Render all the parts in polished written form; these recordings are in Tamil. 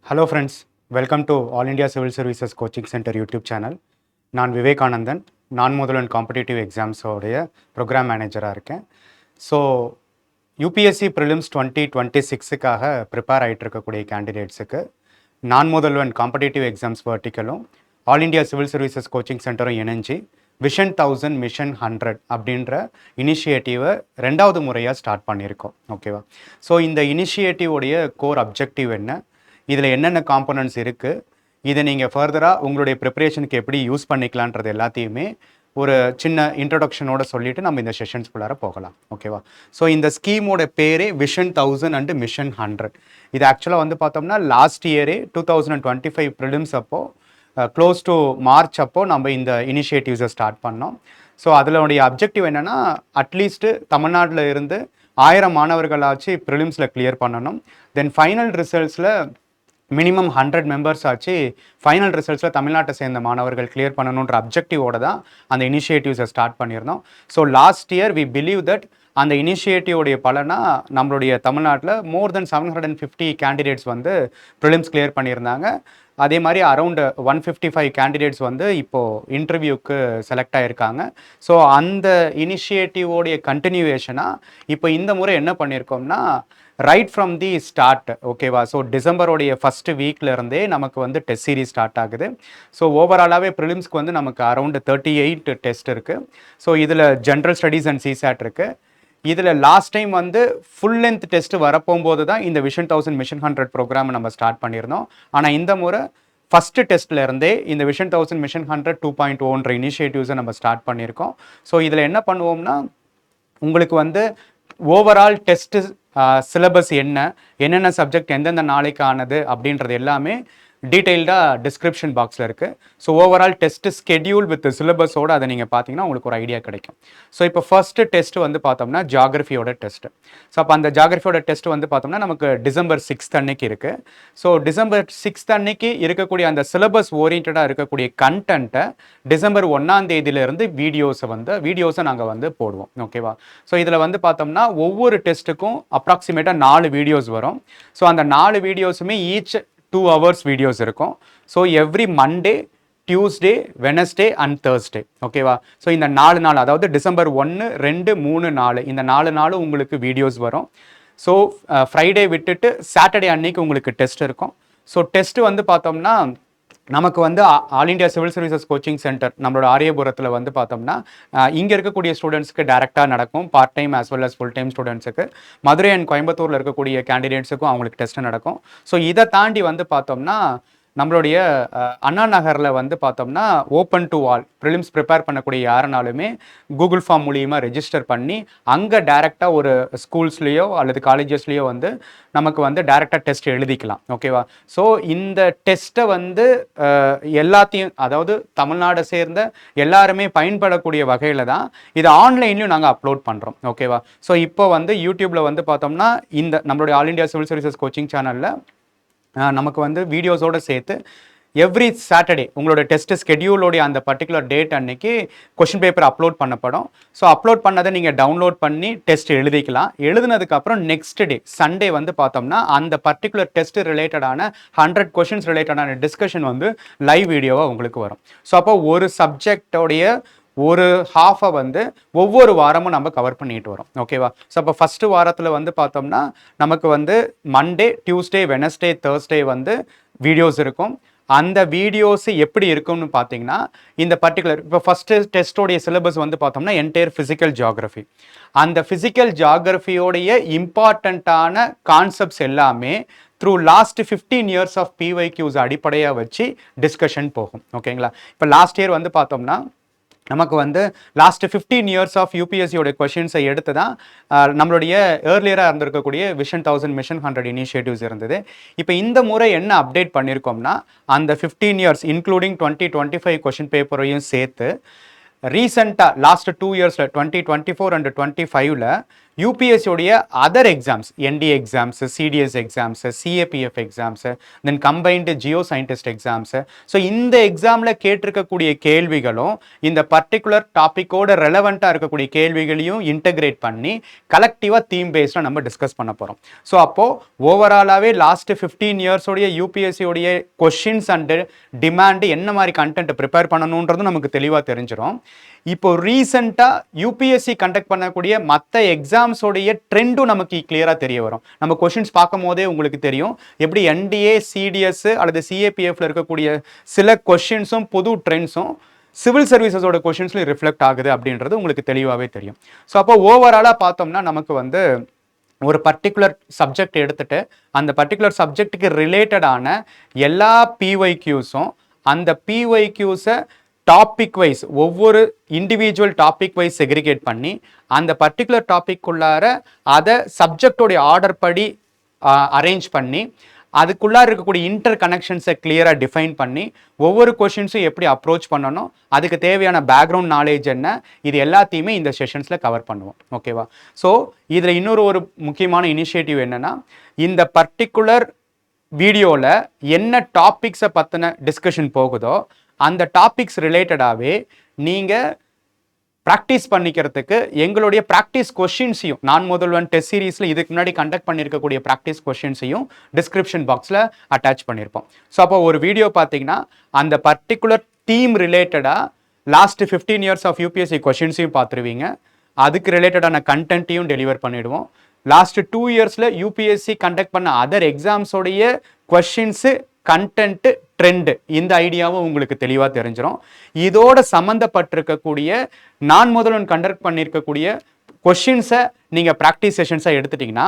Hello friends, welcome to All India Civil Services Coaching Center YouTube channel. நான் விவேகானந்தன் நான் முதல் அண்ட் காம்படிட்டிவ் எக்ஸாம்ஸோடைய ப்ரோக்ராம் மேனேஜராக இருக்கேன். ஸோ யூபிஎஸ்சி ப்ரிலிம்ஸ் 2026க்காக ப்ரிப்பேர் ஆகிட்டு இருக்கக்கூடிய கேண்டிடேட்ஸுக்கு நான் முதல் அண்ட் காம்படிட்டிவ் எக்ஸாம்ஸ் வெர்டிக்கலும் all India civil services coaching சென்டரும் இணைஞ்சு விஷன் 1000 மிஷன் 100 அப்படின்ற இனிஷியேட்டிவை ரெண்டாவது முறையாக ஸ்டார்ட் பண்ணியிருக்கோம். ஓகேவா? ஸோ இந்த இனிஷியேட்டிவோடைய கோர் அப்ஜெக்டிவ் என்ன, இதில் என்னென்ன காம்போனன்ட்ஸ் இருக்குது, இதை நீங்கள் ஃபர்தராக உங்களுடைய ப்ரிப்பரேஷனுக்கு எப்படி யூஸ் பண்ணிக்கலான்றது எல்லாத்தையுமே ஒரு சின்ன இன்ட்ரடக்ஷனோட சொல்லிவிட்டு நம்ம இந்த செஷன்ஸ்குள்ளார போகலாம். ஓகேவா? ஸோ இந்த ஸ்கீமோட பேரே விஷன் 1000 அண்ட் மிஷன் 100. இது ஆக்சுவலாக வந்து பார்த்தோம்னா லாஸ்ட் இயரே 2025 ப்ரிலிம்ஸ் அப்போது க்ளோஸ் டு மார்ச் அப்போது நம்ம இந்த இனிஷியேட்டிவ்ஸை ஸ்டார்ட் பண்ணோம். ஸோ அதனுடைய அப்ஜெக்டிவ் என்னென்னா, அட்லீஸ்ட்டு தமிழ்நாட்டில் இருந்து 1000 மாணவர்களாச்சு ப்ரிலிம்ஸில் கிளியர் பண்ணணும். தென் ஃபைனல் ரிசல்ட்ஸில் மினிமம் 100 மெம்பர்ஸ் ஆச்சு ஃபைனல் ரிசல்ட்ஸில் தமிழ்நாட்டை சேர்ந்த மாணவர்கள் கிளியர் பண்ணணுன்ற அப்ஜெக்டிவோட தான் அந்த இனிஷியேட்டிவ்ஸை ஸ்டார்ட் பண்ணியிருந்தோம். So last year we believe that அந்த இனிஷியேட்டிவோடைய பலனாக நம்மளுடைய தமிழ்நாட்டில் மோர் தென் 750 கேண்டிடேட்ஸ் வந்து ப்ரிலிம்ஸ் கிளியர் பண்ணியிருந்தாங்க. அதே மாதிரி அரௌண்ட் 155 கேண்டிடேட்ஸ் வந்து இப்போது இன்டர்வியூக்கு செலக்ட் ஆகியிருக்காங்க. ஸோ அந்த இனிஷியேட்டிவோடைய கண்டினியூவேஷனாக இப்போ இந்த முறை என்ன பண்ணியிருக்கோம்னா, ரைட் ஃப்ரம் தி ஸ்டார்ட், ஓகேவா? ஸோ டிசம்பரோடைய ஃபஸ்ட்டு வீக்லேருந்தே நமக்கு வந்து டெஸ்ட் சீரிஸ் ஸ்டார்ட் ஆகுது. ஸோ ஓவராலாகவே ப்ரிலிம்ஸ்க்கு வந்து நமக்கு அரௌண்ட் 38 டெஸ்ட் இருக்குது. ஸோ இதில் ஜென்ரல் ஸ்டடீஸ் அண்ட் CSAT இருக்குது. இதில் லாஸ்ட் டைம் வந்து ஃபுல் லென்த் டெஸ்ட் வரப்போகும்போது தான் இந்த விஷன் 1000 மிஷன் 100 ப்ரோக்ராம் நம்ம ஸ்டார்ட் பண்ணியிருந்தோம். ஆனால் இந்த முறை ஃபஸ்ட்டு டெஸ்ட்லேருந்தே இந்த விஷன் 1000 மிஷன் 100 2.0ன்ற இனிஷியேட்டிவ்ஸை நம்ம ஸ்டார்ட் பண்ணியிருக்கோம். ஸோ இதில் என்ன பண்ணுவோம்னா, உங்களுக்கு வந்து ஓவரால் டெஸ்ட்டு சிலபஸ் என்னென்ன சப்ஜெக்ட் எந்தெந்த நாளைக்கு ஆனது அப்படின்றது எல்லாமே டீட்டெயில்டாக டிஸ்கிரிப்ஷன் பாக்ஸில் இருக்குது. So overall test schedule with சிலபஸோடு அதை நீங்கள் பார்த்தீங்கன்னா உங்களுக்கு ஒரு ஐடியா கிடைக்கும். ஸோ இப்போ ஃபர்ஸ்ட்டு டெஸ்ட்டு வந்து பார்த்தோம்னா ஜியாகிரஃபியோட டெஸ்ட்டு. ஸோ அப்போ அந்த ஜியாகிரஃபியோட டெஸ்ட் வந்து பார்த்தோம்னா நமக்கு டிசம்பர் 6th அன்னைக்கு இருக்குது. ஸோ டிசம்பர் 6th அன்னைக்கு இருக்கக்கூடிய அந்த சிலபஸ் ஓரியன்டாக இருக்கக்கூடிய கண்டென்ட்டை டிசம்பர் 1ஆம் தேதியிலேருந்து வீடியோஸை நாங்கள் வந்து போடுவோம். ஓகேவா? ஸோ இதில் வந்து பார்த்தோம்னா ஒவ்வொரு டெஸ்ட்டுக்கும் அப்ராக்சிமேட்டாக 4 வீடியோஸ் வரும். ஸோ அந்த 4 வீடியோஸுமே ஈச் 2 hours வீடியோஸ் இருக்கும். So every Monday, Tuesday, Wednesday and Thursday. ஓகேவா? ஸோ இந்த 4 நாள், அதாவது டிசம்பர் 1, 2, 3, 4 இந்த 4 நாளும் உங்களுக்கு வீடியோஸ் வரும். ஸோ ஃப்ரைடே விட்டுட்டு சாட்டர்டே அன்னைக்கு உங்களுக்கு டெஸ்ட் இருக்கும். ஸோ டெஸ்ட்டு வந்து பார்த்தோம்னா நமக்கு வந்து all India civil services coaching centre நம்மளோட ஆரியபுரத்தில் வந்து பார்த்தோம்னா இங்கே இருக்கக்கூடிய ஸ்டூடெண்ட்ஸ்க்கு டேரெக்டாக நடக்கும். Part time as well as full time ஸ்டூடெண்ட்ஸுக்கு. மதுரை அண்ட் கோயம்புத்தூரில் இருக்கக்கூடிய கேண்டிடேட்ஸுக்கும் அவங்களுக்கு டெஸ்ட் நடக்கும். ஸோ இதை தாண்டி வந்து பார்த்தோம்னா நம்மளுடைய அண்ணா நகரில் வந்து பார்த்தோம்னா open to all prelims prepare பண்ணக்கூடிய யாருனாலுமே கூகுள் ஃபார்ம் மூலியமாக ரெஜிஸ்டர் பண்ணி அங்கே டேரெக்டாக ஒரு ஸ்கூல்ஸ்லேயோ அல்லது காலேஜஸ்லேயோ வந்து நமக்கு வந்து டேரெக்டாக டெஸ்ட் எழுதிக்கலாம். ஓகேவா? ஸோ இந்த டெஸ்ட்டை வந்து எல்லாத்தையும், அதாவது தமிழ்நாடை சேர்ந்த எல்லாருமே பயன்படக்கூடிய வகையில் தான் இதை ஆன்லைன்லையும் நாங்கள் அப்லோட் பண்ணுறோம். ஓகேவா? ஸோ இப்போ வந்து யூடியூப்பில் வந்து பார்த்தோம்னா இந்த நம்மளுடைய all India civil services coaching சேனலில் நமக்கு வந்து வீடியோஸோடு சேர்த்து எவ்ரி சாட்டர்டே உங்களோட டெஸ்ட் ஸ்கெடியூலோடைய அந்த பர்டிகுலர் டேட் அன்னைக்கு கொஷின் பேப்பர் அப்லோட் பண்ணப்படும். ஸோ அப்லோட் பண்ணதை நீங்கள் டவுன்லோட் பண்ணி டெஸ்ட் எழுதிக்கலாம். எழுதுனதுக்கப்புறம் நெக்ஸ்ட் டே சண்டே வந்து பார்த்தோம்னா அந்த பர்டிகுலர் டெஸ்ட் ரிலேட்டடான 100 கொஷின்ஸ் ரிலேட்டடான டிஸ்கஷன் வந்து லைவ் வீடியோவாக உங்களுக்கு வரும். ஸோ அப்போ ஒரு சப்ஜெக்டோடைய ஒரு ஹாஃபை வந்து ஒவ்வொரு வாரமும் நம்ம கவர் பண்ணிட்டு வரோம். ஓகேவா? ஸோ அப்போ ஃபஸ்ட்டு வாரத்தில் வந்து பார்த்தோம்னா நமக்கு வந்து மண்டே, டியூஸ்டே, வெனஸ்டே, தேர்ஸ்டே வந்து வீடியோஸ் இருக்கும். அந்த வீடியோஸ் எப்படி இருக்கும்னு பார்த்தீங்கன்னா, இந்த பர்டிகுலர் இப்போ ஃபஸ்ட்டு டெஸ்ட்டோடைய சிலபஸ் வந்து பார்த்தோம்னா என்டையர் ஃபிசிக்கல் ஜியாகிரஃபி. அந்த ஃபிசிக்கல் ஜியாகிரஃபியோடைய இம்பார்ட்டண்ட்டான கான்செப்ட்ஸ் எல்லாமே through last 15 years of PYQs அடிப்படையாக வச்சு டிஸ்கஷன் போகும். ஓகேங்களா? இப்போ லாஸ்ட் இயர் வந்து பார்த்தோம்னா நமக்கு வந்து லாஸ்ட் 15 years ஆஃப் UPSCயோட கொஷின்ஸை எடுத்து தான் நம்மளுடைய ஏர்லியராக இருந்திருக்கக்கூடிய விஷன் 1000 மிஷன் 100 இனிஷியேட்டிவ்ஸ் இருந்தது. இப்போ இந்த முறை என்ன அப்டேட் பண்ணியிருக்கோம்னா, அந்த 15 years இன்க்ளூடிங் 2025 கொஷின் பேப்பரையும் சேர்த்து ரீசெண்டாக லாஸ்ட் 2 yearsல 2024 அண்ட் 2025ல யூபிஎஸ்சி உடைய other exams, NDA exams, CDS exams, CAPF exams, then combined geo scientist exams. So இந்த எக்ஸாமில் கேட்டிருக்கக்கூடிய கேள்விகளும் இந்த பர்டிகுலர் டாப்பிக்கோட ரெலவெண்ட்டாக இருக்கக்கூடிய கேள்விகளையும் இன்டகிரேட் பண்ணி கலெக்டிவாக தீம் பேஸ்டாக நம்ம டிஸ்கஸ் பண்ண போகிறோம். ஸோ அப்போது ஓவராலாகவே லாஸ்ட் 15 இயர்ஸோடைய யூபிஎஸ்சியோடைய கொஷின்ஸ் அண்டு டிமாண்டு என்ன மாதிரி கண்டென்ட் ப்ரிப்பேர் பண்ணணுன்றதும் நமக்கு தெளிவாக தெரிஞ்சிடும். இப்போ ரீசெண்டாக யூபிஎஸ்சி கண்டக்ட் பண்ணக்கூடிய மற்ற எக்ஸாம்ஸோடைய ட்ரெண்டும் நமக்கு கிளியராக தெரிய வரும். நம்ம கொஷின்ஸ் பார்க்கும் போதே உங்களுக்கு தெரியும் எப்படி என்டிஏ, சிடிஎஸ் அல்லது சிஏபிஎஃப்ல இருக்கக்கூடிய சில கொஷின்ஸும் புது ட்ரெண்ட்ஸும் சிவில் சர்வீசஸோட கொஷின்ஸ்லையும் ரிஃப்ளெக்ட் ஆகுது அப்படின்றது உங்களுக்கு தெளிவாகவே தெரியும். ஸோ அப்போ ஓவராலாக பார்த்தோம்னா நமக்கு வந்து ஒரு பர்டிகுலர் சப்ஜெக்ட் எடுத்துட்டு அந்த பர்டிகுலர் சப்ஜெக்ட்டுக்கு ரிலேட்டடான எல்லா பிஒய்க்யூஸும் அந்த பிஒய்க்யூஸை டாபிக் வைஸ் ஒவ்வொரு இண்டிவிஜுவல் டாபிக் வைஸ் செக்ரிகேட் பண்ணி அந்த பர்டிகுலர் டாபிக்குள்ளார அதை சப்ஜெக்டோடைய ஆர்டர் படி அரேஞ்ச் பண்ணி அதுக்குள்ளார இருக்கக்கூடிய இன்டர் கனெக்ஷன்ஸை கிளியராக டிஃபைன் பண்ணி ஒவ்வொரு கொஷின்ஸும் எப்படி அப்ரோச் பண்ணணும், அதுக்கு தேவையான பேக்ரவுண்ட் நாலேஜ் என்ன, இது எல்லாத்தையுமே இந்த செஷன்ஸில் கவர் பண்ணுவோம். ஓகேவா? ஸோ இதில் இன்னொரு முக்கியமான இனிஷியேட்டிவ் என்னென்னா, இந்த பர்டிகுலர் வீடியோவில் என்ன டாபிக்ஸை பற்றின டிஸ்கஷன் போகுதோ அந்த டாபிக்ஸ் ரிலேட்டடாகவே நீங்கள் ப்ராக்டிஸ் பண்ணிக்கிறதுக்கு எங்களுடைய ப்ராக்டிஸ் கொஷின்ஸையும் நான் முதல்வன் டெஸ்ட் சீரீஸில் இதுக்கு முன்னாடி கண்டக்ட் பண்ணியிருக்கக்கூடிய ப்ராக்டிஸ் கொஷின்ஸையும் டிஸ்கிரிப்ஷன் பாக்ஸில் அட்டாச் பண்ணியிருப்போம். ஸோ அப்போ ஒரு வீடியோ பார்த்தீங்கன்னா அந்த பர்டிகுலர் தீம் ரிலேட்டடாக லாஸ்ட் 15 இயர்ஸ் ஆஃப் யூபிஎஸ்சி கொஷின்ஸையும் பார்த்துருவீங்க, அதுக்கு ரிலேட்டடான கண்டென்ட்டையும் டெலிவர் பண்ணிவிடுவோம். லாஸ்ட் 2 இயர்ஸில் யூபிஎஸ்சி கண்டக்ட் பண்ண அதர் எக்ஸாம்ஸோடைய கொஷின்ஸு, கண்டென்ட்டு, ட்ரெண்டு, இந்த ஐடியாவும் உங்களுக்கு தெளிவாக தெரிஞ்சிடும். இதோட சம்மந்தப்பட்டிருக்கக்கூடிய நான் முதல்வன் கண்டக்ட் பண்ணியிருக்கக்கூடிய கொஷின்ஸை நீங்கள் ப்ராக்டிஸ் செஷன்ஸாக எடுத்துட்டிங்கன்னா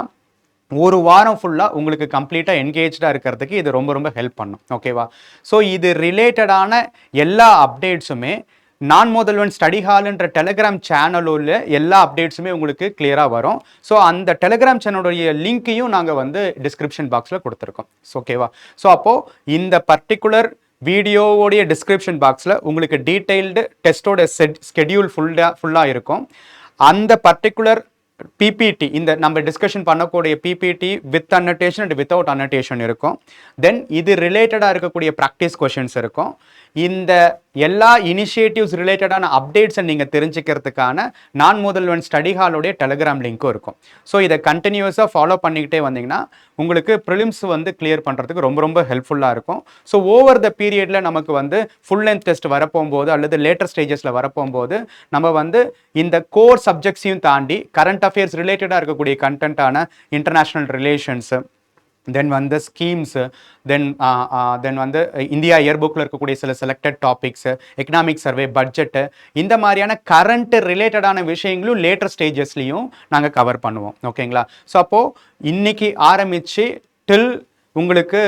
ஒரு வாரம் ஃபுல்லாக உங்களுக்கு கம்ப்ளீட்டாக என்கேஜாக இருக்கிறதுக்கு இது ரொம்ப ரொம்ப ஹெல்ப் பண்ணும். ஓகேவா? ஸோ இது ரிலேட்டடான எல்லா அப்டேட்ஸுமே நான் முதல்வன் ஸ்டடி ஹால்ன்ற டெலிகிராம் சேனலோட எல்லா அப்டேட்ஸுமே உங்களுக்கு கிளியராக வரும். ஸோ அந்த டெலிகிராம் சேனலுடைய லிங்க்கையும் நாங்கள் வந்து டிஸ்கிரிப்ஷன் பாக்ஸில் கொடுத்துருக்கோம். ஓகேவா? ஸோ அப்போது இந்த பர்டிகுலர் வீடியோவோடைய டிஸ்கிரிப்ஷன் பாக்ஸில் உங்களுக்கு டீட்டெயில்டு டெஸ்ட்டோட ஸ்கெடியூல் ஃபுல்லாக இருக்கும். அந்த பர்டிகுலர் பிபிடி, இந்த நம்ம டிஸ்கஷன் பண்ணக்கூடிய பிபிடி வித் அன்னோட்டேஷன் அண்ட் வித்தவுட் அன்னோட்டேஷன் இருக்கும். தென் இது ரிலேட்டடாக இருக்கக்கூடிய ப்ராக்டிஸ் கொஷின்ஸ் இருக்கும். இந்த எல்லா இனிஷியேட்டிவ்ஸ் ரிலேட்டடான அப்டேட்ஸை நீங்கள் தெரிஞ்சுக்கிறதுக்கான நான் முதல்வன் ஸ்டடி ஹாலோடைய டெலிகிராம் லிங்க்கும் இருக்கும். ஸோ இதை கண்டினியூஸாக ஃபாலோ பண்ணிக்கிட்டே வந்தீங்கன்னா உங்களுக்கு ப்ரிலிம்ஸ் வந்து கிளியர் பண்ணுறதுக்கு ரொம்ப ரொம்ப ஹெல்ப்ஃபுல்லாக இருக்கும். ஸோ ஓவர் த பீரியடில் நமக்கு வந்து ஃபுல் லென்த் டெஸ்ட் வரப்போகும்போது அல்லது லேட்டர் ஸ்டேஜஸில் வரப்போகும்போது நம்ம வந்து இந்த கோர் சப்ஜெக்ட்ஸையும் தாண்டி கரண்ட் அஃபேர்ஸ் ரிலேட்டடாக இருக்கக்கூடிய கண்டென்ட்டான இன்டர்நேஷ்னல் ரிலேஷன்ஸு, தென் வந்து ஸ்கீம்ஸு, தென் வந்து இந்தியா இயர்புக்கில் இருக்கக்கூடிய சில selected topics, economic survey, budget, இந்த மாதிரியான கரண்ட் ரிலேட்டடான விஷயங்களும் லேட்டர் ஸ்டேஜஸ்லையும் நாங்கள் கவர் பண்ணுவோம். ஓகேங்களா? ஸோ அப்போது இன்னைக்கு ஆரம்பித்து டில் உங்களுக்கு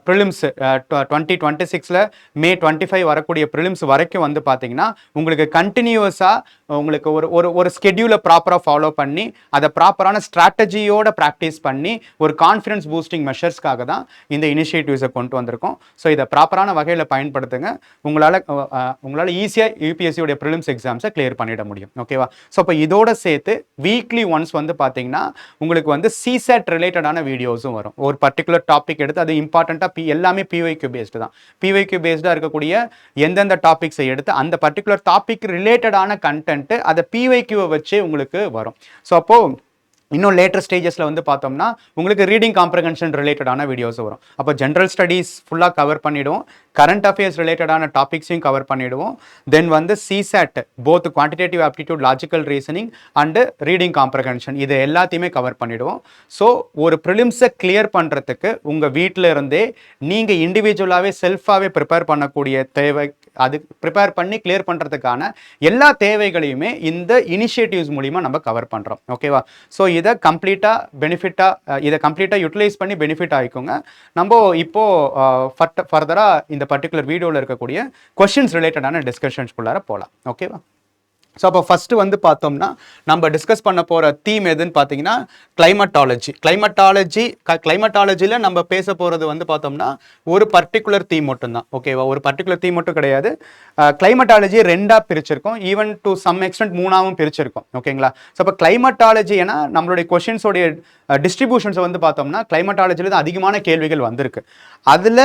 ப்ரிலிம்ஸ் 2026 May 25 வரக்கூடிய ப்ரிலிம்ஸ் வரைக்கும் வந்து பார்த்தீங்கன்னா உங்களுக்கு கண்டினியூஸாக உங்களுக்கு ஒரு ஸ்கெடியூலை ப்ராப்பராக ஃபாலோ பண்ணி அதை ப்ராப்பரான ஸ்ட்ராட்டஜியோட ப்ராக்டிஸ் பண்ணி ஒரு கான்ஃபிடன்ஸ் பூஸ்டிங் மெஷர்ஸ்க்காக தான் இந்த இனிஷியேட்டிவ்ஸை கொண்டு வந்திருக்கோம். ஸோ இதை ப்ராப்பரான வகையில் பயன்படுத்துங்க. உங்களால் ஈஸியாக யூபிஎஸ்சியோடைய ப்ரிலிம்ஸ் எக்ஸாம்ஸை கிளியர் பண்ணிட முடியும். ஓகேவா? ஸோ இப்போ இதோட சேர்த்து வீக்லி ஒன்ஸ் வந்து பார்த்தீங்கன்னா உங்களுக்கு வந்து CSAT ரிலேட்டடான வீடியோஸும் வரும். ஒரு பர்டிகுலர் டாபிக் எடுத்து அது இம்பார்ட்டண்ட்டாக எல்லாமே பிஒய்க்யூ பேஸ்டு தான். பிஒய்க்யூ பேஸ்டாக இருக்கக்கூடிய எந்தெந்த டாபிக்ஸை எடுத்து அந்த பர்டிகுலர் டாபிக் ரிலேட்டடான கண்டென்ட்டு அதை பிஒய்க்யூவை வச்சு உங்களுக்கு வரும். ஸோ அப்போது இன்னும் லேட்டர் ஸ்டேஜஸில் வந்து பார்த்தோம்னா உங்களுக்கு ரீடிங் காம்ப்ரஹென்ஷன் ரிலேட்டடான வீடியோஸ் வரும். அப்போ ஜென்ரல் ஸ்டடீஸ் ஃபுல்லாக கவர் பண்ணிவிடுவோம், கரண்ட் அஃபேர்ஸ் ரிலேட்டடான டாபிக்ஸையும் கவர் பண்ணிவிடுவோம். தென் வந்து CSAT both quantitative aptitude, logical reasoning and reading comprehension, இது எல்லாத்தையுமே கவர் பண்ணிவிடுவோம். ஸோ ஒரு ப்ரிலிம்ஸை கிளியர் பண்ணுறதுக்கு உங்கள் வீட்டில் இருந்தே நீங்கள் இண்டிவிஜுவலாகவே செல்ஃபாகவே ப்ரிப்பேர் பண்ணக்கூடிய தேவை, அது ப்ரிப்பேர் பண்ணி கிளியர் பண்ணுறதுக்கான எல்லா தேவைகளையுமே இந்த இனிஷியேட்டிவ்ஸ் மூலிமா நம்ம கவர் பண்ணுறோம். ஓகேவா? ஸோ இதை கம்ப்ளீட்டாக யூட்டிலைஸ் பண்ணி பெனிஃபிட் ஆகிக்கோங்க. நம்ம இப்போது ஃபர்தராக இந்த பர்டிகுலர் வீடியோவில் இருக்கக்கூடிய கொஷின்ஸ் ரிலேட்டடான டிஸ்கஷன்ஸ்குள்ளார போகலாம். ஓகேவா? ஸோ அப்போ ஃபஸ்ட்டு வந்து பார்த்தோம்னா நம்ம டிஸ்கஸ் பண்ண போகிற தீம் எதுன்னு பார்த்தீங்கன்னா கிளைமட்டாலஜியில் நம்ம பேச போகிறது வந்து பார்த்தோம்னா ஒரு பர்டிகுலர் தீம் மட்டும்தான். ஓகேவா, ஒரு பர்டிகுலர் தீம் மட்டும் கிடையாது. கிளைமட்டாலஜி ரெண்டாக பிரிச்சிருக்கோம், ஈவன் டு சம் எக்ஸ்டென்ட் மூணாவும் பிரிச்சிருக்கோம். ஓகேங்களா, ஸோ அப்போ கிளைமட்டாலஜி ஏன்னா நம்மளுடைய கொஷின்ஸோடைய டிஸ்ட்ரிபியூஷன்ஸை வந்து பார்த்தோம்னா கிளைமட்டாலஜியில் தான் அதிகமான கேள்விகள் வந்திருக்கு. அதில்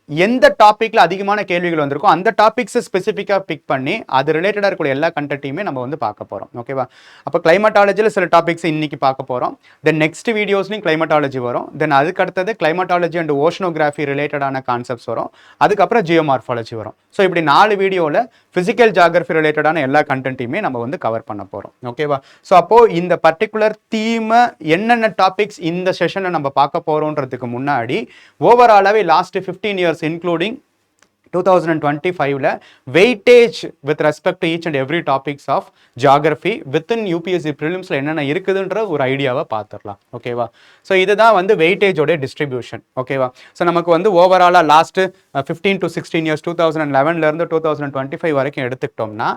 எந்த டாப்பிக்கில் அதிகமான கேள்விகள் வந்திருக்கோ அந்த டாபிக்ஸை ஸ்பெசிஃபிக்காக பிக் பண்ணி அது ரிலேட்டடாக இருக்கக்கூடிய எல்லா கண்டென்ட்டையுமே நம்ம வந்து பார்க்க போகிறோம். ஓகேவா, அப்போ கிளைமட்டாலஜியில் சில டாபிக்ஸ் இன்னைக்கு பார்க்க போகிறோம். தென் நெக்ஸ்ட் வீடியோஸ்லையும் கிளைமட்டாலஜி வரும். தென் அதுக்கு அடுத்தது கிளைமட்டாலஜி அண்ட் ஓஷனோகிராஃபி ரிலேட்டடான கான்செப்ட்ஸ் வரும். அதுக்கப்புறம் ஜியோமார்ஃபாலஜி வரும். ஸோ இப்படி 4 வீடியோவில் ஃபிசிக்கல் ஜியாகிரஃபி ரிலேட்டடான எல்லா கண்டென்ட்டையுமே நம்ம வந்து கவர் பண்ண போகிறோம். ஓகேவா, ஸோ அப்போது இந்த பர்டிகுலர் தீமை என்னென்ன டாபிக்ஸ் இந்த செஷனில் நம்ம பார்க்க போகிறோன்றதுக்கு முன்னாடி ஓவராலாகவே last 15 years including 2025 weightage with respect to each and every topics of geography within UPSC ப்ரிலிம்ஸில் என்னென்ன இருக்குதுன்ற ஒரு ஐடியாவை பார்த்துடலாம். ஓகேவா, ஸோ இதுதான் வந்து வெயிட்டேஜோட டிஸ்ட்ரிபியூஷன். ஓகேவா, ஸோ நமக்கு வந்து ஓவராலாக லாஸ்ட்டு 15 to 16 years 2011 2025 வரைக்கும் எடுத்துக்கிட்டோம்னா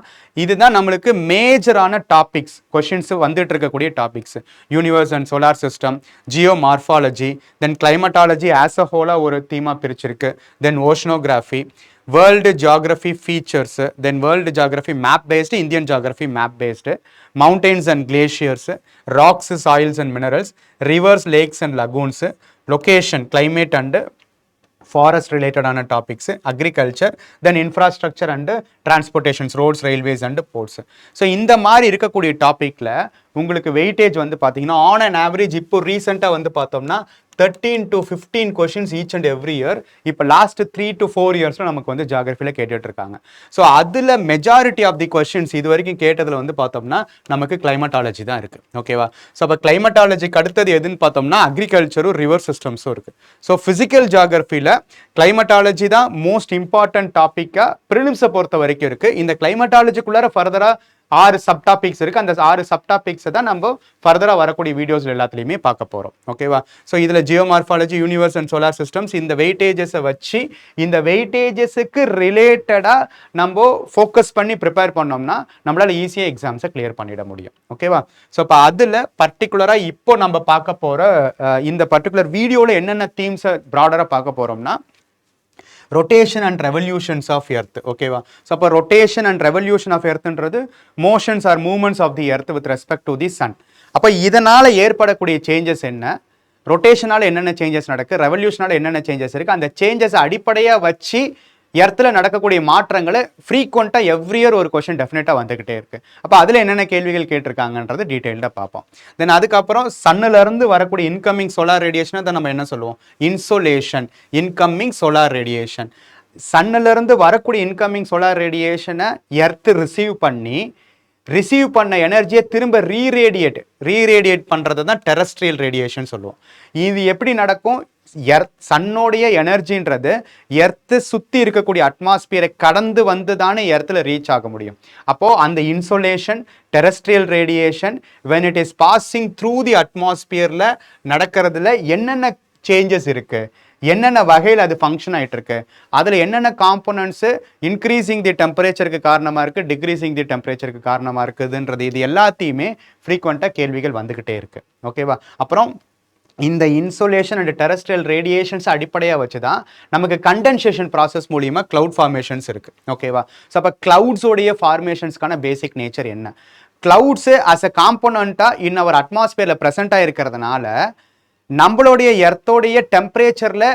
இதுதான் நம்மளுக்கு மேஜரான டாபிக்ஸ் கொஷின்ஸ் வந்துட்டு இருக்கக்கூடிய topics. Universe and solar system, geomorphology, then climatology as a ஹோலாக ஒரு தீமாக பிரிச்சிருக்கு, then oceanography, World Geography Features, then World Geography Map Based, Indian Geography Map Based, Mountains and Glaciers, Rocks, Soils and Minerals, Rivers, Lakes and Lagoons, Location, Climate and Forest related on topics, Agriculture, then Infrastructure and Transportations, Roads, Railways and Ports. So இந்த மாதிரி இருக்கக்கூடிய டாபிக்ல உங்களுக்கு வெயிட்டேஜ் வந்து பார்த்தீங்கன்னா ஆன் அண்ட் ஆவரேஜ் இப்போ ரீசெண்டாக வந்து பார்த்தோம்னா 13 to 15 questions each and every year இப்போ லாஸ்ட் 3 to 4 இயர்ஸில் நமக்கு வந்து ஜியாகிரஃபியில் கேட்டுட்டு இருக்காங்க. ஸோ அதில் மெஜாரிட்டி ஆஃப் தி கொஷின்ஸ் இது வரைக்கும் கேட்டதில் வந்து பார்த்தோம்னா நமக்கு கிளைமட்டாலஜி தான் இருக்குது. ஓகேவா, ஸோ அப்போ கிளைமட்டாலஜிக்கு அடுத்தது எதுன்னு பார்த்தோம்னா அக்ரிகல்ச்சரும் ரிவர் சிஸ்டம்ஸும் இருக்குது. ஸோ ஃபிசிக்கல் ஜியாகிரஃபியில் கிளைமட்டாலஜி தான் மோஸ்ட் இம்பார்ட்டன்ட் டாப்பிக்காக ப்ரிலிம்ஸை பொறுத்த வரைக்கும் இருக்குது. இந்த கிளைமட்டாலஜிக்குள்ளார ஃபர்தராக 6 சப்டாபிக்ஸ் இருக்குது. அந்த 6 சப்டாபிக்ஸை தான் நம்ம ஃபர்தராக வரக்கூடிய வீடியோஸில் எல்லாத்துலேயுமே பார்க்க போகிறோம். ஓகேவா, ஸோ இதில் geomorphology, universe and solar systems இந்த வெயிட்டேஜஸை வச்சு இந்த வெயிட்டேஜஸுக்கு ரிலேட்டடாக நம்ம ஃபோக்கஸ் பண்ணி ப்ரிப்பேர் பண்ணோம்னா நம்மளால் ஈஸியாக எக்ஸாம்ஸை கிளியர் பண்ணிட முடியும். ஓகேவா, ஸோ இப்போ அதில் பர்டிகுலராக இப்போ நம்ம பார்க்க போகிற இந்த பர்டிகுலர் வீடியோவில் என்னென்ன தீம்ஸை ப்ராடராக பார்க்க போகிறோம்னா rotation and revolutions of earth. ஓகேவா, ஸோ அப்போ ரொட்டேஷன் அண்ட் ரெவல்யூஷன் ஆஃப் எர்த்ன்றது motions or movements of the earth with respect to the sun. அப்போ இதனால் ஏற்படக்கூடிய சேஞ்சஸ் என்ன, ரொட்டேஷனால் என்னென்ன சேஞ்சஸ் நடக்குது, ரெவல்யூஷனால் என்னென்ன சேஞ்சஸ் இருக்குது, அந்த சேஞ்சஸை அடிப்படையாக வச்சு எர்த்தில் நடக்கக்கூடிய மாற்றங்களை ஃப்ரீக்வெண்ட்டாக எவ்ரி இயர் ஒரு கொஷின் டெஃபினட்டாக வந்துக்கிட்டே இருக்குது. அப்போ அதில் என்னென்ன கேள்விகள் கேட்டிருக்காங்கன்றது டீட்டெயில்டாக பார்ப்போம். தென் அதுக்கப்புறம் சன்னிலேருந்து வரக்கூடிய இன்கமிங் சோலார் ரேடியேஷனை தான் நம்ம என்ன சொல்லுவோம், இன்சோலேஷன், இன்கமிங் சோலார் ரேடியேஷன். சன்னிலேருந்து வரக்கூடிய இன்கமிங் சோலார் ரேடியேஷனை எர்த்து ரிசீவ் பண்ண எனர்ஜியை திரும்ப ரீரேடியேட் பண்ணுறது தான் டெரஸ்ட்ரியல் ரேடியேஷன் சொல்லுவோம். இது எப்படி நடக்கும், சன்னோடைய எனர்ஜின்றது எர்த்து சுற்றி இருக்கக்கூடிய அட்மாஸ்பியரை கடந்து வந்து தானே எர்த்தில் ரீச் ஆக முடியும். அப்போது அந்த insolation, terrestrial radiation when it is passing through the atmosphere நடக்கிறதுல என்னென்ன சேஞ்சஸ் இருக்குது, என்னென்ன வகையில் அது ஃபங்க்ஷன் ஆகிட்டு இருக்கு, அதில் என்னென்ன காம்போனன்ட்ஸு இன்க்ரீஸிங் தி டெம்பரேச்சருக்கு காரணமாக இருக்குது, டிக்ரீஸிங் தி டெம்பரேச்சருக்கு காரணமாக இருக்குதுன்றது இது எல்லாத்தையுமே ஃப்ரீக்வெண்ட்டாக கேள்விகள் வந்துக்கிட்டே இருக்குது. ஓகேவா, அப்புறம் இந்த இன்சோலேஷன் அண்ட் டெரஸ்ட்ரியல் ரேடியேஷன்ஸ் அடிப்படையாக வச்சு தான் நமக்கு கண்டென்சேஷன் ப்ராசஸ் மூலியமாக க்ளவுட் ஃபார்மேஷன்ஸ் இருக்குது. ஓகேவா, ஸோ அப்போ க்ளவுட்ஸோடைய ஃபார்மேஷன்ஸ்க்கான பேசிக் நேச்சர் என்ன, க்ளவுட்ஸு அஸ் அ காம்போனண்ட்டாக இன் அவர் அட்மாஸ்பியரில் ப்ரெசென்ட் ஆகிருக்கிறதுனால நம்மளுடைய எர்த்தோடைய டெம்பரேச்சரில்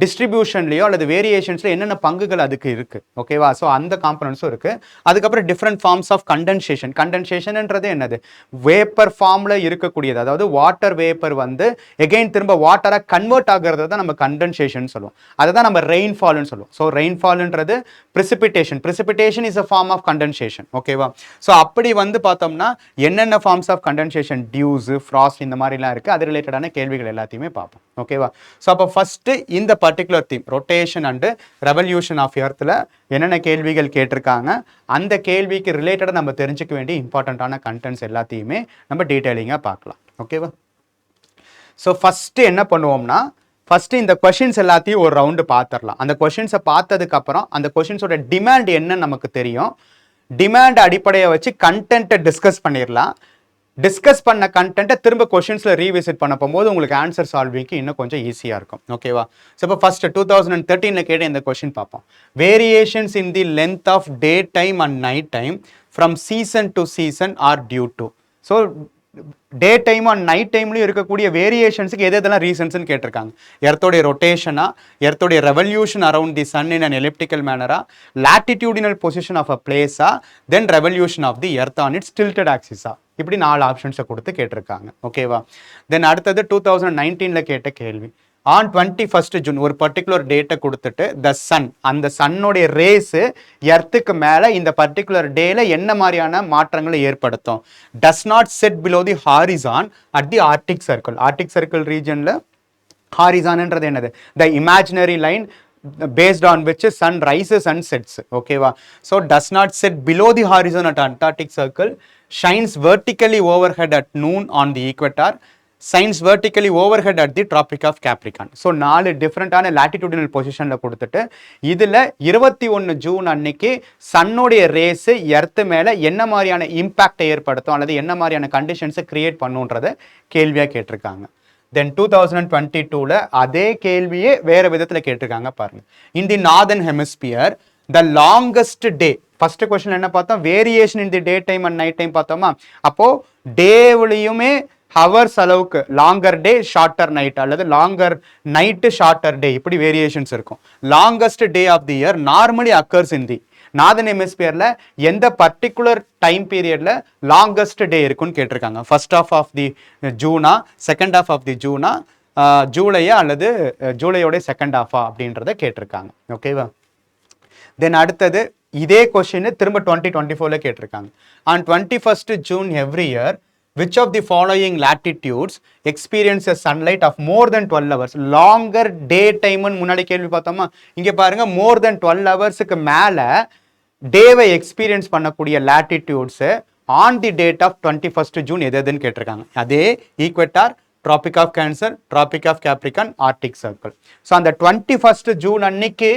டிஸ்ட்ரிபியூஷன்லையோ அல்லது வேரியேஷன்ஸில் என்னென்ன பங்குகள் அதுக்கு இருக்குது. ஓகேவா, ஸோ அந்த காம்பனன்ஸும் இருக்குது. அதுக்கப்புறம் டிஃப்ரெண்ட் ஃபார்ம்ஸ் ஆஃப் கண்டென்சேஷன்ன்றது என்னது, வேப்பர் ஃபார்மில் இருக்கக்கூடியது, அதாவது வாட்டர் வேப்பர் வந்து எகெயின் திரும்ப வாட்டராக கன்வெர்ட் ஆகிறது தான் நம்ம கண்டென்சேஷன் சொல்லுவோம். அதை தான் நம்ம ரெயின்ஃபால்னு சொல்லுவோம். ஸோ ரெயின்ஃபால்ன்றது precipitation is a form of condensation. ஓகேவா, ஸோ அப்படி வந்து பார்த்தோம்னா என்னென்ன forms of condensation, dews, frost இந்த மாதிரிலாம் இருக்குது. அது ரிலேட்டடான கேள்விகள் எல்லாத்தையுமே பார்ப்போம். ஓகேவா, ஸோ அப்போ ஃபஸ்ட்டு இந்த particular theme rotation and revolution of எர்த்தில் என்னென்ன கேள்விகள் கேட்டிருக்காங்க, அந்த கேள்விக்கு ரிலேட்டடாக நம்ம தெரிஞ்சுக்க வேண்டிய இம்பார்ட்டண்ட்டான கண்டென்ட்ஸ் எல்லாத்தையுமே நம்ம டீட்டெயிலிங்காக பார்க்கலாம். ஓகேவா, ஸோ ஃபஸ்ட்டு என்ன பண்ணுவோம்னா ஃபஸ்ட்டு இந்த கொஷின்ஸ் எல்லாத்தையும் ஒரு ரவுண்டு பார்த்துடலாம். அந்த கொஷின்ஸை பார்த்ததுக்கப்புறம் அந்த கொஷின்ஸோட டிமாண்ட் என்னன்னு நமக்கு தெரியும். டிமாண்ட் அடிப்படையை வச்சு கண்டென்ட்டை டிஸ்கஸ் பண்ணிடலாம். டிஸ்கஸ் பண்ண கண்டென்ட்டை திரும்ப கொஷின்ஸில் ரீவிசிட் பண்ண போகும்போது உங்களுக்கு ஆன்சர் சால்விங்க்கு இன்னும் கொஞ்சம் ஈஸியாக இருக்கும். ஓகேவா? ஸோ இப்போ ஃபர்ஸ்ட் 2013 கேட்ட இந்த கொஷின் பார்ப்போம். Variations in the length of day time and night time from season to season are due to. So day time and night டைம்லையும் இருக்கக்கூடிய வேரியேஷன்ஸுக்கு எதெல்லாம் ரீசன்ஸ்னு கேட்டிருக்காங்க. எர்த்தோடைய ரொட்டேஷனா, எர்த்தோடைய revolution around the sun in an elliptical மேனரா, லாட்டிடியூடினல் பொசிஷன் ஆஃப் அ பிளேஸா, then revolution of the earth on its tilted ஆக்சிஸா. இப்படி 4 ஆப்ஷன்ஸை கொடுத்து கேட்டிருக்காங்க. ஓகேவா? தென் அடுத்தது 2019 கேட்ட கேள்வி. ஆன் 21st June ஒரு பர்டிகுலர் டேட்டை கொடுத்துட்டு த சன், அந்த சன்னுடைய ரேஸு எர்த்துக்கு மேலே இந்த பர்டிகுலர் டேல என்ன மாதிரியான மாற்றங்களை ஏற்படுத்தும். டஸ் not set below the horizon at the Arctic circle. Arctic circle ரீஜனில் ஹாரிசான்ன்றது என்னது? த imaginary line based on which sun rises and sets. ஓகேவா? so does not set below the horizon at Antarctic circle, shines vertically overhead at noon on the equator, shines vertically overhead at the Tropic of Capricorn. so 4 டிஃப்ரெண்டான latitudinal பொசிஷன்ல கொடுத்துட்டு இதுல 21 ஜூன் அன்னைக்கு சன்னோடைய ரேஸ் எர்த் மேல என்ன மாதிரியான இம்பாக்டை ஏற்படுத்தும் அல்லது என்ன மாதிரியான கண்டிஷன்ஸை கிரியேட் பண்ணுன்றத கேள்வியா கேட்டிருக்காங்க. தென் 2022 அதே கேள்வியே வேற விதத்தில் கேட்டிருக்காங்க பாருங்க. In the northern hemisphere the longest day. First question என்ன பார்த்தோம்? Variation in the day time and night time பார்த்தோமா? அப்போ டேவிலையுமே ஹவர்ஸ் அளவுக்கு லாங்கர் டே ஷார்ட்டர் நைட் அல்லது லாங்கர் நைட்டு ஷார்ட்டர் டே இப்படி வேரியேஷன்ஸ் இருக்கும். Longest day of the year normally occurs in the northern ஹெமிஸ்பியர்ல எந்த பர்டிகுலர் டைம் பீரியட்ல லாங்கஸ்ட் டே இருக்குன்னு கேட்டிருக்காங்க. ஃபர்ஸ்ட் ஆஃப் ஆஃப் தி ஜூனா, செகண்ட் ஆஃப் ஆஃப் தி ஜூனா, ஜூலையா அல்லது ஜூலையோட செகண்ட் ஆஃபா அப்படின்றத கேட்டிருக்காங்க. ஓகேவா? தென் அடுத்தது இதே கொஸ்டின் திரும்ப 2024 கேட்டிருக்காங்க. On 21st June every year which of the following latitudes experiences sunlight of more than 12 hours. longer day time முன்னாடி கேள்வி பார்த்தோமா? இங்க பாருங்க more than 12 ஹவர்ஸ்க்கு மேல டேவை எக்ஸ்பீரியன்ஸ் பண்ணக்கூடிய latitudes on the date of 21st June எதுன்னு கேட்டிருக்காங்க. அதே equator, Tropic of Cancer, Tropic of Capricorn, Arctic Circle. So அந்த 21st June அன்னைக்கு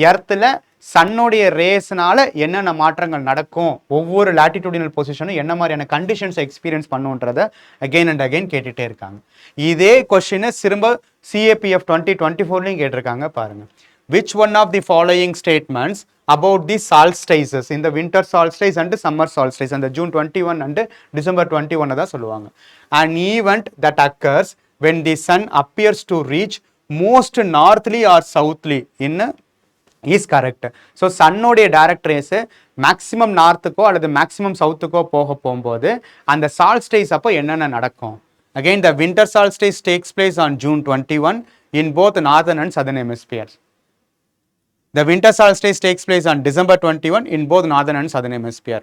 எர்த்தில் சன்னுடைய ரேஸ்னால என்னென்ன மாற்றங்கள் நடக்கும், ஒவ்வொரு லாட்டிடியூடினல் பொசிஷனும் என்ன மாதிரியான கண்டிஷன்ஸ் எக்ஸ்பீரியன்ஸ் பண்ணுன்றதை அகெயின் அண்ட் அகெயின் கேட்டுகிட்டே இருக்காங்க. இதே கொஸ்டினை திரும்ப CAPF 2024 கேட்டிருக்காங்க பாருங்க. Which one of the following statements about the solstices in the winter solstice and summer solstice and the June 21 and December 21 தான் சொல்லுவாங்க. An event that occurs when the sun appears to reach most northly or southly in is correct. So சன்னோடைய டைரக்ட் ரேஸ் மேக்ஸிமம் நார்த்துக்கோ அல்லது மேக்ஸிமம் சவுத்துக்கோ போகும்போது அந்த சால்ஸ்டைஸ் அப்போ என்னென்ன நடக்கும். Again the winter solstice takes place on June 21 in both northern and southern hemispheres. The winter solstice takes place on December 21 in both northern and southern hemisphere.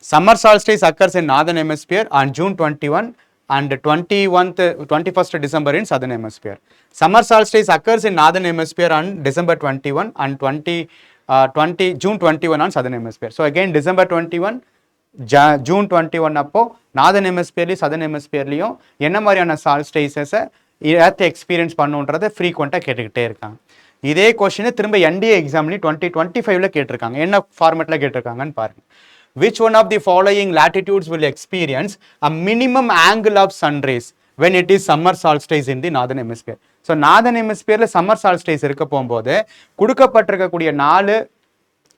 Summer solstice occurs in northern hemisphere on June 21 and 21st December in southern hemisphere. Summer solstice occurs in northern hemisphere on December 21 and June 21 on southern hemisphere. So again December 21, June 21 அப்போ northern hemisphere southern hemisphereலையும் என்ன மாதிரியான solstices எர்த் எக்ஸ்பீரியன்ஸ் பண்ணுன்றதை ஃப்ரீக்வெண்ட்டாக கேட்டுக்கிட்டே இருக்காங்க. இதே கொஸ்டினை திரும்ப NDA எக்ஸாம்லேயும் 2025 கேட்டிருக்காங்க. என்ன ஃபார்மேட்டில் கேட்டிருக்காங்கன்னு பாருங்க. Which one of the following latitudes will experience a minimum angle of sun rays when it is summer solstice in the northern hemisphere? So northern ஹெமிஸ்பியர்ல சம்மர் சால்ஸ்டைஸ் இருக்க போகும்போது கொடுக்கப்பட்டிருக்கக்கூடிய 4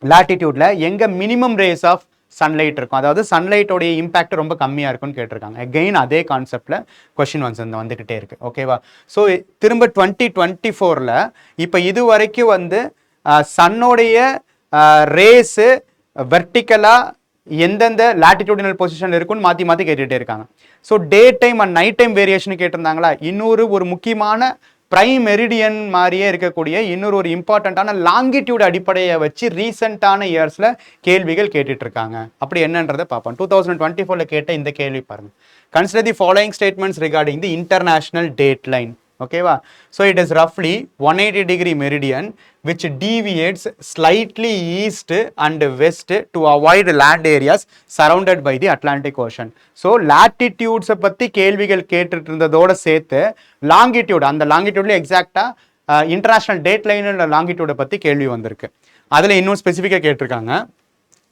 லாட்டிடியூட்ல எங்க மினிமம் ரேஸ் ஆஃப் சன்லைட் இருக்கும், அதாவது சன்லைட்டோடைய இம்பாக்ட் ரொம்ப கம்மியாக இருக்கும்னு கேட்டிருக்காங்க. அகெயின் அதே கான்செப்டில் கொஸ்டின் வந்துக்கிட்டே இருக்கு. ஓகேவா? ஸோ திரும்ப 2024 இப்போ இது வரைக்கும் சன்னோடைய ரேஸு வெர்டிக்கலாக எந்தெந்த லாட்டிடியூடினல் பொசிஷன் இருக்குன்னு மாற்றி மாற்றி கேட்டுகிட்டே இருக்காங்க. So day time and night time variation கேட்டிருந்தாங்களா? ஒரு முக்கியமான பிரைம் மெரிடியன் மாதிரியே இருக்கக்கூடிய ஒரு இம்பார்ட்டண்ட்டான லாங்கிடியூட் அடிப்படையை வச்சு ரீசெண்டான இயர்ஸில் கேள்விகள் கேட்டுட்டு இருக்காங்க. அப்படி என்னன்றதை பார்ப்போம். 2024 கேட்ட இந்த கேள்வி பாருங்க. Consider the following statements regarding the international date line. ஓகேவா? ஸோ இட் இஸ் ரஃப்லி 180° meridian which deviates slightly east and west to avoid land areas surrounded by the Atlantic Ocean. So latitudes பற்றி கேள்விகள் கேட்டுட்டு இருந்ததோடு சேர்த்து லாங்கிடியூட், அந்த லாங்கிடியூட்ல எக்ஸாக்டாக இன்டர்நேஷனல் டேட் லைன் லாங்கிடியூடை பற்றி கேள்வி வந்திருக்கு. அதில் இன்னும் ஸ்பெசிஃபிக்காக கேட்டிருக்காங்க.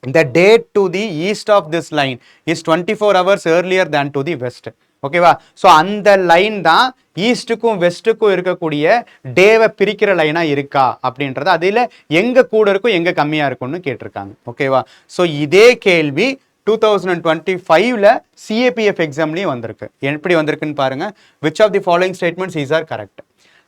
the date to the east of this line is 24 hours earlier than to the west. ஓகேவா? ஸோ அந்த லைன் தான் ஈஸ்ட்டுக்கும் வெஸ்ட்டுக்கும் இருக்கக்கூடிய டேவை பிரிக்கிற லைனாக இருக்கா அப்படின்றது, அதில் எங்கே கூட இருக்கும் எங்கே கம்மியாக இருக்கும்னு கேட்டிருக்காங்க. ஓகேவா? ஸோ இதே கேள்வி 2025ல சிஏபிஎஃப் எக்ஸாம்லேயும் வந்திருக்கு. எப்படி வந்திருக்குன்னு பாருங்க. Which of the following statements is are correct?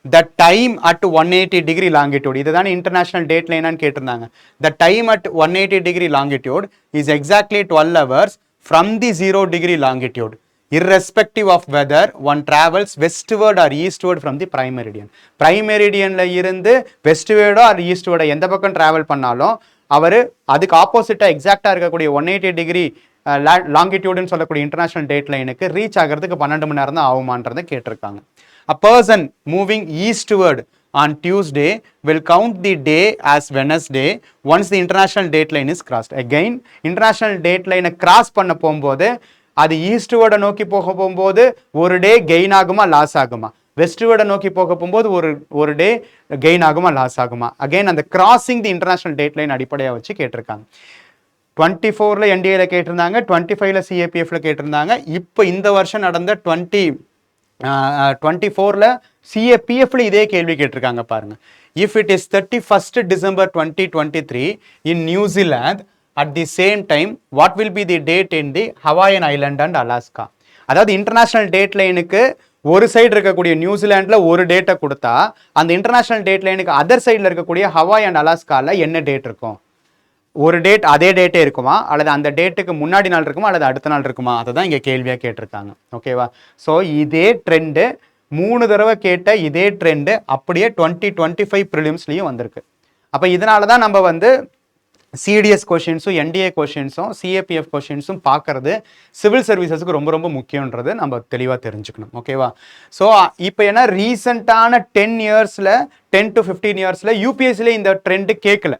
The time at 180 degree longitude, இதுதான் இன்டர்நேஷனல் டேட் லைனான்னு கேட்டிருந்தாங்க. The time at 180 degree longitude is exactly 12 hours from the 0 degree longitude, irrespective of whether one travels westward or eastward from the prime meridian. Prime meridianல இருந்து westward or eastward எந்த பக்கம் டிராவல் பண்ணாலும் அவர் அதுக்கு ஆப்போசிட்டா எக்ஸாக்டா இருக்கக்கூடிய 180 டிகிரி லாங்கிடியூடுன்னு சொல்லக்கூடிய இன்டர்நேஷனல் டேட் லைனுக்கு ரீச் ஆகிறதுக்கு 12 மணி நேரம் தான் ஆகுமான்றதை கேட்டிருக்காங்க. A person moving eastward on Tuesday will count the day as Wednesday once the international date line is crossed. Again, international date line cross பண்ண போகும்போது அது ஈஸ்ட்வர்டை நோக்கி போகும்போது ஒரு டே கெயின் ஆகுமா லாஸ் ஆகுமா, வெஸ்ட்வர்டை நோக்கி போகும்போது ஒரு டே கெயின் ஆகுமா லாஸ் ஆகுமா. அகைன் அந்த கிராசிங் தி இன்டர்நேஷனல் டேட் லைன் அடிப்படையாக வச்சு கேட்டிருக்காங்க. 24ல என்டிஏல கேட்டிருந்தாங்க, 25ல சிஏபிஎஃப்ல கேட்டிருந்தாங்க. இப்போ இந்த வருஷம் நடந்த 24ல சிஏபிஎஃப்ல இதே கேள்வி கேட்டிருக்காங்க பாருங்க. If it is 31st December 2023 in New Zealand at the same time what will be the date in the Hawaiian Island and Alaska? அதாவது இன்டர்நேஷனல் டேட் லைனுக்கு ஒரு சைடு இருக்கக்கூடிய நியூசிலாண்டில் ஒரு டேட்டை கொடுத்தா அந்த இன்டர்நேஷனல் டேட் லைனுக்கு அதர் சைடில் இருக்கக்கூடிய ஹவாய் அண்ட் அலாஸ்காவில் என்ன டேட் இருக்கும்? ஒரு டேட் அதே டேட்டே இருக்குமா, அல்லது அந்த டேட்டுக்கு முன்னாடி நாள் இருக்குமா, அல்லது அடுத்த நாள் இருக்குமா? அதை தான் இங்கே கேள்வியாக கேட்டிருக்காங்க. ஓகேவா? ஸோ இதே ட்ரெண்டு 3 தடவை கேட்ட இதே ட்ரெண்டு அப்படியே 2025 ப்ரிலிம்ஸ்லையும் வந்திருக்கு. அப்போ இதனால தான் நம்ம வந்து சிடிஎஸ் கொஷின்ஸும் என்டிஏ கொஷின்ஸும் சிஏபிஎஃப் கொஷின்ஸும் பார்க்கறது சிவில் சர்வீசஸுக்கு ரொம்ப ரொம்ப முக்கியன்றது நம்ம தெளிவாக தெரிஞ்சுக்கணும். ஓகேவா? ஸோ இப்போ ஏன்னா ரீசெண்டான 10 இயர்ஸில் 10 to 15 இயர்ஸில் யூபிஎஸ்சியில் இந்த ட்ரெண்டு கேட்கல.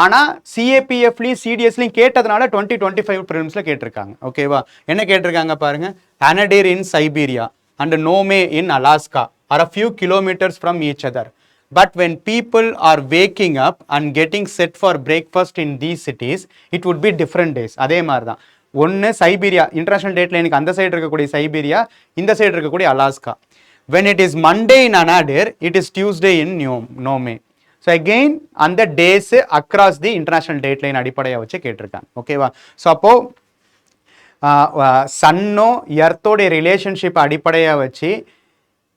ஆனால் சிஏபிஎஃப்லையும் சிடிஎஸ்லையும் கேட்டதுனால 2025 ப்ரிலிம்ஸில் கேட்டிருக்காங்க. ஓகேவா? என்ன கேட்டிருக்காங்க பாருங்க. Anadyr in Siberia and Nome in Alaska are a few kilometers from each other. But when people are waking up and getting set for breakfast in these cities, it would be different days. அதே மாதிரி தான். ஒன்று சைபீரியா இன்டர்நேஷனல் டேட் லைனுக்கு அந்த சைடு இருக்கக்கூடிய சைபீரியா, இந்த சைடு இருக்கக்கூடிய Alaska. When it is Monday in Anadir, it is Tuesday in Nome. So again அந்த days across the international date line அடிப்படையாக வச்சு கேட்டிருக்காங்க. ஓகேவா? ஸோ அப்போது சன்னோ எர்த்தோடைய ரிலேஷன்ஷிப் அடிப்படையாக வச்சு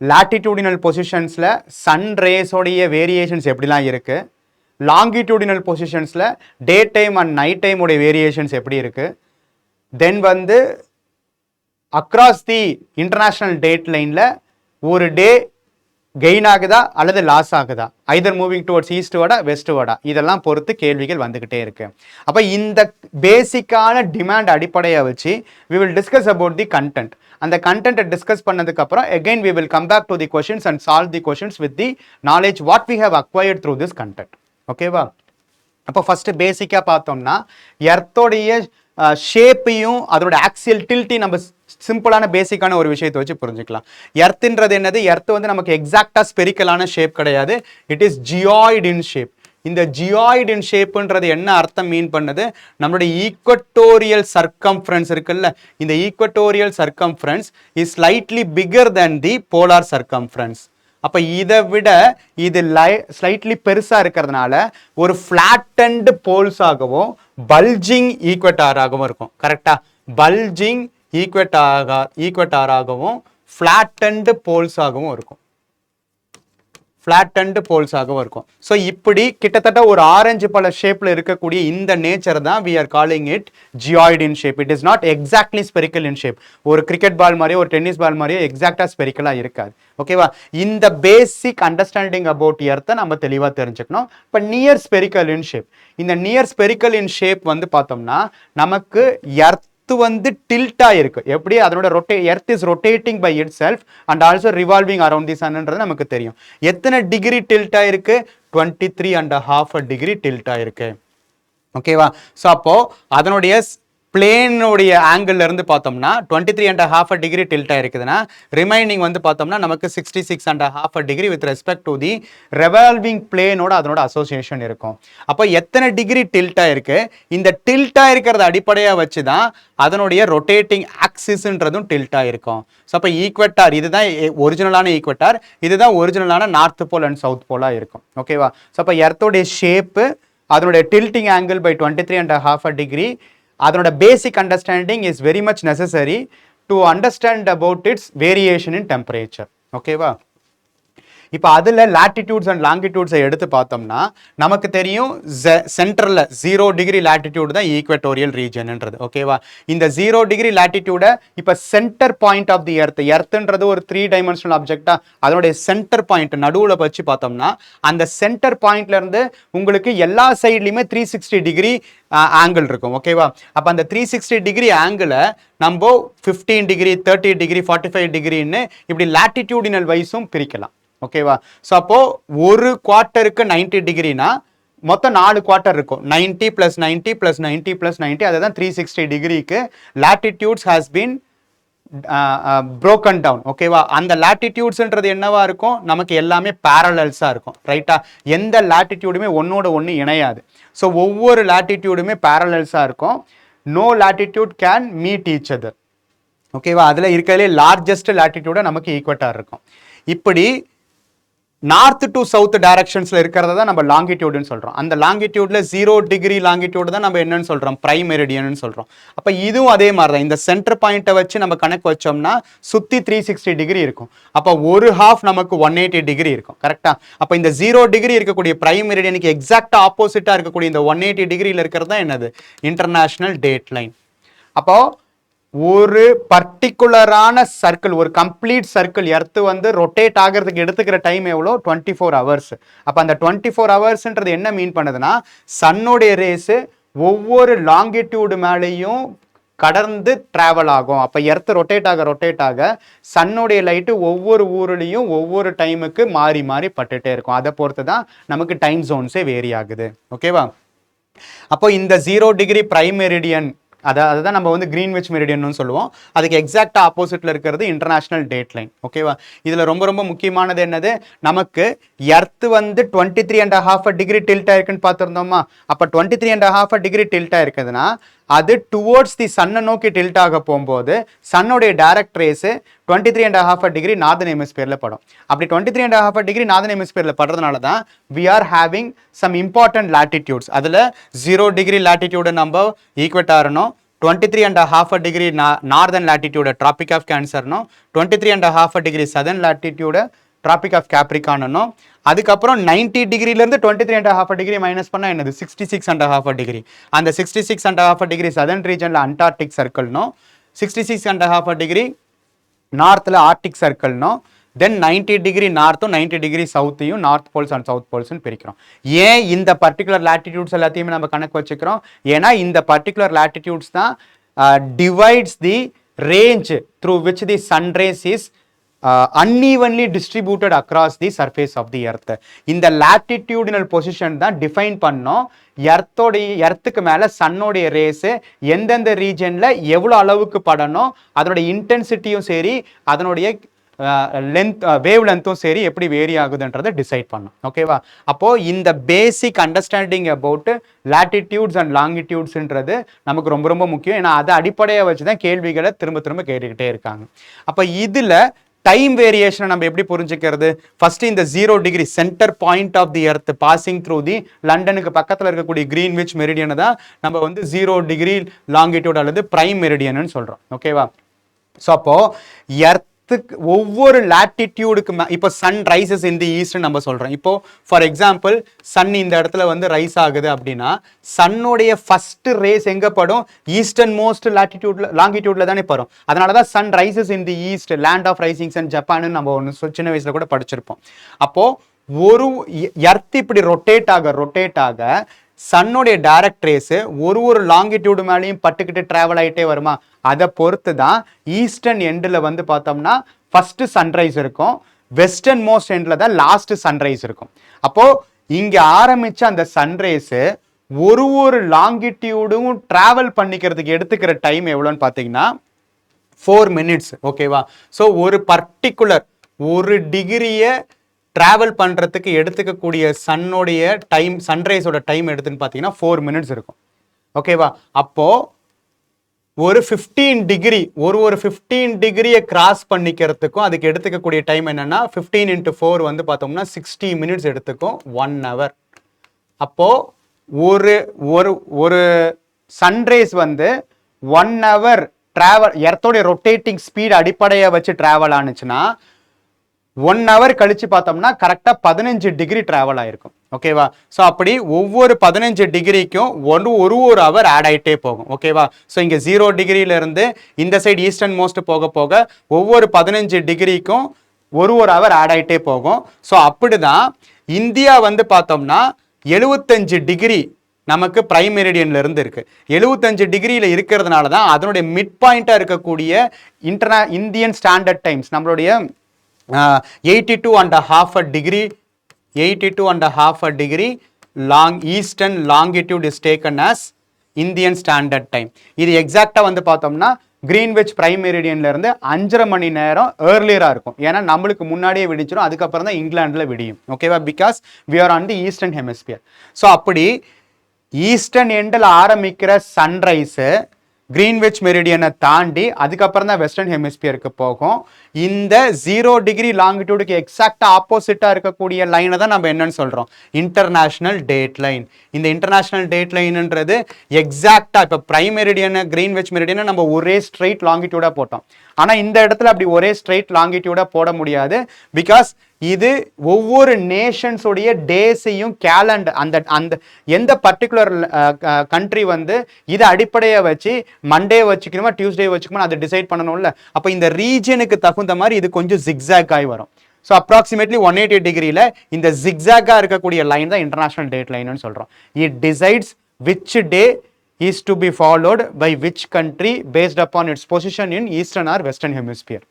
லாட்டிடியூடினல் பொசிஷன்ஸில் சன் ரேஸோடைய வேரியேஷன்ஸ் எப்படிலாம் இருக்குது, லாங்கிடியூடினல் பொசிஷன்ஸில் டே டைம் அண்ட் நைட் டைமுடைய வேரியேஷன்ஸ் எப்படி இருக்குது, தென் வந்து அக்ராஸ் தி இன்டர்நேஷ்னல் டேட் லைனில் ஒரு டே கெயின் ஆகுதா அல்லது லாஸ் ஆகுதா, ஐதர் மூவிங் டுவர்ட்ஸ் ஈஸ்ட்வர்டா வெஸ்ட்வர்டா, இதெல்லாம் பொறுத்து கேள்விகள் வந்துக்கிட்டே இருக்கு. அப்போ இந்த பேசிக்கான டிமாண்ட் அடிப்படையாக வச்சு we will discuss about the content. அந்த கண்டென்ட்டை டிஸ்கஸ் பண்ணதுக்கு அப்புறம் again we will come back to the questions and solve the questions with the knowledge what we have acquired through this content. ஓகேவா? அப்போ ஃபர்ஸ்ட் பேசிக்காக பார்த்தோம்னா எர்த்தோடைய ஷேப்பையும் அதோட ஆக்சியல் டில்ட்டையும் நம்ம சிம்பிளான பேசிக்கான ஒரு விஷயத்தை வச்சு புரிஞ்சுக்கலாம். எர்த்ன்றது என்னது? எர்த் வந்து நமக்கு எக்ஸாக்டா ஸ்பெரிக்கலான ஷேப் கிடையாது. It is geoid in shape. இந்த ஜியாய்டு இன் ஷேப்ன்றது என்ன அர்த்தம் மீன் பண்ணுது? நம்மளுடைய ஈக்வட்டோரியல் சர்க்கம்ஃபரன்ஸ் இருக்குல்ல, இந்த equatorial circumference is slightly bigger than the polar circumference. அப்போ இதை விட இது ஸ்லைட்லி பெருசாக இருக்கிறதுனால ஒரு ஃப்ளாட்டன்டு போல்ஸாகவும் பல்ஜிங் ஈக்வட்டாராகவும் இருக்கும். கரெக்டாக? பல்ஜிங் ஈக்வட்டாராகவும் ஃப்ளாட்டன்டு போல்ஸாகவும் இருக்கும். ஃப்ளாட்டன்டு போல்ஸாகவும் இருக்கும். ஸோ இப்படி கிட்டத்தட்ட ஒரு ஆரஞ்சு பழ ஷேப்பில் இருக்கக்கூடிய இந்த நேச்சர் தான் we are calling it geoid in shape. It is not exactly spherical in shape. ஒரு கிரிக்கெட் பால் மாதிரியோ ஒரு டென்னிஸ் பால் மாதிரியோ எக்ஸாக்டாக ஸ்பெரிக்கலாக இருக்காது. ஓகேவா? இந்த பேசிக் அண்டர்ஸ்டாண்டிங் அபவுட் எர்த்தை நம்ம தெளிவாக தெரிஞ்சுக்கணும். இப்போ நியர் ஸ்பெரிக்கல் இன் ஷேப், இந்த நியர் ஸ்பெரிக்கல் இன் ஷேப் வந்து பார்த்தோம்னா நமக்கு எர்த் வந்து டில்ட்டா இருக்கு. எப்படி? அதனோட earth is rotating by itself and also revolving around the சன்ன்றது நமக்கு தெரியும். எத்தனை டிகிரி டில்ட்டா இருக்கு? 23.5 டிகிரி டில்ட்டா இருக்கு. ஓகேவா? ஸோ அப்போ அதனுடைய பிளேனுடைய ஆங்கிள் இருந்து பார்த்தோம்னா 23.5 டிகிரி டில்ட் ஆயிருக்குதுன்னா ரிமைனிங் வந்து பார்த்தோம்னா நமக்கு 66.5 degree with respect to the revolving பிளேனோட அதனோட அசோசியேஷன் இருக்கும். அப்போ எத்தனை டிகிரி டில்ட் ஆயிருக்கு, இந்த டில்ட் ஆயிருக்கிறத அடிப்படையாக வச்சு தான் அதனுடைய ரொட்டேட்டிங் ஆக்சிஸ்ன்றதும் டில்ட் ஆயிருக்கும். ஸோ அப்போ ஈக்வெட்டார் இதுதான் ஒரிஜினலான ஈக்வெட்டார், இதுதான் ஒரிஜினலான நார்த் போல் அண்ட் சவுத் போலாக இருக்கும். ஓகேவா? ஸோ அப்போ எர்த்தோடைய ஷேப்பு அதனுடைய டில்ட்டிங் ஆங்கிள் பை 23.5 டிகிரி, அதனோட basic understanding is very much necessary to understand about it's variation in temperature. ஓகேவா? இப்போ அதில் லாட்டிடியூட்ஸ் அண்ட் லாங்கிடியூட்ஸை எடுத்து பார்த்தோம்னா நமக்கு தெரியும் சென்ட்ரலில் 0 டிகிரி லாட்டிடியூட் தான் ஈக்வட்டோரியல் ரீஜன்ன்றது. ஓகேவா? இந்த 0 டிகிரி லாட்டிடியூடை இப்போ சென்டர் பாயிண்ட் ஆஃப் தி எர்த்துன்றது ஒரு 3 டைமென்ஷனல் ஆப்ஜெக்டா, அதனுடைய சென்டர் பாயிண்ட் நடுவில் வச்சு பார்த்தோம்னா அந்த சென்டர் பாயிண்ட்ல இருந்து உங்களுக்கு எல்லா சைட்லையுமே 360 டிகிரி ஆங்கிள் இருக்கும். ஓகேவா? அப்போ அந்த 360 டிகிரி ஆங்கிளை நம்ம 15 டிகிரி 30 டிகிரி 45 டிகிரின்னு இப்படி லாட்டிடியூடினல் வைஸும் பிரிக்கலாம். ஓகேவா? ஸோ அப்போ ஒரு குவார்ட்டருக்கு 90 டிகிரினா மொத்தம் 4 குவார்ட்டர் இருக்கும். 90 + 90 + 90 + 90, அதுதான் 360 டிகிரிக்கு latitudes has been broken down. ஓகேவா? அந்த லாட்டிடியூட்ஸ்ன்றது என்னவா இருக்கும், நமக்கு எல்லாமே பேரலல்ஸா இருக்கும். ரைட்டா? எந்த லாட்டிடியூடுமே ஒன்னோட ஒன்று இணையாது. ஸோ ஒவ்வொரு லாட்டிடியூடுமே பேரலல்ஸா இருக்கும். No latitude can meet each other. ஓகேவா? அதில் இருக்கிறதுலே லார்ஜஸ்ட் லாட்டிடியூட நமக்கு ஈக்வட்டார் இருக்கும். இப்படி நார்த் டு சவுத் டைரக்ஷன்ஸ்ல இருக்கிறத தான் நம்ம லாங்கிடியூட்னு சொல்றோம். அந்த லாங்கிடியூட்ல 0 டிகிரி லாங்கிடியூட் தான் நம்ம என்னன்னு சொல்றோம், பிரைம் மெரிடியன் சொல்றோம். அப்ப இதுவும் அதே மாதிரி தான். இந்த சென்டர் பாயிண்ட்டை வச்சு நம்ம கணக்கு வச்சோம்னா சுத்தி 360 டிகிரி இருக்கும். அப்ப ஒரு ஹாஃப் நமக்கு 180 டிகிரி இருக்கும். கரெக்டா? அப்ப இந்த 0 டிகிரி இருக்கக்கூடிய பிரைம் மெரிடியனுக்கு எக்ஸாக்டா ஆப்போசிட்டா இருக்கக்கூடிய இந்த 180 டிகிரியில் இருக்கிறது தான் என்னது, இன்டர்நேஷனல் டேட் லைன். அப்போ ஒரு பர்டிகுலரான சர்க்கிள், ஒரு கம்ப்ளீட் சர்க்கிள் எர்த்து வந்து ரொட்டேட் ஆகிறதுக்கு எடுத்துக்கிற டைம் எவ்வளோ, 24 ஹவர்ஸ். அப்போ அந்த 24 ஹவர்ஸ்ன்றது என்ன மீன் பண்ணுதுன்னா, சன்னுடைய ரேஸு ஒவ்வொரு லாங்கிடியூடு மேலேயும் கடந்து டிராவல் ஆகும். அப்போ எர்த்து ரொட்டேட் ஆக சன்னுடைய லைட்டு ஒவ்வொரு ஊர்லேயும் ஒவ்வொரு டைமுக்கு மாறி மாறி பட்டுட்டே இருக்கும். அதை பொறுத்து தான் நமக்கு டைம் ஜோன்ஸே வேரி ஆகுது. ஓகேவா? அப்போ இந்த 0 டிகிரி பிரைம் மெரிடியன், அதுதான் நம்ம வந்து கிரீன்விச் மெரிடியன் சொல்லுவோம். அதுக்கு எக்ஸாக்டா ஆப்போசிட்ல இருக்கிறது இன்டர்நேஷனல் டேட் லைன். ஓகேவா? இதுல ரொம்ப ரொம்ப முக்கியமானது என்னது, நமக்கு எர்த் வந்து 23.5 டிகிரி டில்ட் ஆயிருக்குன்னு பார்த்துருந்தோமா. அப்ப 23.5 டிகிரி டில்ட் ஆயிருக்குதுன்னா அது டுவோர்ட்ஸ் தி சன்னை நோக்கி டில்ட் ஆக போகும்போது சன்னுடைய டைரக்ட் ரேஸ் 23.5 டிகிரி நார்தன் ஹெமிஸ்பியர்ல படும். அப்படி 23.5 டிகிரி நார்தன் ஹெமிஸ்பியர்ல படுறதுனால தான் we are having some important latitudes. அதுல 0 டிகிரி லாட்டிடியூட நம்ம ஈக்வட்டார்னோ, 23.5 degree northern latitude tropic of கேன்சர்னோ, 23.5 degree southern latitude tropic of கேப்ரிகானோ, அதுக்கப்புறம் 90 டிகிரிலேருந்து 23.5 டிகிரி மைனஸ் பண்ணால் என்னது, 66.5 டிகிரி. அந்த 66.5 டிகிரி சதர்ன் ரீஜனில் அண்டார்டிக் சர்க்கிள்னோ, 66.5 டிகிரி நார்த்தில் ஆர்டிக் சர்க்கிள்னோ, தென் 90 டிகிரி நார்த்தும் 90 டிகிரி சவுத்தையும் நார்த் போல்ஸ் அண்ட் சவுத் போல்ஸ்னு பிரிக்கிறோம். ஏன் இந்த பர்டிகுலர் லாட்டிடியூட்ஸ் எல்லாத்தையுமே நம்ம கணக்கு வச்சுக்கிறோம், ஏன்னா இந்த பர்டிகுலர் லாட்டிடியூட்ஸ் தான் divides the range through which the sun rays is unevenly distributed across the surface of the earth. இந்த latitudinal position தான் டிஃபைன் பண்ணோம் எர்த்துக்கு மேல சன்னோடைய ரேஸ் எந்தெந்த ரீஜன்ல எவ்வளவு அளவுக்கு படணும், அதனுடைய இன்டென்சிட்டியும் சரி அதனுடைய வேவ் லென்த்தும் சரி எப்படி வேரி ஆகுதுன்றதை டிசைட் பண்ணும். ஓகேவா? அப்போ இந்த basic understanding about latitudes and லாங்கிடியூட்ஸ்ன்றது நமக்கு ரொம்ப ரொம்ப முக்கியம். ஏன்னா அதை அடிப்படையாக வச்சுதான் கேள்விகளை திரும்ப திரும்ப கேட்டுக்கிட்டே இருக்காங்க. அப்ப இதுல டைம் வேரியேஷனை நம்ம எப்படி புரிஞ்சுக்கிறது, ஃபர்ஸ்ட் இந்த 0 degree centre point of the earth passing through the லண்டனுக்கு பக்கத்தில் இருக்கக்கூடிய கிரீன்விச் மெரிடியனை தான் நம்ம வந்து 0 டிகிரி லாங்கிடியூட் அல்லது பிரைம் மெரிடியன் சொல்றோம். ஓகேவா? ஸோ அப்போ எர்த் ஒவ்வொரு லாட்டிடியூடுக்கு இப்போ sun rises in the east நம்ம சொல்றோம். இப்போ ஃபார் எக்ஸாம்பிள் சன் இந்த இடத்துல வந்து ரைஸ் ஆகுது அப்படின்னா சன்னுடைய ஃபர்ஸ்ட் ரேஸ் எங்க படும், ஈஸ்டர்ன் மோஸ்ட் லாட்டிடியூட்ல லாங்கிடியூட்ல தானே படும். அதனாலதான் sun rises in the east, land of rising sun Japan நம்ம ஒன்று சின்ன வயசுல கூட படிச்சிருப்போம். அப்போ ஒரு எர்த் இப்படி ரொட்டேட் ஆக சன்னுடைய டைரக்ட் ரேஸ் ஒரு லாங்கிடியூடு மேலேயும் பட்டுக்கிட்டு டிராவல் ஆகிட்டே வருமா, அதை பொறுத்து தான் ஈஸ்டர்ன் எண்டில் வந்து பார்த்தோம்னா ஃபர்ஸ்ட் சன்ரைஸ் இருக்கும், வெஸ்டர்ன் மோஸ்ட் எண்டில் தான் லாஸ்ட் சன்ரைஸ் இருக்கும். அப்போ இங்க ஆரம்பிச்ச அந்த சன்ரைஸ் ஒரு லாங்கிடியூடும் டிராவல் பண்ணிக்கிறதுக்கு எடுத்துக்கிற டைம் எவ்வளோன்னு பார்த்தீங்கன்னா 4 minutes. ஓகேவா? ஸோ ஒரு பர்டிகுலர் ஒரு டிகிரியை டிராவல் பண்ணுறதுக்கு எடுத்துக்கக்கூடிய சன்னுடைய டைம், சன்ரைஸோட டைம் எடுத்துன்னு பார்த்தீங்கன்னா 4 minutes இருக்கும். ஓகேவா? அப்போ ஒரு 15 டிகிரி ஒரு 15 டிகிரியை கிராஸ் பண்ணிக்கிறதுக்கும் அதுக்கு எடுத்துக்கக்கூடிய டைம் என்னன்னா 15 into 4 வந்து பார்த்தோம்னா 60 minutes எடுத்துக்கும் 1 hour. அப்போ ஒரு ஒரு ஒரு சன்ரைஸ் வந்து 1 hour டிராவல், எர்த்தோடைய ரொட்டேட்டிங் ஸ்பீட் அடிப்படையை வச்சு டிராவல் ஆனிச்சுன்னா 1 hour கழிச்சு பார்த்தோம்னா கரெக்டாக 15 டிகிரி டிராவல் ஆயிருக்கும். ஓகேவா? ஸோ அப்படி ஒவ்வொரு 15 டிகிரிக்கும் ஒரு ஹவர் ஆட் ஆகிட்டே போகும். ஓகேவா? ஸோ இங்கே 0 டிகிரியிலிருந்து இந்த சைடு ஈஸ்டர்ன் மோஸ்ட் போக போக ஒவ்வொரு 15 டிகிரிக்கும் ஒரு ஹவர் ஆட் ஆகிட்டே போகும். ஸோ அப்படிதான் இந்தியா வந்து பார்த்தோம்னா 75 டிகிரி நமக்கு பிரைம் மெரிடியன்ல இருந்து இருக்கு. 75 டிகிரியில இருக்கிறதுனால தான் அதனுடைய மிட் பாயிண்டா இருக்கக்கூடிய இந்தியன் ஸ்டாண்டர்ட் டைம்ஸ் நம்மளுடைய 82.5 degree 82.5 degree long eastern longitude is taken as Indian standard time. இது எக்ஸாக்டா வந்து பார்த்தோம்னா கிரீன்விச் பிரைம் மெரிடியன்ல இருந்து 5.5 மணி நேரம் ஏர்லியரா இருக்கும். ஏன்னா நம்மளுக்கு முன்னாடியே விடிச்சிடும், அதுக்கப்புறம் தான் இங்கிலாந்துல விடியும். ஓகேவா? Because we are on the eastern hemisphere. So அப்படி ஈஸ்டர்ன் எண்டில் ஆரம்பிக்கிற சன்ரைஸ் கிரீன்விச் மெரிடியனை தாண்டி அதுக்கப்புறம் தான் வெஸ்டர்ன் ஹெமிஸ்பியருக்கு போகும். இந்த 0 டிகிரி லாங்கிடியூடுக்கு எக்ஸாக்டா ஆப்போசிட்டா இருக்கக்கூடிய லைனை தான் நம்ம என்னன்னு சொல்றோம், இன்டர்நேஷனல் டேட் லைன். இந்த இன்டர்நேஷனல் டேட் லைன்ன்றது எக்ஸாக்டா இப்போ பிரைம் மெரிடியனை கிரீன்விச் மெரிடியனை நம்ம ஒரே ஸ்ட்ரெயிட் லாங்கிடியூடா போட்டோம். ஆனா இந்த இடத்துல அப்படி ஒரே ஸ்ட்ரெயிட் லாங்கிடியூடா போட முடியாது. பிகாஸ் இது ஒவ்வொரு நேஷன்ஸோடைய டேஸையும் கேலண்டர், அந்த அந்த எந்த பர்டிகுலர் கண்ட்ரி வந்து இதை அடிப்படையை வச்சு மண்டே வச்சுக்கணுமா டியூஸ்டே வச்சுக்கணுமா அதை டிசைட் பண்ணணும்ல. அப்போ இந்த ரீஜனுக்கு தகுந்த மாதிரி இது கொஞ்சம் ஜிக்ஸாக் ஆகி வரும். ஸோ அப்ராக்சிமேட்லி 180 டிகிரியில் இந்த ஜிக்ஸாக்காக இருக்கக்கூடிய லைன் தான் இன்டர்நேஷனல் டேட் லைன்னு சொல்கிறோம். It decides which day is to be followed by which country based upon its position in eastern or western hemisphere.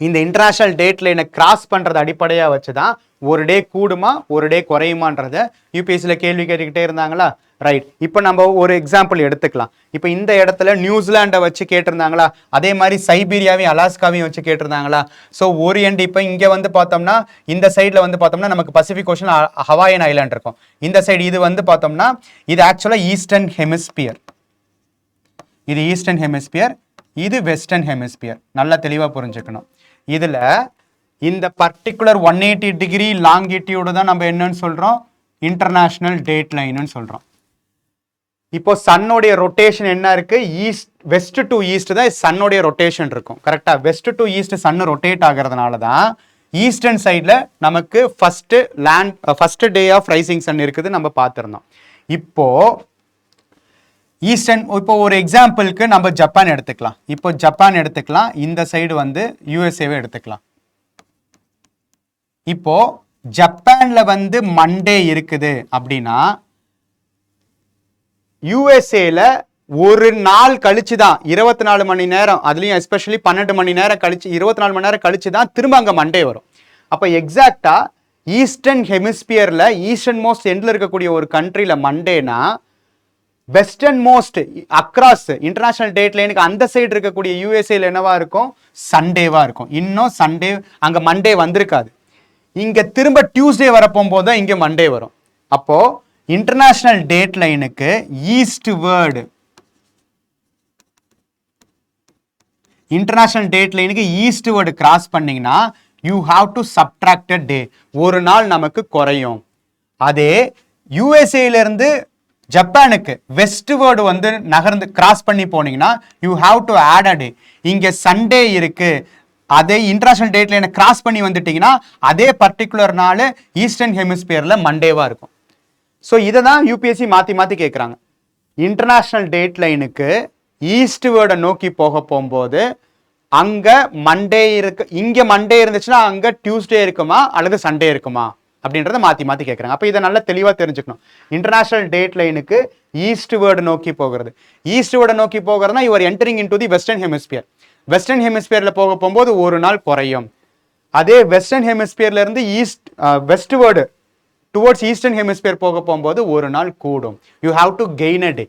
இந்த இன்டர்நேஷனல் டேட் லைனை கிராஸ் பண்றது அடிப்படையா வச்சுதான் ஒரு டே கூடுமா ஒரு டே குறையுமான்றத யூபிஎஸ்சில கேள்வி கேட்டுக்கிட்டே இருந்தாங்களா. ரைட், இப்போ நம்ம ஒரு எக்ஸாம்பிள் எடுத்துக்கலாம். இப்போ இந்த இடத்துல நியூசிலாண்டை வச்சு கேட்டிருந்தாங்களா, அதே மாதிரி சைபீரியாவையும் அலாஸ்காவையும் வச்சு கேட்டிருந்தாங்களா. ஸோ ஓரியன்ட் இப்போ இங்கே வந்து பார்த்தோம்னா இந்த சைடில் வந்து பார்த்தோம்னா நமக்கு பசிபிக் ஓஷன் ஹவாயன் ஐலாண்ட் இருக்கும். இந்த சைடு இது வந்து பார்த்தோம்னா இது ஆக்சுவலாக ஈஸ்டர்ன் ஹெமிஸ்பியர், இது ஈஸ்டர்ன் ஹெமிஸ்பியர், இது வெஸ்டர்ன் ஹெமிஸ்பியர். நல்லா தெளிவாக புரிஞ்சுக்கணும். இதுல இந்த பர்டிகுலர் 180 டிகிரி லாங்கிடியூடு தான் நம்ம என்னன்னு சொல்றோம், இன்டர்நேஷனல் டேட் லைன்னு சொல்றோம். இப்போ சன்னோடைய ரொட்டேஷன் என்ன இருக்கு, ஈஸ்ட் வெஸ்ட் டு ஈஸ்ட் தான் சன்னோடைய ரொட்டேஷன் இருக்கும். கரெக்டா? West to east sun rotate ஆகிறதுனால தான் ஈஸ்டர்ன் சைட்ல நமக்கு first day of rising sun இருக்குது நம்ம பார்த்துருந்தோம். இப்போ ஈஸ்டர்ன், இப்போ ஒரு எக்ஸாம்பிளுக்கு நம்ம ஜப்பான் எடுத்துக்கலாம். இப்போ ஜப்பான் எடுத்துக்கலாம், இந்த சைடு வந்து யூஎஸ்ஏவை எடுத்துக்கலாம். இப்போ ஜப்பான்ல வந்து மண்டே இருக்குது அப்படின்னா யூஎஸ்ஏல ஒரு நாள் கழிச்சு தான் 24 மணி நேரம், அதுலயும் எஸ்பெஷலி 12 மணி நேரம் கழிச்சு 24 மணி நேரம் கழிச்சு தான் திரும்ப அங்க மண்டே வரும். அப்ப எக்ஸாக்டா ஈஸ்டர்ன் ஹெமிஸ்பியர்ல ஈஸ்டர்ன் மோஸ்ட் எண்ட்ல இருக்கக்கூடிய ஒரு கண்ட்ரில மண்டேனா western most across international date லைனுக்கு அந்த சைடு இருக்கக்கூடிய யூஎஸ்ஏல என்னவா இருக்கும், சண்டேவா இருக்கும். இன்னும் சண்டே அங்க மண்டே வந்திருக்காது. இங்க திரும்ப டியூஸ்டே வரப்போகும்போது தான் இங்க மண்டே வரும். அப்போ இன்டர்நேஷனல் டேட் லைனுக்கு ஈஸ்ட் வேர்டு, இன்டர்நேஷனல் டேட் லைனுக்கு ஈஸ்ட் வேர்டு கிராஸ் பண்ணீங்கன்னா யூ ஹாவ் டு சப்ட்ராக்ட் டே, ஒரு நாள் நமக்கு குறையும். அதே யூஎஸ்ஏல இருந்து ஜப்பானுக்கு வெஸ்ட் வேர்டு வந்து நகர்ந்து கிராஸ் பண்ணி போனீங்கன்னா யூ ஹாவ் டு ஆட் அ டே. இங்க சண்டே இருக்கு, அதே இன்டர்நேஷனல் டேட் லைனை கிராஸ் பண்ணி வந்துட்டீங்கன்னா அதே பர்டிகுலர் நாள் ஈஸ்டர்ன் ஹெமிஸ்பியர்ல மண்டேவா இருக்கும். ஸோ இதை தான் யூபிஎஸ்சி மாற்றி மாற்றி கேட்குறாங்க. இன்டர்நேஷ்னல் டேட் லைனுக்கு ஈஸ்ட் வேர்டை நோக்கி போகும்போது அங்கே மண்டே இருக்கு, இங்கே மண்டே இருந்துச்சுன்னா அங்கே டியூஸ்டே இருக்குமா அல்லது சண்டே இருக்குமா அப்படின்றத மாற்றி மாற்றி கேட்குறாங்க. அப்போ இதை நல்லா தெளிவாக தெரிஞ்சுக்கணும். இன்டர்நேஷ்னல் டேட் லைனுக்கு ஈஸ்ட் வேர்டு நோக்கி போகிறது, ஈஸ்ட் வேர்டை நோக்கி போகிறதுனா your entering into the western hemisphere. Western ஹெமிஸ்பியரில் போகும்போது ஒரு நாள் குறையும். அதே வெஸ்டர்ன் ஹெமிஸ்பியர்ல இருந்து westward towards eastern hemisphere போக போகும்போது ஒரு நாள் கூடும். You have to gain a day.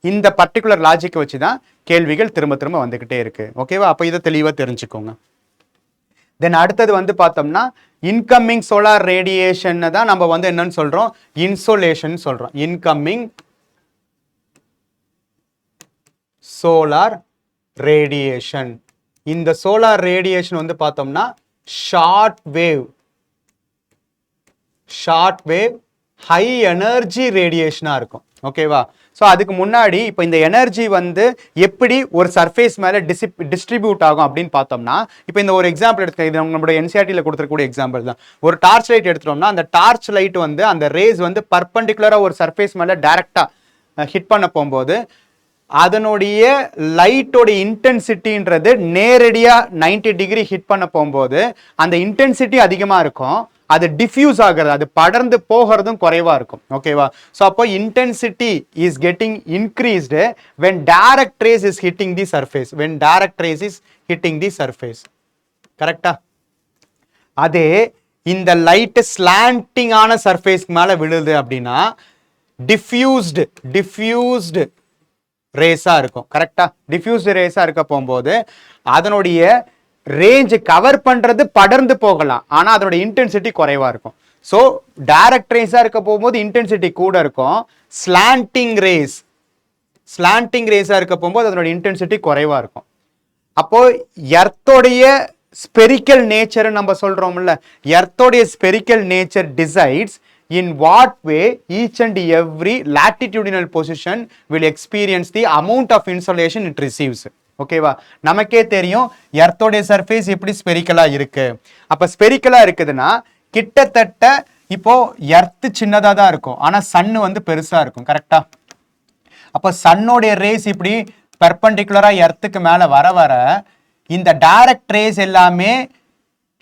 இந்த பர்டிகுலர் லாஜிக்கை வச்சு தான் கேள்விகள் திரும்ப திரும்ப வந்துக்கிட்டே இருக்கு. ஓகேவா? அப்போ இதை தெளிவாக தெரிஞ்சுக்கோங்க. தென் அடுத்தது வந்து பார்த்தோம்னா இன்கமிங் சோலார் ரேடியேஷன் தான் நம்ம வந்து என்னன்னு சொல்றோம், இன்சோலேஷன் சொல்றோம். Incoming solar radiation. இந்த சோலார் ரேடியேஷன் வந்து பார்த்தோம்னா ஷார்ட் வேவ் ஹை எனர்ஜி ரேடியேஷனா இருக்கும். ஓகேவா? ஸோ அதுக்கு முன்னாடி இப்போ இந்த எனர்ஜி வந்து எப்படி ஒரு சர்ஃபேஸ் மேலே டிஸ்ட்ரிபியூட் ஆகும் அப்படின்னு பார்த்தோம்னா, இப்போ இந்த ஒரு எக்ஸாம்பிள் எடுத்துக்க, இது நம்மளுடைய என்சிஆர்டியில் கொடுத்துருக்கூடிய எக்ஸாம்பிள் தான். ஒரு டார்ச் லைட் எடுத்துட்டோம்னா அந்த டார்ச் லைட் வந்து அந்த ரேஸ் வந்து பர்பண்டிகுலராக ஒரு சர்ஃபேஸ் மேலே டைரக்டாக ஹிட் பண்ண போகும்போது அதனுடைய லைட்டோட இன்டென்சிட்டின்றது நேரடியாக 90 டிகிரி ஹிட் பண்ண போகும்போது அந்த இன்டென்சிட்டி அதிகமாக இருக்கும், அது டிஃப்யூஸ் ஆகிறது, அது படர்ந்து போகிறதும் குறைவா இருக்கும். ஓகேவா? ஸோ அப்போ intensity is getting increased when direct rays is hitting the surface. When direct rays is hitting the surface. கரெக்டா? அதே இந்த லைட் ஸ்லாண்டிங்கான சர்ஃபேஸ்க்கு மேலே விழுது அப்படின்னா டிஃப்யூஸ்டு ரேஸா இருக்கும். கரெக்டா? டிஃப்யூஸ்டு ரேஸா இருக்க போகும்போது அதனுடைய ரேஞ்ச் கவர் பண்றது படர்ந்து போகலாம், ஆனா அதோட இன்டென்சிட்டி குறைவா இருக்கும். ஸோ டைரக்ட் ரேஸா இருக்க போகும்போது இன்டென்சிட்டி கூட இருக்கும், ஸ்லாண்டிங் ரேஸா இருக்க போகும்போது அதனோட இன்டென்சிட்டி குறைவா இருக்கும். அப்போ எர்த்தோடைய ஸ்பெரிக்கல் நேச்சர் நம்ம சொல்றோம்ல, எர்த்தோடைய spherical nature decides in what way each and every latitudinal position will experience the amount of insolation it receives. ஓகேவா? நமக்கே தெரியும் எர்த்தோடைய சர்ஃபேஸ் எப்படி ஸ்பெரிக்கலா இருக்கு. அப்ப ஸ்பெரிக்கலா இருக்குதுன்னா கிட்டத்தட்ட இப்போ எர்த் சின்னதா தான் இருக்கும், ஆனா சன் வந்து பெருசா இருக்கும். கரெக்டா? அப்ப சன்னோடைய ரேஸ் இப்படி பெர்பெண்டிகுலரா எர்த்துக்கு மேல வர வர இந்த டைரக்ட் ரேஸ் எல்லாமே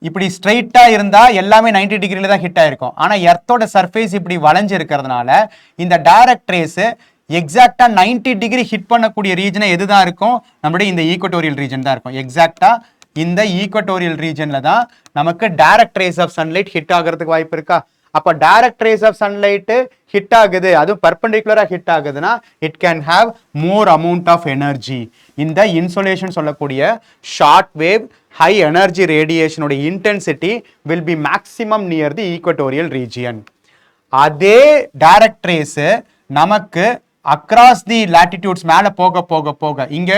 இப்படி ஸ்ட்ரைட்டா இருந்தா எல்லாமே 90 டிகிரில தான் ஹிட் ஆயிருக்கும். ஆனா எர்த்தோட சர்ஃபேஸ் இப்படி வளைஞ்சு இருக்கிறதுனால இந்த டைரக்ட் ரேஸ் எக்ஸாக்டா 90 டிகிரி ஹிட் பண்ணக்கூடிய ரீஜனை எதுதான் இருக்கும், நம்மளுடைய இந்த ஈக்குவட்டோரியல் ரீஜன் தான் இருக்கும். எக்ஸாக்டா இந்த ஈக்குவட்டோரியல் ரீஜன்ல தான் நமக்கு direct rays of sunlight hit ஆகிறதுக்கு வாய்ப்பு இருக்கா? அப்ப direct rays of sunlight hit ஆகுது, அதுவும் பர்பெண்டிகுலரா ஹிட் ஆகுதுன்னா it can have more amount of energy. இந்த இன்சோலேஷன் சொல்லக்கூடிய ஷார்ட் வேவ் ஹை எனர்ஜி ரேடியேஷனோட intensity will be maximum near the equatorial region. அதே டைரக்ட் ரேஸ் நமக்கு அக்ராஸ் தி லாட்டிடியூட்ஸ் மேலே போக போக போக இங்க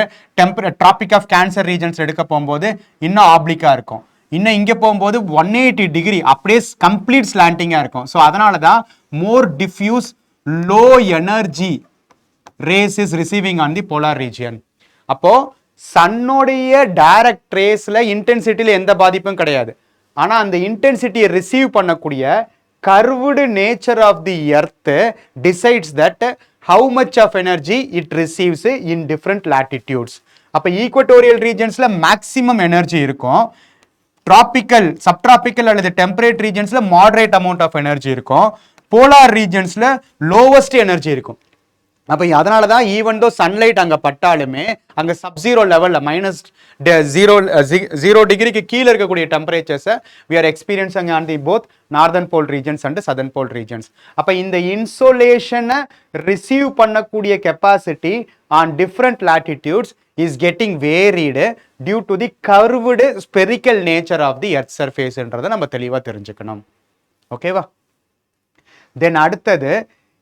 டிராபிக் ஆஃப் கேன்சர் ரீஜன்ஸ் எடுக்க போகும்போது இன்னும் ஆப்ளிக்கா இருக்கும், இன்னும் இங்க போகும்போது 180 டிகிரி அப்படியே கம்ப்ளீட் ஸ்லாண்டிங்கா இருக்கும். ஸோ அதனால தான் more diffuse low energy rays is receiving on the polar region. அப்போ சன்னோடைய டைரக்ட் ரேஸ்ல இன்டென்சிட்டியில எந்த பாதிப்பும் கிடையாது, ஆனா அந்த இன்டென்சிட்டியை ரிசீவ் பண்ணக்கூடிய curved nature of the earth decides that how much of energy it receives in different latitudes. அப்ப ஈக்குவட்டோரியல் ரீஜன்ஸ்ல மேக்ஸிமம் எனர்ஜி இருக்கும், டிராபிக்கல் சப்டிராபிக்கல் அல்லது டெம்பரேட் ரீஜன்ஸ்ல மாடரேட் அமௌண்ட் ஆஃப் எனர்ஜி இருக்கும், போலார் ரீஜன்ஸ்ல லோவஸ்ட் எனர்ஜி இருக்கும். அப்ப அதனால தான் ஈவன் தோ சன்லைட் அங்க பட்டாலுமே அங்க சப்ஜீரோ லெவல்ல ஜீரோ டிகிரிக்கு கீழே இருக்கக்கூடிய டெம்பரேச்சர்ஸை we are experiencing on the both northern pole regions and southern pole regions. அப்ப இந்த இன்சோலேஷனை ரிசீவ் பண்ணக்கூடிய capacity on different latitudes is getting varied due to the curved spherical nature of the earth surface என்றதை நம்ம தெளிவா தெரிஞ்சுக்கணும். ஓகேவா? தென் அடுத்தது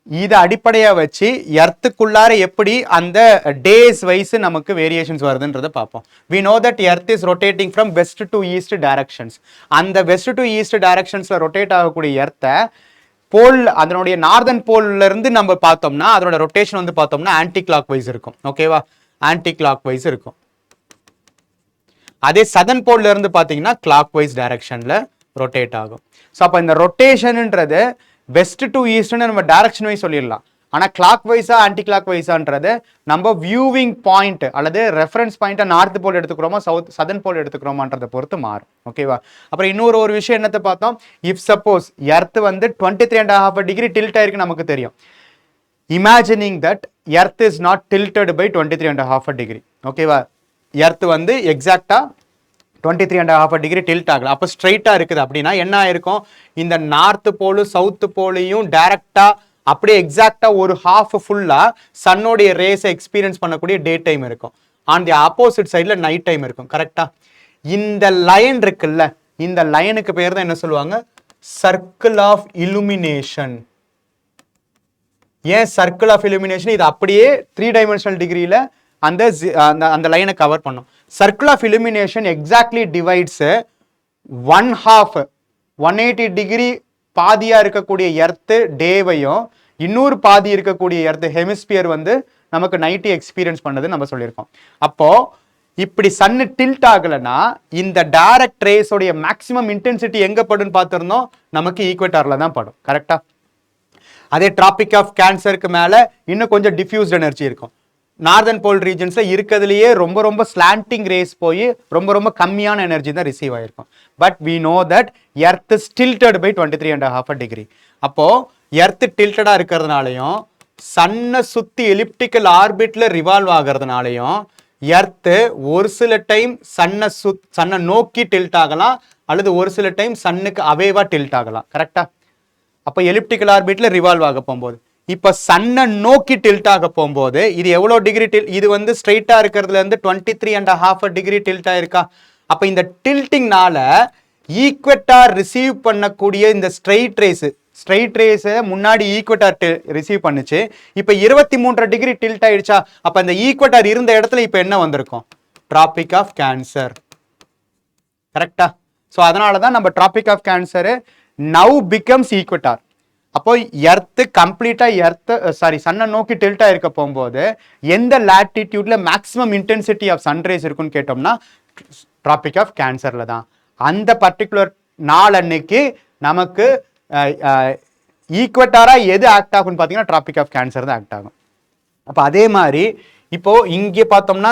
இதை அடிப்படையா வச்சு எர்த்துக்குள்ளார எப்படி அந்த டேஸ் வைஸ் நமக்கு வேரியேஷன்ஸ் வருதுன்றதை பார்ப்போம். we know that earth is rotating from west to east directions. அந்த west to east directionsல ரொட்டேட் ஆகக்கூடிய எர்த்தை போல் அதனுடைய நார்தன் போல்ல இருந்து நம்ம பார்த்தோம்னா அதனோட ரொட்டேஷன் வந்து பார்த்தோம்னா ஆன்டி கிளாக் வைஸ் இருக்கும். ஓகேவா? ஆன்டி கிளாக் வைஸ் இருக்கும். அதே சதன் போல்ல இருந்து பார்த்தீங்கன்னா கிளாக் வைஸ் டைரக்ஷன்ல ரொட்டேட் ஆகும். ஸோ அப்போ இந்த ரொட்டேஷன்ன்றது வெஸ்ட் டு ஈஸ்ட்னு நம்ம டைரக்ஷன் வைஸ் சொல்லிடலாம், ஆனால் கிளாக் வைஸா ஆன்டி கிளாக் வைஸான்றது நம்ம வியூவிங் பாயிண்ட் அல்லது ரெஃபரன்ஸ் பாயிண்ட்டை நார்த் போல் எடுத்துக்கிறோமா சதன் போல் எடுத்துக்கிறோமான்றதை பொறுத்து மாறும். ஓகேவா? அப்புறம் இன்னொரு விஷயம் என்னத்தை பார்த்தோம், இஃப் சப்போஸ் எர்த் வந்து 23.5 டிகிரி டில்ட் ஆயிருக்கு நமக்கு தெரியும். Imagining that earth is not tilted by 23.5 degree. ஓகேவா? எர்த் வந்து எக்ஸாக்டா 23.5 டிகிரி டில்ட் ஆகல. அப்போ ஸ்ட்ரைட்டாக இருக்குது அப்படின்னா என்ன ஆயிருக்கும், இந்த நார்த்து போலும் சவுத்து போலையும் டைரக்டா அப்படியே எக்ஸாக்டா ஒரு ஹாஃப் ஃபுல்லா சன்னோடைய ரேஸை எக்ஸ்பீரியன்ஸ் பண்ணக்கூடிய டே டைம் இருக்கும். ஆன் தி ஆப்போசிட் சைடில் நைட் டைம் இருக்கும். கரெக்டா? இந்த லைன் இருக்குல்ல, இந்த லைனுக்கு பேர் தான் என்ன சொல்லுவாங்க, சர்க்கிள் ஆஃப் இலுமினேஷன். ஏன் சர்க்கிள் ஆஃப் இலுமினேஷன்? இது அப்படியே 3 டைமென்ஷனல் டிகிரியில் அந்த அந்த லைனை கவர் பண்ணும். Circle of illumination exactly divides 1/2 180 degree பாதியா இருக்கக்கூடிய எர்த்து டேவையும் இன்னொரு பாதி இருக்கக்கூடிய எர்த்து ஹெமிஸ்பியர் வந்து நமக்கு நைட்டு எக்ஸ்பீரியன்ஸ் பண்ணது நம்ம சொல்லியிருக்கோம். அப்போ இப்படி சன்னு டில்ட் ஆகலைன்னா இந்த டைரக்ட் ரேஸோடைய மேக்ஸிமம் இன்டென்சிட்டி எங்க படும் பார்த்திருந்தோம், நமக்கு ஈக்வேட்டார்ல தான் படும். கரெக்டா? அதே டிராபிக் ஆஃப் கேன்சருக்கு மேல இன்னும் கொஞ்சம் டிஃப்யூஸ்ட் எனர்ஜி இருக்கும். நார்தன் போல் ரீஜன்ஸ்ல இருக்கிறதுலயே ரொம்ப ரொம்ப ஸ்லாண்டிங் ரேஸ் போய் ரொம்ப ரொம்ப கம்மியான எனர்ஜி தான் ரிசீவ் ஆயிருக்கும். But we know that earth is tilted by 23.5 degree. அப்போ எர்த் டில்டடா இருக்கிறதுனாலையும் சன்னை சுத்தி எலிப்டிக்கல் ஆர்பிட்ல ரிவால்வ் ஆகிறதுனாலையும் எர்த் ஒரு சில டைம் சன்னை நோக்கி டில்ட் ஆகலாம், அல்லது ஒரு சில டைம் சன்னுக்கு அவேவா டில்ட் ஆகலாம். கரெக்டா? அப்போ எலிப்டிக்கல் ஆர்பிட்ல ரிவால்வ் ஆக போகும்போது, இப்போ சன்னை நோக்கி டில்ட் ஆக போகும்போது இது எவ்வளோ டிகிரி இது வந்து ஸ்ட்ரைட்டா இருக்கிறதுல இருந்து 23.5 டிகிரி டில்ட் ஆயிருக்கா. அப்போ இந்த டில்ட்டிங்னால ஈக்வெட்டார் ரிசீவ் பண்ணக்கூடிய இந்த ஸ்ட்ரைட் ரேஸை முன்னாடி ஈக்வெட்டார் ரிசீவ் பண்ணுச்சு. இப்போ 23 டிகிரி டில்ட் ஆயிடுச்சா. அப்போ இந்த ஈக்வெட்டார் இருந்த இடத்துல இப்போ என்ன வந்திருக்கும், டிராபிக் ஆஃப் கேன்சர். கரெக்டா? ஸோ அதனால தான் நம்ம tropic of Cancer now becomes equator. அப்போ எர்த்து கம்ப்ளீட்டா சன்னை நோக்கி டில்ட்டா இருக்க போகும்போது எந்த லாட்டிடியூட்ல மேக்ஸிமம் இன்டென்சிட்டி ஆஃப் சன்ரைஸ் இருக்குன்னு கேட்டோம்னா டிராபிக் ஆஃப் கேன்சர்ல தான். அந்த பர்டிகுலர் நாள் அன்னைக்கு நமக்கு ஈக்வெட்டாரா எது ஆக்ட் ஆகும்னு பார்த்தீங்கன்னா டிராபிக் ஆஃப் கேன்சர் தான் ஆக்ட் ஆகும். அப்போ அதே மாதிரி இப்போ இங்கே பார்த்தோம்னா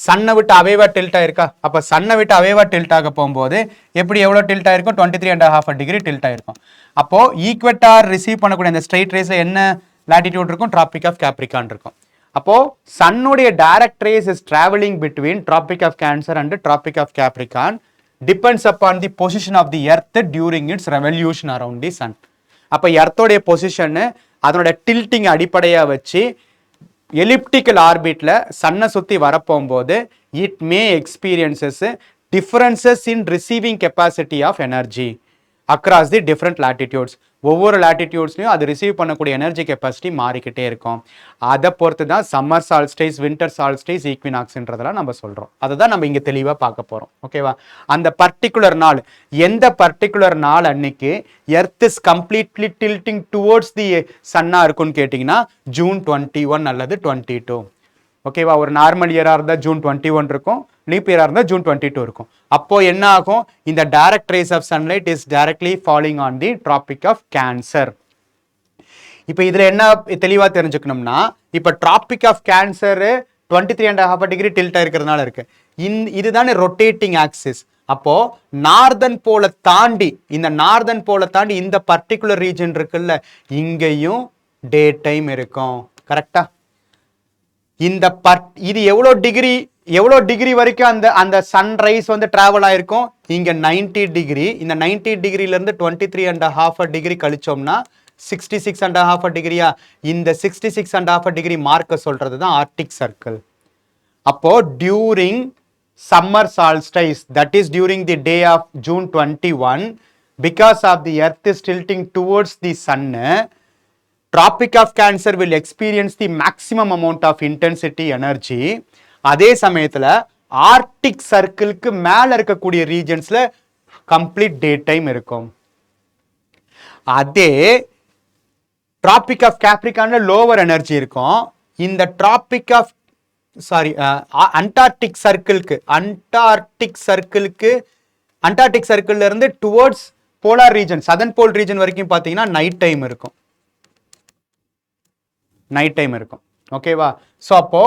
சன்னை விட்டு அவேவா டில்ட் ஆயிருக்கா. அப்போ சன்னை விட்டு அவேவா டில்ட் ஆக போகும்போது எப்படி எவ்வளோ டில்ட் ஆயிருக்கும், 23.5 டிகிரி டில்ட் ஆயிருக்கும். அப்போ ஈக்வெட்டார் ரிசீவ் பண்ணக்கூடிய இந்த ஸ்ட்ரைட் ரேஸ்ல என்ன லாட்டிடியூட் இருக்கும், டிராபிக் ஆஃப் கேப்ரிகான் இருக்கும். அப்போ சன்னுடைய direct rays is travelling between tropic of Cancer and tropic of Capricorn depends upon the position of the earth during its revolution around the sun. அப்போ எர்த்தோடைய பொசிஷன் அதனோட டில்ட்டிங் அடிப்படையாக வச்சு எலிப்டிக்கல் ஆர்பிட்ல சன்னை சுற்றி வரப்போகும்போது it may experiences differences in receiving capacity of energy across the different latitudes. ஒவ்வொரு லாட்டிடியூட்ஸ்லையும் அது ரிசீவ் பண்ணக்கூடிய எனர்ஜி கெப்பாசிட்டி மாறிக்கிட்டே இருக்கும். அதை பொறுத்து தான் சம்மர் சால்ஸ்டைஸ், வின்டர் சால்ஸ்டைஸ், ஈக்வினாக்ஸ்ன்றதெல்லாம் நம்ம சொல்கிறோம். அதை தான் நம்ம இங்கே தெளிவாக பார்க்க போகிறோம். ஓகேவா? அந்த பர்டிகுலர் நாள், எந்த பர்டிகுலர் நாள் அன்னைக்கு earth is completely tilting towards the சன்னாக இருக்குன்னு கேட்டிங்கன்னா June 21 அல்லது 22. ஓகேவா? ஒரு நார்மல் இயராக இருந்தால் June 21 இருக்கும், லீப் இயராக இருந்தால் June 22 இருக்கும். அப்போ என்ன ஆகும், இந்த direct rays of sunlight is directly falling on the Tropic of Cancer. இப்போ இதில் என்ன தெளிவாக தெரிஞ்சுக்கணும்னா, இப்போ Tropic of Cancer 23.5 degree tilt இருக்கிறதுனால இருக்கு. இதுதானே ரொட்டேட்டிங் ஆக்சிஸ். அப்போ நார்தன் போல தாண்டி இந்த பர்டிகுலர் ரீஜன் இருக்குல்ல, இங்கேயும் டே டைம் இருக்கும். கரெக்டா? இது எவ்வளோ டிகிரி வரைக்கும் அந்த சன்ரைஸ் வந்து டிராவல் ஆயிருக்கும், இங்க 90 டிகிரி. இந்த 90 டிகிரில இருந்து 23.5 டிகிரி கழிச்சோம்னா 66.5 டிகிரியா. இந்த 66.5 டிகிரி மார்க்க சொல்றது தான் ஆர்டிக் சர்க்கிள். அப்போ during summer solstice, that is during the day of June 21, because of the earth is tilting towards the sun, tropic of cancer will experience the maximum amount of intensity energy. அதே சமயத்துல ஆர்டிக் சர்க்கிளுக்கு மேல இருக்கக்கூடிய ரீஜன்ஸ்ல கம்ப்ளீட் டே டைம் இருக்கும். அதே டிராபிக் ஆஃப் கேப்ரிகான்ல லோவர் எனர்ஜி இருக்கும். இந்த டிராபிக் ஆஃப் அண்டார்டிக் சர்க்கிள்ல இருந்து டுவர்ட்ஸ் போலார் ரீஜன், சதர்ன் போல் ரீஜன் வரைக்கும் பார்த்தீங்கன்னா நைட் டைம் இருக்கும். ஓகேவா? ஸோ அப்போ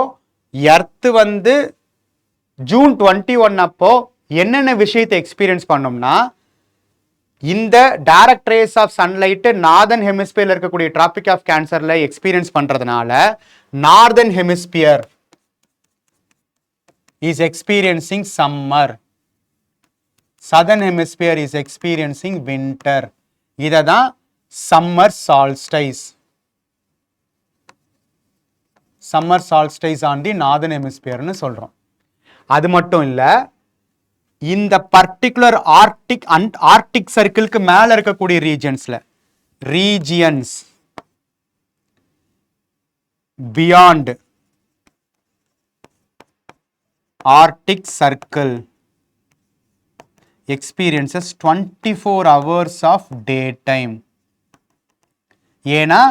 எர்த் வந்து June 21 அப்போ என்னென்ன விஷயத்தை எக்ஸ்பீரியன்ஸ் பண்ணோம்னா, இந்த direct rays of sunlight northern ஹெமிஸ்பியர்ல இருக்கக்கூடிய டிராபிக் ஆஃப் கேன்சர்ல எக்ஸ்பீரியன்ஸ் பண்றதுனால northern hemisphere is experiencing summer. southern hemisphere is experiencing winter. இதை தான் summer solstice. Summer solstice on the northern hemisphere னு சொல்றோம். அது மட்டும் இல்ல, இந்த பர்டிகுலர் ஆர்டிக் சர்க்கிளுக்கு மேல இருக்கக்கூடிய ரீஜன்ஸ்ல regions beyond Arctic circle experiences 24 hours of daytime. ஏனா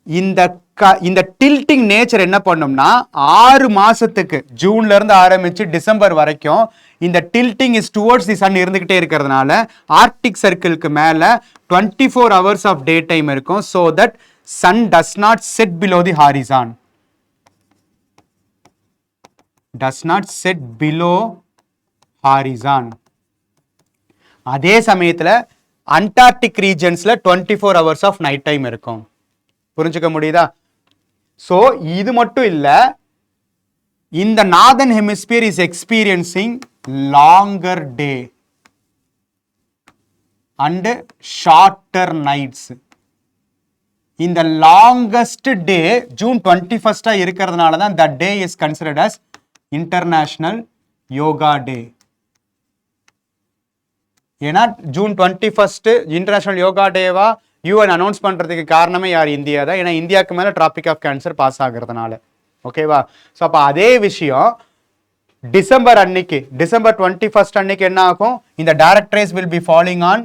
இந்த tilting nature என்ன பண்ணும்னா 6 மாசத்துக்கு ஜூன்ல இருந்து ஆரம்பிச்சு டிசம்பர் வரைக்கும் இந்த tilting is towards the sun இருந்துகிட்டே இருக்கிறதுனால ஆர்டிக் சர்க்கிளுக்கு மேல 24 hours of daytime இருக்கும். So that sun does not set below the horizon. Does not set below horizon. அதே சமயத்துல Antarctic ரீஜன்ஸ்ல 24 hours of night time இருக்கும். புரிஞ்சுக்க முடியுதா? So இது மட்டும் இல்ல, இந்த northern hemisphere is experiencing longer day and shorter nights. இந்த longest day ஜூன் 21st இருக்கிறதுனால தான் that day is considered as International Yoga Day. ஏன்னா ஜூன் 21 இன்டர்நேஷனல் யோகா டேவா யூஎன் அனௌன்ஸ் பண்றதுக்கு காரணமே யார்? இந்தியா தான். ஏன்னா இந்தியாவுக்கு மேல டிராபிக் ஆஃப் கேன்சர் பாஸ் ஆகுறதுனால. ஓகேவா? ஸோ அப்போ அதே விஷயம் டிசம்பர் அன்னைக்கு, டிசம்பர் 21 அன்னைக்கு என்ன ஆகும்? இந்த direct rays will be falling on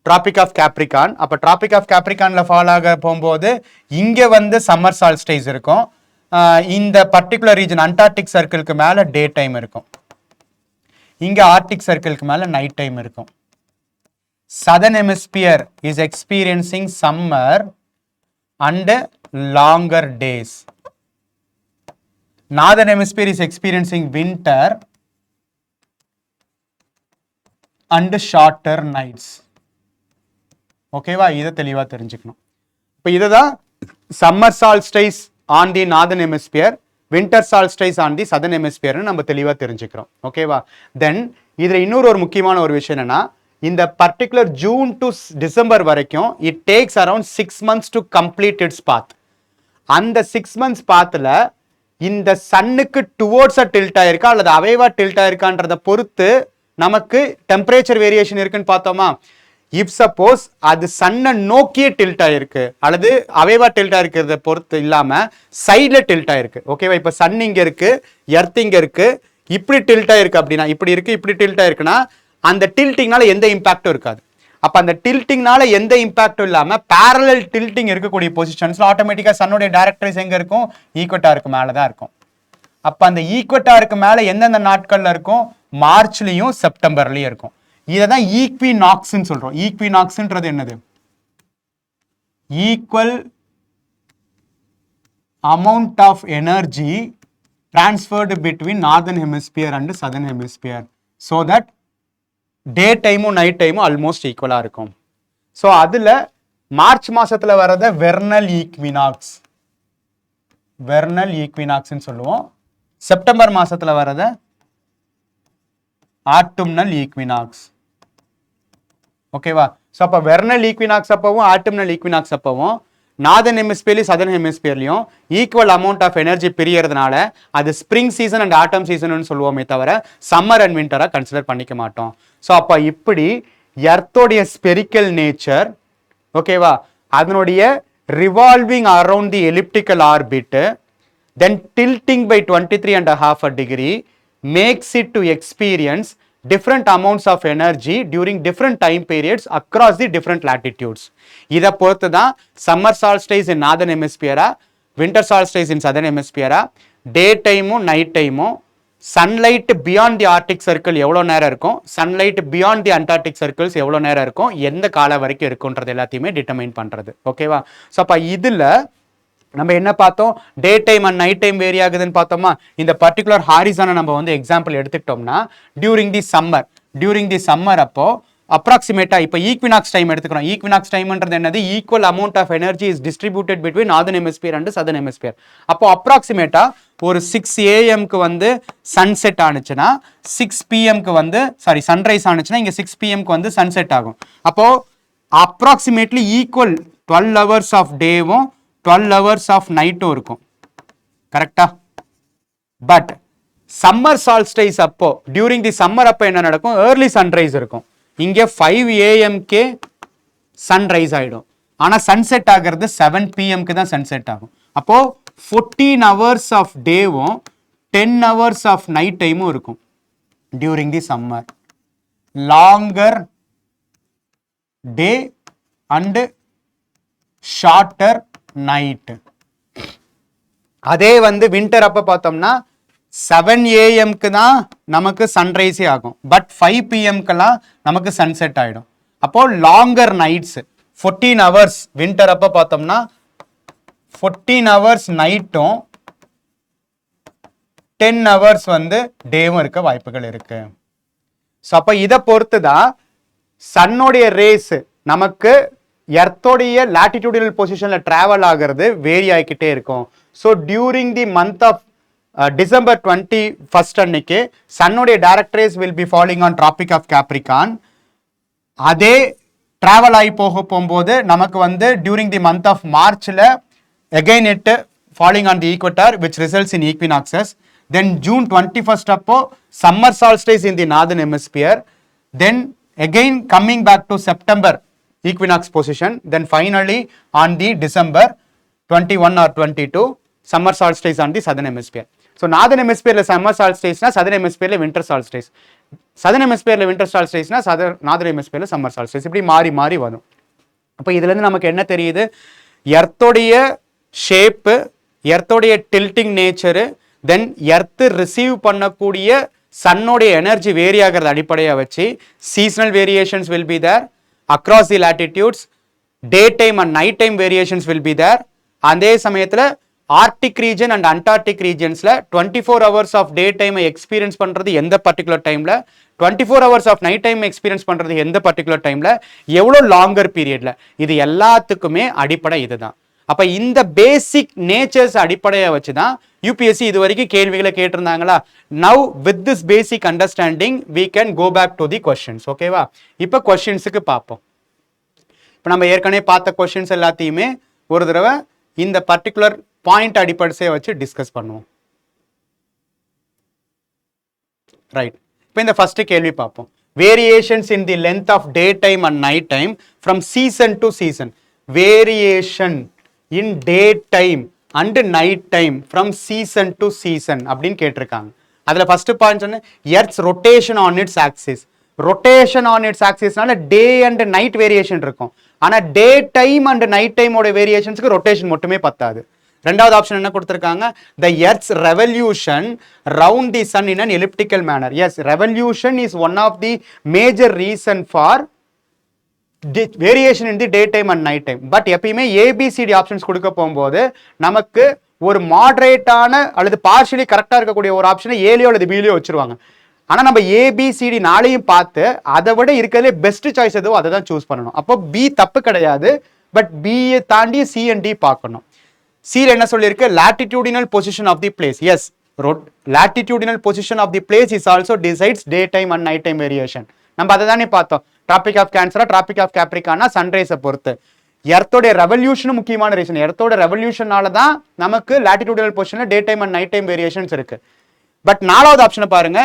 traffic of Capricorn. அப்போ டிராபிக் ஆஃப் கேப்ரிகான்ல ஃபால் ஆக போகும்போது இங்கே வந்து சம்மர் சால்ஸ்டைஸ் இருக்கும். இந்த பர்டிகுலர் ரீஜன் அண்டார்டிக் சர்க்கிளுக்கு மேல டே டைம் இருக்கும். இங்க ஆர்டிக் சர்க்கிளுக்கு மேல நைட் டைம் இருக்கும். Southern hemisphere is experiencing summer and longer days. Northern hemisphere is experiencing winter and shorter nights. ஓகேவா? இதை தெளிவா தெரிஞ்சுக்கணும். இப்போ இதுதான் summer solstice on the northern hemisphere, winter solstice on the southern hemisphere நம்ம தெளிவா தெரிஞ்சுக்கிறோம். ஓகேவா? தென் இதுல இன்னொரு முக்கியமான ஒரு விஷயம் என்னன்னா, இந்த பர்டிகுலர் ஜூன் டு டிசம்பர் வரைக்கும் it takes around 6 months to complete its path. அந்த 6 months பாத்துல இந்த சன்னுக்கு டுவோர்ட்ஸா டில்ட் ஆயிருக்கா அல்லது அவேவா டில்ட் ஆயிருக்கான்றத பொறுத்து நமக்கு டெம்பரேச்சர் வேரியேஷன் இருக்குன்னு பார்த்தோமா. இஃப் சப்போஸ் அது சன்னை நோக்கியே டில்ட் ஆயிருக்கு அல்லது அவேவா டில்ட் ஆயிருக்கிறத பொறுத்து இல்லாம சைட்ல டில்ட் ஆயிருக்கு. ஓகேவா? இப்ப சன் இங்க இருக்கு, எர்த் இங்க இருக்கு, இப்படி டில்ட் ஆயிருக்கு அப்படின்னா, இப்படி இருக்கு, இப்படி டில்ட் ஆயிருக்குன்னா அந்த டில்ட்டிங்னால எந்த இம்பாக்டும் இருக்காது. அப்ப அந்த டில்ட்டிங்னால எந்த இம்பாக்டும் இல்லாம பேரலல் டில்ட்டிங் இருக்கக்கூடிய பொசிஷன்ஸ்ல ஆட்டோமேட்டிக்கா சன்னுடைய டைரக்ட் ரேஸ் எங்க இருக்கும்? ஈக்வட்டாருக்கு மேலதான் இருக்கும். அப்ப அந்த ஈக்வட்டாருக்கு மேல எந்தெந்த நாட்கள்ல இருக்கும்? மார்ச்லயும் செப்டம்பர்லயும் இருக்கும். இததான் ஈக்வினாக்ஸ்ன்னு சொல்றோம். ஈக்வினாக்ஸ்ன்றது என்னது? Equal amount of energy transferred between northern hemisphere and southern hemisphere. So that day டைமும் நைட் டைமும் ஆல்மோஸ்ட் ஈக்குவலா இருக்கும். ஸோ அதுல மார்ச் மாசத்துல வரத வெர்னல் ஈக்வினாக்ஸ், வெர்னல் ஈக்வினாக்ஸ்ன்னு சொல்லுவோம். செப்டம்பர் மாசத்துல வரத ஆட்டம்னல் ஈக்வினாக்ஸ். ஓகேவா? ஸோ அப்போ வெர்னல் ஈக்வினாக்ஸ் அப்பவும் ஆட்டம்னல் ஈக்வினாக்ஸ் அப்பவும் நார்தர்ன் ஹெமிஸ்பியர்லையும் சதர்ன் ஹெமிஸ்பியர்லையும் ஈக்குவல் அமௌண்ட் ஆஃப் எனர்ஜி பிரியறதுனால அது spring season and autumn season சொல்லுவோமே தவிர சம்மர் அண்ட் விண்டரா கன்சிடர் பண்ணிக்க மாட்டோம். ஸோ அப்போ இப்படி எர்த்தோடைய ஸ்பெரிக்கல் நேச்சர், ஓகேவா, அதனுடைய revolving around the elliptical orbit, then tilting by 23.5 degree makes it to experience different amounts of energy during different time periods across the different latitudes. இதை பொறுத்து தான் summer solstice in northern hemisphere, winter solstice in southern hemisphere, டே டைமும் நைட் டைமும் sunlight beyond the Arctic circle எவ்வளோ நேரம் இருக்கும், sunlight beyond the Antarctic circles எவ்வளோ நேரம் இருக்கும், எந்த காலம் வரைக்கும் இருக்குன்றது எல்லாத்தையுமே டிட்டர்மைன் பண்ணுறது. ஓகேவா? ஸோ அப்போ இதில் நம்ம என்ன பார்த்தோம்? Day time and night time vary ஆகுதுன்னு பார்த்தோமா. இந்த பர்டிகுலர் ஹாரிசானை நம்ம வந்து எக்ஸாம்பிள் எடுத்துக்கிட்டோம்னா டியூரிங் தி சம்மர் அப்போ அப்ராக்சிமேட்டா இப்போ ஈக்வினாக்ஸ் டைம் எடுத்துக்கிறோம். ஈக்வினாக்ஸ் டைம்ன்றது என்னது? Equal amount of energy is distributed between northern hemisphere and southern hemisphere. அப்போ அப்ராக்சிமேட்டா ஒரு 6 AM வந்து சன்செட் ஆனிச்சுன்னா 6 PM வந்து சன்ரைஸ் ஆனிச்சுன்னா இங்க 6 PM வந்து சன்செட் ஆகும். அப்போ அப்ராக்சிமேட்லி ஈக்குவல் 12 ஹவர்ஸ் ஆஃப் டேவும் 12 ஹவர்ஸ் ஆஃப் நைட்டும் இருக்கும். கரெக்டா? பட் சம்மர் சால்ஸ்டைஸ் அப்போ டியூரிங் தி சம்மர் அப்போ என்ன நடக்கும்? ஏர்லி சன்ரைஸ் இருக்கும். இங்கே 5 AM சன்ரைஸ் ஆயிடும். ஆனா சன்செட் ஆகிறது 7 PM தான் சன்செட் ஆகும். அப்போ 14 ஹவர்ஸ் ஆஃப் டேவும் 10 ஹவர்ஸ் ஆஃப் நைட் டைமும் இருக்கும் during the summer. Longer day and shorter night. அதே வந்து வின்டர் அப்ப பார்த்தோம்னா 7 AM தான் நமக்கு சன்ரைஸே ஆகும். பட் 5 PM நமக்கு சன்செட் ஆயிடும். அப்போ லாங்கர் நைட்ஸ் 14 ஹவர்ஸ் வின்டர் அப்ப பார்த்தோம்னா 14 ஹவர்ஸ் நைட்டும் 10 ஹவர்ஸ் வந்து டேவும் இருக்க வாய்ப்புகள் இருக்கு. ஸோ அப்போ இதை பொறுத்து தான் சன்னோடைய ரேஸ் நமக்கு எர்த்தோடைய லாட்டிடியூடினல் பொசிஷன்ல டிராவல் ஆகிறது வேரி ஆகிக்கிட்டே இருக்கும். So during the month of December 21st அன்னைக்கு சன்னுடைய direct rays will be falling on traffic of Capricorn. அதே டிராவல் ஆகி போகும்போது நமக்கு வந்து டியூரிங் தி மந்த் ஆஃப் மார்ச்ல again it falling on the equator which results in equinoxes. Then June 21st அப்போ summer solstice in the northern hemisphere. Then again coming back to September equinox position. Then finally on the December 21 or 22 summer solstice on the southern hemisphere. So northern hemisphere summer solstice na southern hemisphere winter solstice. Southern hemisphere winter solstice na northern hemisphere summer solstice. இப்படி மாறி மாறி வரும். அப்போ இதுல இருந்து நமக்கு என்ன தெரியுது? எர்த்தோடைய ஷேப்பு, எர்த்தோடைய tilting nature, then earth receive பண்ணக்கூடிய சன்னோடைய எனர்ஜி வேரி ஆகிறத அடிப்படையாக வச்சு seasonal variations will be there across the latitudes, day time and night time variations will be there. அதே சமயத்தில் ஆர்டிக் ரீஜன் அண்ட் அண்டார்டிக் ரீஜன்ஸில் 24 ஹவர்ஸ் ஆஃப் டே டைமை எக்ஸ்பீரியன்ஸ் பண்ணுறது எந்த பர்டிகுலர் டைமில், 24 hours of night time experience பண்ணுறது எந்த பர்டிகுலர் டைமில், எவ்வளோ லாங்கர் பீரியடில், இது எல்லாத்துக்குமே அடிப்படை இதுதான். அப்போ இந்த பேசிக் நேச்சர்ஸ் அடிப்படையாக வச்சு தான் யூபிஎஸ்சி இது வரைக்கும் கேள்விகளை கேட்டிருந்தாங்களா. Now with this basic understanding we can go back to the questions. ஓகேவா? இப்போ கொஸ்டின்ஸுக்கு பார்ப்போம். இப்போ நம்ம ஏற்கனவே பார்த்த கொஸ்டின்ஸ் எல்லாத்தையுமே ஒரு தடவை இந்த பர்டிகுலர் பாயிண்ட் அடிப்படையை வச்சு டிஸ்கஸ் பண்ணுவோம். ரைட். இப்போ இந்த ஃபர்ஸ்ட் கேள்வி பார்ப்போம். Variations in the length of day time and night time from season to season. Variation in day time and night time from season to season அப்படின்னு கேட்டிருக்காங்க. அதில் ஃபர்ஸ்ட் பாயிண்ட் சொன்ன earth's rotation on its axis. Rotation on its ஆக்சிஸ்னால டே அண்ட் நைட் வேரியேஷன் இருக்கும். ஆனால் டே டைம் அண்ட் நைட் டைமோட வேரியேஷன்ஸ்க்கு ரொட்டேஷன் மட்டுமே பத்தாது. ரெண்டாவது ஆப்ஷன் என்ன கொடுத்திருக்காங்க? the earth's revolution round the sun in an elliptical manner. Yes, revolution is one of the major reason for variation in the daytime and night time. But எப்பயுமே ஏபிசிடி ஆப்ஷன்ஸ் கொடுக்க போகும்போது நமக்கு ஒரு மாடரேட்டான அல்லது பார்ஷியலி கரெக்டாக இருக்கக்கூடிய ஒரு ஆப்ஷனை ஏலியோ அல்லது பிலியோ வச்சிருவாங்க. ஆனால் நம்ம ஏபிசிடி நாளையும் பார்த்து அதை விட இருக்கிறதுலே பெஸ்ட் சாய்ஸ் எதுவோ அதை தான் சூஸ் பண்ணணும். அப்போ பி தப்பு கிடையாது, பட் பியை தாண்டி சி அண்ட் டி பார்க்கணும். சீல என்ன சொல்லியிருக்கு? latitudinal position of the place. Yes, latitudinal position of the place is also decides daytime and nighttime variation. நம்ம அதை தானே பார்த்தோம். டிராபிக் ஆஃப் கேன்சரா டிராபிக் ஆஃப் கேப்ரிகானா சன்ரைஸை பொறுத்து. எர்த்தோடைய ரெவல்யூஷனும் முக்கியமான ரீசன். எர்த்தோட ரெவல்யூஷனால தான் நமக்கு latitudinal positionல day time and night time variations இருக்கு. பட் நாலாவது ஆப்ஷனை பாருங்க,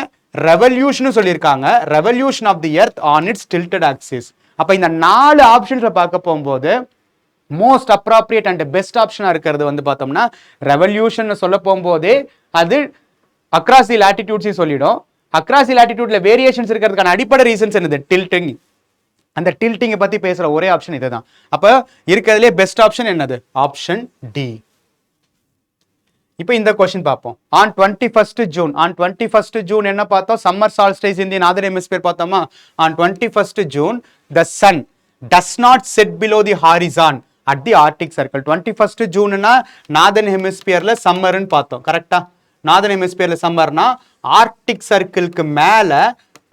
ரெவல்யூஷனும் சொல்லியிருக்காங்க. Revolution of the earth on its tilted axis. அப்போ இந்த 4 ஆப்ஷன்ஸை பார்க்க போகும்போது மோஸ்ட் அப்ராப்ரியேட் அண்ட் பெஸ்ட் ஆப்ஷனாக இருக்கிறது வந்து பார்த்தோம்னா ரெவல்யூஷன் சொல்ல போகும்போதே அது அக்ராஸ் தி லாட்டிடியூட்ஸையும் சொல்லிடும். அக்ராஸ் தி லாட்டிடியூட்ல வேரியேஷன்ஸ் இருக்கிறதுக்கான அடிப்படை ரீசன்ஸ் என்னது? டில்டிங். அந்த டில்டிங்கை பற்றி பேசுகிற ஒரே ஆப்ஷன் இதுதான். அப்போ இருக்கிறதுலே பெஸ்ட் ஆப்ஷன் என்னது? Option D. இப்போ இந்த கொஸ்டின் பார்ப்போம். On 21st June, on 21st June என்ன பார்த்தோம்? Summer solstice in the northern hemisphere பார்த்தோமா? On 21st June the sun does not set below the horizon at the Arctic Circle. 21st June னா நார்தர்ன் ஹெமிஸ்பியர்ல சம்மர்னு பார்த்தோம். கரெக்டா? நார்தர்ன் ஹெமிஸ்பியர்ல சம்மர்னா ஆர்டிக் சர்க்கிள்க்கு மேல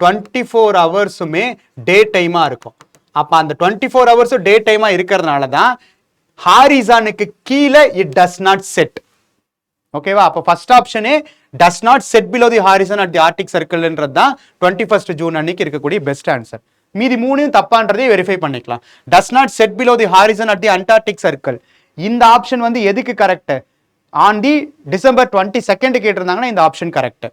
24 ஹவர்ஸுமே டே டைமாக இருக்கும். அப்போ அந்த 24 ஹவர்ஸும் டே டைமாக இருக்கிறதுனால தான் ஹாரிசானுக்கு கீழே இட் டஸ் நாட் செட். ஓகேவா? அப்போ ஃபர்ஸ்ட் ஆப்ஷனே does not set below the horizon at the arctic சர்க்கிள்ன்றது தான் 21 ஜூன் அன்னைக்கு இருக்கக்கூடிய பெஸ்ட் ஆன்சர். மீதி மூணையும் தப்பான்றதை வெரிஃபை பண்ணிக்கலாம். Does not set below the horizon at the antarctic circle, இந்த ஆப்ஷன் வந்து எதுக்கு கரெக்ட்? ஆன் தி December 22 கேட்டிருந்தாங்கன்னா இந்த option correct.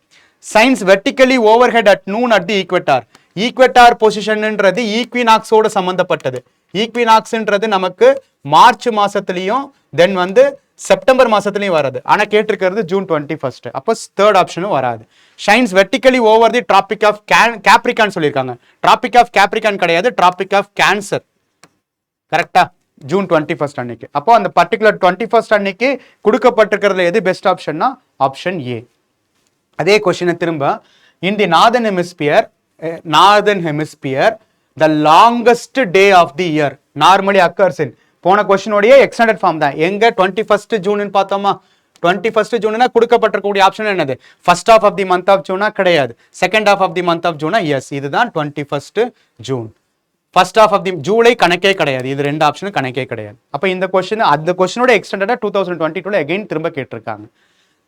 Shines vertically overhead at noon at the equator. Equator பொசிஷன்ன்றது ஈக்வினாக்ஸோட சம்பந்தப்பட்டது. ஈக்வினாக்ஸ்ன்றது நமக்கு மார்ச் மாசத்துலயும் தென் வந்து செப்டம்பர் மாசத்துலயும் வராது. ஆனா கேட்டிருக்கிறது ஜூன் 21. அப்போ தேர்ட் ஆப்ஷனும் வராது. Shines vertically over the Tropic of Capricorn சொல்லியிருக்காங்க. டிராபிக் ஆஃப் கேப்ரிகான் கிடையாது, டிராபிக் ஆஃப் கேன்சர். கரெக்டா? ஜூன் 21 அன்னைக்கு. அப்போ அந்த பர்டிகுலர் 21 அன்னைக்கு கொடுக்கப்பட்டிருக்கிறதுல எது பெஸ்ட் ஆப்ஷன்னா ஆப்ஷன் ஏ. அதே கொஸ்டினை திரும்ப in the northern hemisphere the longest day of the year normally occurs in. போன கொஸ்டினோடைய எக்ஸ்டெண்டட் ஃபார்ம் தான். எங்க 21 ஜூன் பார்த்தோமா? 21 ஜூன்னா கொடுக்கப்பட்டிருக்கக்கூடிய ஆப்ஷன் என்னது? First of the month of ஜூனா? கிடையாது. Second of the month of ஜூனா? எஸ், இதுதான் 21 June. First of the July கணக்கே கிடையாது. இது ரெண்டு ஆப்ஷனும் கணக்கே கிடையாது. அப்போ இந்த கொஸ்டின் அந்த கொஸ்டினோட எக்ஸ்டெண்டடா 2022 அகைன் திரும்ப கேட்டிருக்காங்க.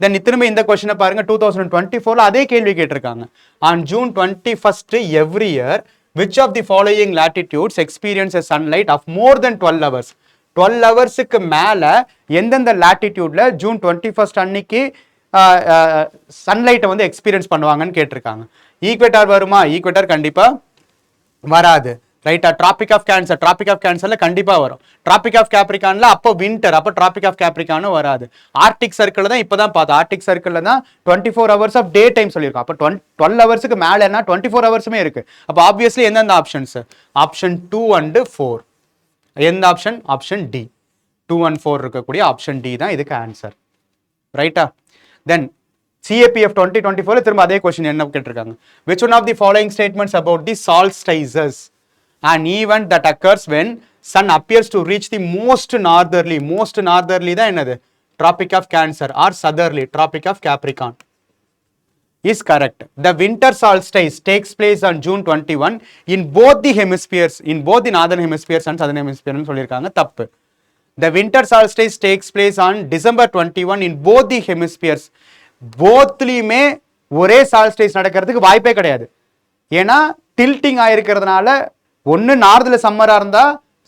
தென் திரும்ப இந்த கொஸ்டினை பாருங்க, 2024 அதே கேள்வி கேட்டிருக்காங்க. On June 21 every year which of the following latitudes experience a sunlight of more than 12 hours? 12 ஹவர்ஸுக்கு மேல எந்தெந்த லாட்டிடியூட்ல ஜூன் 21 அன்னைக்கு சன்லைட்டை வந்து எக்ஸ்பீரியன்ஸ் பண்ணுவாங்கன்னு கேட்டிருக்காங்க. ஈக்வேட்டார் வருமா? ஈக்வேட்டார் கண்டிப்பா வராது. ரைட்டா? Tropic of Cancer, tropic of கேன்சர்ல கண்டிப்பா வரும். டிராபிக் ஆஃப் கேப்ரிகான்ல அப்போ வின்டர், அப்போ டிராபிக் ஆஃப் கேப்ரிகானும் வராது. ஆர்டிக் சர்க்கிள் தான் இப்பதான் பார்த்தோம். ஆர்டிக் சர்க்கிள்ல தான் 24 ஹவர்ஸ் ஆஃப் டே டைம் சொல்லியிருக்கோம். அப்போ 12 ஹவர்ஸுக்கு மேலன்னா 24 ஹவர்ஸுமே இருக்கு. அப்போ ஆப்வியஸ்லி எந்தெந்த ஆப்ஷன்ஸ்? Option 2 and 4. எந்த ஆப்ஷன்? Option D. 2 and 4 இருக்கக்கூடிய ஆப்ஷன் டி தான் இதுக்கு ஆன்சர். ரைட்டா? தென் CAPF 2024 திரும்ப அதே கொஸ்டின் என்ன கேட்டிருக்காங்க? which one of the following statements about the solstices an event that occurs when sun appears to reach the most northerly தான் என்னது? tropic of cancer or southerly tropic of capricorn is correct. The winter solstice takes place on June 21 in both the hemispheres, in both the northern hemispheres and southern hemisphere னு சொல்லிருக்காங்க. தப்பு. The winter solstice takes place on December 21 in both the hemispheres. போத்லயுமே ஒரே சால்ஸ்டைஸ் நடக்கிறதுக்கு வாய்ப்பே கிடையாது. ஏன்னா டில்ட்டிங் ஆயிருக்கிறதுனால ஒன்னு நார்த்ல சம்மரா இருந்தா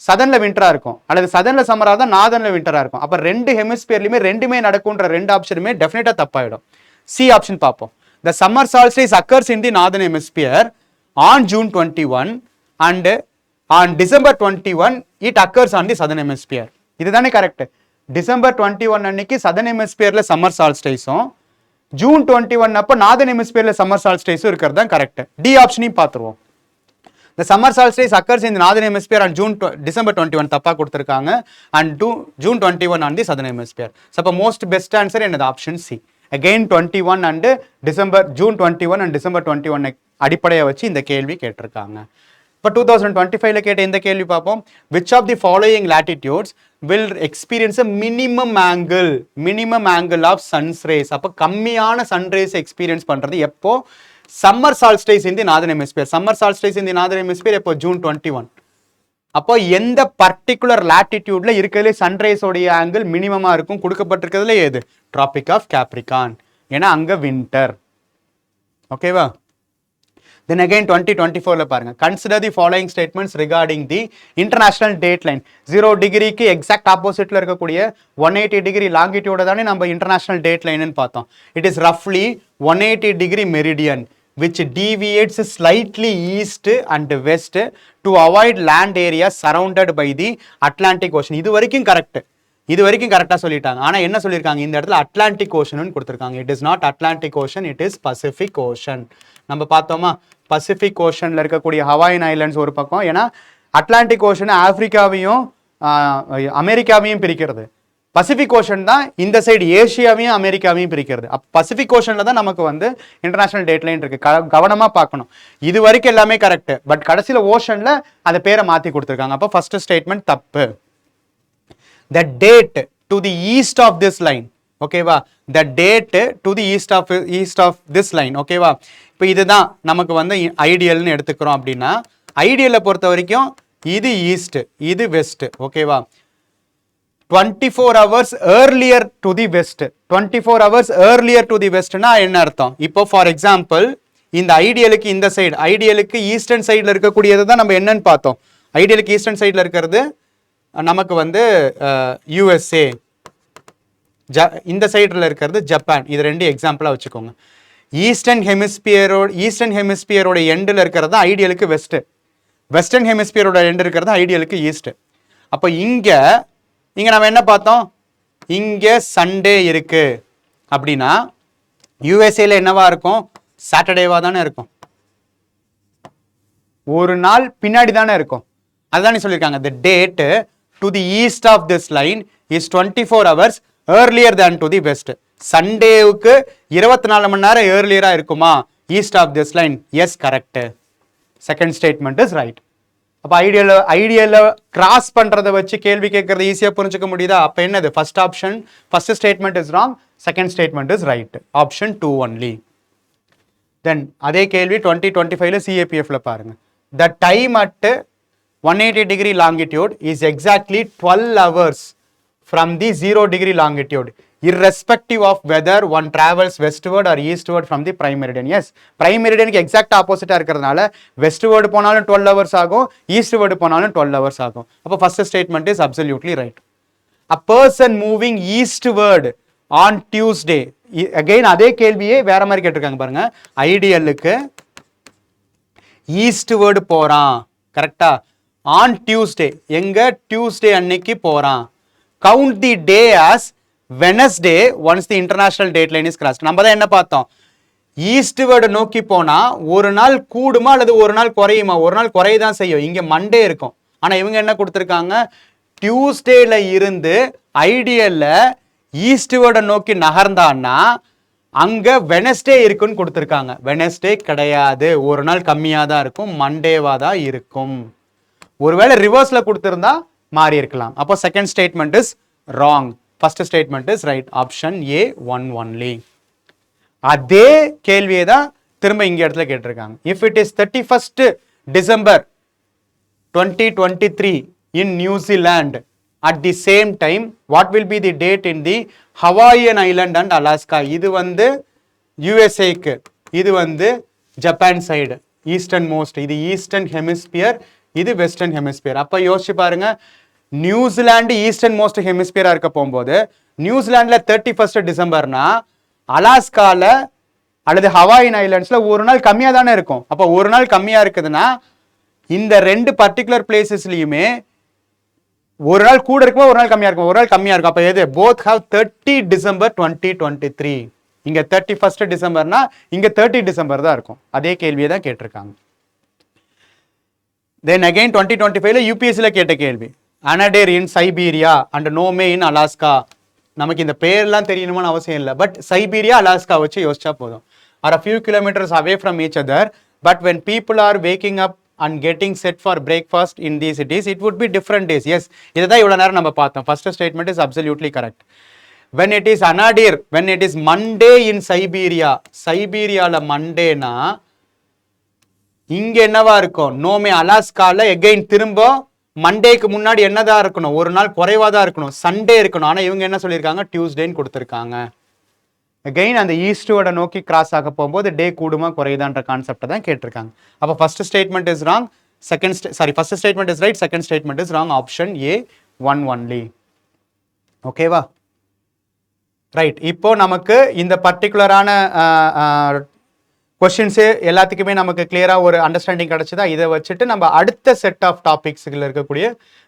சதன்ல விண்டரா இருக்கும், அல்லது சதன்ல சம்மரா இருந்தா நார்தன்ல விண்டரா இருக்கும். அப்ப ரெண்டு ஹெமிஸ்பியர்லயுமே ரெண்டுமே நடக்கும்ன்ற ரெண்டு ஆப்ஷனுமே டெஃபினட்டா தப்பாயிடும். சி ஆப்ஷன் பார்ப்போம். The summer solstice occurs in the northern hemisphere on June 21 and on December 21 it occurs on the southern hemisphere. இதுதானே கரெக்ட். டிசம்பர் 21 அன்னைக்கு சதர்ன் ஹெமிஸ்பியர்ல சம்மர் சால்ஸ்டைஸும் ஜூன் 21 அப்போ நார்தர்ன் ஹெமிஸ்பியர்ல சம்மர் சால்ஸ்டைஸும் இருக்கிறது தான் கரெக்ட். டி ஆப்ஷனையும் பார்த்துருவோம். The summer solstice occurs in the northern hemisphere on December 21 தப்பா கொடுத்திருக்காங்க and June 21 on the southern hemisphere. So அப்ப most best answer என்னது? Option C. Again 21 and June 21 and December 21 அடிப்படையை வச்சு இந்த கேள்வி கேட்டிருக்காங்க. இப்போ 2025ல கேட்ட இந்த கேள்வி பார்ப்போம். which of the following latitudes will experience a minimum angle of sun's rays? அப்போ கம்மியான சன் ரேஸ் எக்ஸ்பீரியன்ஸ் பண்றது எப்போ? Summer solstice in the northern hemisphere. Summer solstice in the northern hemisphere எப்போ? ஜூன் 21. அப்போ எந்த பர்டிகுலர் லாட்டிடியூட்ல இருக்கிறதுல சன்ரைஸோடைய ஆங்கிள் மினிமமா இருக்கும்? கொடுக்கப்பட்டிருக்கிறதுல எது? Tropic of Capricorn. ஏன்னா அங்க வின்டர். ஓகேவா? Then again 2024ல பாருங்க. Consider the following statements regarding the international date line. 0 டிகிரிக்கு எக்ஸாக்ட் ஆப்போசிட்ல இருக்கக்கூடிய 180 டிகிரி லாங்கிடியூட தானே நம்ம இன்டர்நேஷனல் டேட் லைன்னு பார்த்தோம். இட் இஸ் ரஃப்லி 180 degree meridian which deviates slightly east and west to avoid land areas surrounded by the Atlantic Ocean. இது வரைக்கும் கரெக்ட். இது வரைக்கும் கரெக்டாக சொல்லிட்டாங்க. ஆனால் என்ன சொல்லியிருக்காங்க? இந்த இடத்துல அட்லாண்டிக் ஓஷன் கொடுத்துருக்காங்க. It is not Atlantic ocean, it is Pacific ocean. நம்ம பார்த்தோமா? பசிபிக் ஓஷனில் இருக்கக்கூடிய ஹவாயின் ஐலண்ட்ஸ் ஒரு பக்கம். ஏன்னா அட்லாண்டிக் ஓஷன் ஆப்பிரிக்காவையும் அமெரிக்காவையும் பிரிக்கிறது. பசிபிக் ஓஷன் தான் இந்த சைடு ஏஷியாவையும் அமெரிக்காவையும் பிரிக்கிறது. பசிபிக் ஓஷன்ல தான் நமக்கு வந்து இன்டர்நேஷனல் டேட் லைன் இருக்கு. கவனமா பார்க்கணும். இது வரைக்கும் எல்லாமே கரெக்ட். பட் கடைசியில ஓஷன்ல அந்த பேரை மாத்தி கொடுத்துருக்காங்க. அப்போ ஃபர்ஸ்ட் ஸ்டேட்மெண்ட் தப்பு. The date to the east of this line, ஓகேவா the date to the east of this line ஓகேவா இப்போ இதுதான் நமக்கு வந்து ஐடியல்னு எடுத்துக்கிறோம் அப்படின்னா ஐடியலை பொறுத்த வரைக்கும் இது ஈஸ்ட் இது வெஸ்ட் ஓகேவா 24 hours earlier to the west 24 hours earlier to the west னா என்ன அர்த்தம் இப்போ ஃபார் எக்ஸாம்பிள் இந்த ஐடியலுக்கு இந்த சைடு ஐடியலுக்கு ஈஸ்டர்ன் சைடில் இருக்கக்கூடியது தான் நம்ம என்னன்னு பார்த்தோம் ஐடியலுக்கு ஈஸ்டர்ன் சைடில் இருக்கிறது நமக்கு வந்து யூஎஸ்ஏ இந்த சைடில் இருக்கிறது ஜப்பான் இது ரெண்டு எக்ஸாம்பிளாக வச்சுக்கோங்க ஈஸ்டர்ன் ஹெமிஸ்பியரோட எண்டில் இருக்கிறது தான் ஐடியலுக்கு வெஸ்டர்ன் ஹெமிஸ்பியரோட எண்ட் இருக்கிறது ஐடியலுக்கு ஈஸ்ட் அப்போ இங்கே நம்ம என்ன பார்த்தோம் இங்கே சண்டே இருக்கு அப்படின்னா யூஎஸ்ஏல என்னவா இருக்கும் சாட்டர்டேவா தானே இருக்கும் ஒரு நாள் பின்னாடி தானே இருக்கும் அதுதான் சொல்லியிருக்காங்க the date to the east of this line is 24 hours earlier than to the west சண்டேவுக்கு 24 மணி நேரம் ஏர்லியரா இருக்குமா east of this line is correct second statement is right அப்போ ஐடியல கிராஸ் பண்றதை வச்சு கேள்வி கேட்கறது ஈஸியா புரிஞ்சுக்க முடியுதா அப்போ என்னது first statement is wrong second statement is right option 2 only then அதே கேள்வி 2025ல சிஏபிஎஃப்ல பாருங்க the time at 180 degree longitude is exactly 12 hours from the 0 degree longitude irrespective of whether one travels westward or eastward from the prime meridian. Yes, prime meridian க்கு exact opposite இருக்கிறதுனால westward போனாலும் 12 hours ஆகும் eastward போனாலும் 12 hours ஆகும் அப்போ first statement is absolutely right. A person moving eastward on Tuesday again அதே கேள்வியே வேற மாதிரி கேட்டிருக்காங்க பாருங்க ஐடியலுக்கு ஈஸ்ட்வர்டு போறான் கரெக்டா ஆன் டியூஸ்டே எங்க டியூஸ்டே அன்னைக்கு போறான் count the day as Wednesday once the international date line is crossed நம்ம தான் என்ன பார்த்தோம் ஈஸ்ட்வர்டு நோக்கி போனா ஒரு நாள் கூடுமா அல்லது ஒரு நாள் குறையுமா ஒரு நாள் குறையதான் செய்யும் இங்க மண்டே இருக்கும் ஆனா இவங்க என்ன கொடுத்துருக்காங்க டியூஸ்டேல இருந்து ஐடியல்ல ஈஸ்ட்வர்டை நோக்கி நகர்ந்தான்னா அங்க வெனஸ்டே இருக்குன்னு கொடுத்துருக்காங்க வெனஸ்டே கிடையாது ஒரு நாள் கம்மியா தான் இருக்கும் மண்டேவா தான் இருக்கும் ஒருவேளை ரிவர்ஸ்ல கொடுத்திருந்தா மாறி இருக்கலாம் அப்போ second statement is wrong first statement is right option A 1 only அதே கேள்வியை தான் திரும்ப இங்க இடத்துல கேட்டிருக்காங்க if it is 31st December 2023 in New Zealand at the same time what will be the date in the Hawaiian Island and Alaska இது வந்து USA க்கு இது வந்து ஜப்பான் சைடு ஈஸ்டர்ன் மோஸ்ட் இது ஈஸ்டர்ன் ஹெமிஸ்பியர் இது வெஸ்டர்ன் ஹெமிஸ்பியர் அப்ப யோசிச்சு பாருங்க நியூசிலாந்து ஈஸ்டர்ன் மோஸ்ட் ஹெமிஸ்பியரா இருக்க போகும்போது நியூசிலாந்துல 31st டிசம்பர்னா அலாஸ்கால அல்லது ஹவாயின் ஐலாண்ட்ஸ்ல ஒரு நாள் கம்மியா தானே இருக்கும் அப்ப ஒரு நாள் கம்மியா இருக்குதுன்னா இந்த ரெண்டு பர்டிகுலர் பிளேசஸ்லயுமே ஒரு நாள் கூட இருக்குமா ஒரு நாள் கம்மியா இருக்கும் ஒரு நாள் கம்மியா இருக்கும் அப்ப எது both have 30 December 2023 இங்க 31st டிசம்பர்னா இங்க 30 டிசம்பர் தான் இருக்கும் அதே கேள்வியை தான் கேட்டிருக்காங்க தென் அகைன் 2025ல யூபிஎஸ்சில கேட்ட கேள்வி அனடேர் in Siberia and Nome in Alaska நமக்கு இந்த பேர்லாம் தெரியணும்னு அவசியம் இல்லை பட் சைபீரியா அலாஸ்கா வச்சு யோசிச்சா போதும் R a few kilometers away from each other but when people are waking up and getting set for breakfast in these cities it would be different days. Yes, இதுதான் இவ்வளவு நேரம் நம்ம பார்த்தோம் first statement is absolutely correct. When it is anadir when it is Monday in Siberia சைபீரியால மண்டேனா இங்க என்னவா இருக்கும் நோமே அலாஸ்கால எகைன் திரும்ப மண்டேக்கு முன்னாடி என்னதான் இருக்கணும் ஒரு நாள் குறைவா தான் இருக்கணும் சண்டே இருக்கணும் ஆனா இவங்க என்ன சொல்லியிருக்காங்க டியூஸ்டேன்னு கொடுத்துருக்காங்க அகைன் அந்த ஈஸ்டோட நோக்கி கிராஸ் ஆக போகும்போது டே கூடுமா குறையுதான்ற கான்செப்டை தான் கேட்டிருக்காங்க அப்போ first statement is wrong first statement is right second statement is wrong option A 1 only ஓகேவா ரைட் இப்போ நமக்கு இந்த பர்டிகுலரான கொஸ்டின்ஸு எல்லாத்துக்குமே நமக்கு கிளியரா ஒரு அண்டர்ஸ்டாண்டிங் கிடைச்சதா இதை வச்சுட்டு நம்ம அடுத்த செட் ஆஃப் டாபிக்ஸ்ல இருக்கக்கூடிய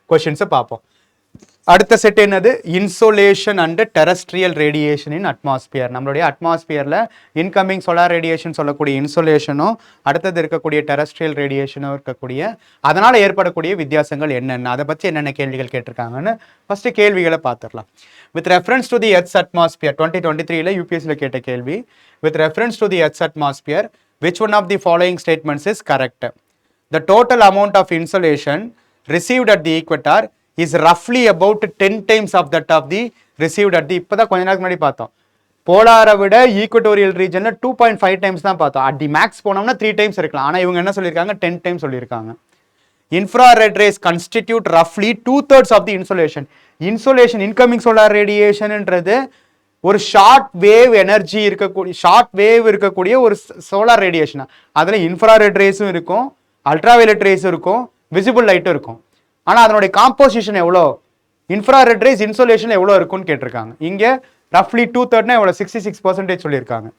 கொஸ்டின்ஸை பார்ப்போம் அடுத்த செட் என்னது insolation and terrestrial radiation in atmosphere நம்மளுடைய அட்மாஸ்பியர்ல இன்கமிங் சோலார் ரேடியேஷன் சொல்லக்கூடிய இன்சோலேஷனும் அடுத்தது இருக்கக்கூடிய டெரஸ்ட்ரியல் ரேடியேஷனும் இருக்கக்கூடிய அதனால ஏற்படக்கூடிய வித்தியாசங்கள் என்னென்ன அதை பற்றி என்னென்ன கேள்விகள் கேட்டிருக்காங்கன்னு ஃபர்ஸ்ட் கேள்விகளை பார்த்துடலாம் with reference to the earth's atmosphere 2023ல யூபிஎஸ்சில கேட்ட கேள்வி with reference to the earth's atmosphere which one of the following statements is correct? The total amount of insolation received at the equator is roughly about 10 times of that of the received at the இப்போதான் கொஞ்ச நேரத்துக்கு முன்னாடி பார்த்தோம். போலாரை விட ஈக்குவட்டோரியல் ரீஜனில் 2.5 டைம்ஸ் தான் பார்த்தோம். அட் தி மேக்ஸ் போனோம்னா 3 டைம்ஸ் இருக்கலாம். ஆனால் இவங்க என்ன சொல்லியிருக்காங்க, 10 டைம்ஸ் சொல்லியிருக்காங்க. இன்ஃப்ராரெட் ரேஸ் கன்ஸ்டிடியூட் ரஃப்லி 2/3 of the insolation. Insolation incoming solar ரேடியேஷன்ன்றது ஒரு ஷார்ட் வேவ் எனர்ஜி இருக்கக்கூடிய ஒரு சோலார் ரேடியேஷன். அதில் இன்ஃப்ராரெட் ரேஸும் இருக்கும், அல்ட்ராவயலட் ரேஸும் இருக்கும், விசிபிள் லைட்டும் இருக்கும். ஆனால் அதனுடைய காம்போசிஷன் எவ்வளோ, இன்ஃப்ராரெட் ரேஸ் இன்சோலேஷன் எவ்வளோ இருக்குன்னு கேட்டிருக்காங்க. இங்கே ரஃப்லி 2/3 எவ்வளோ, 66% சொல்லியிருக்காங்க.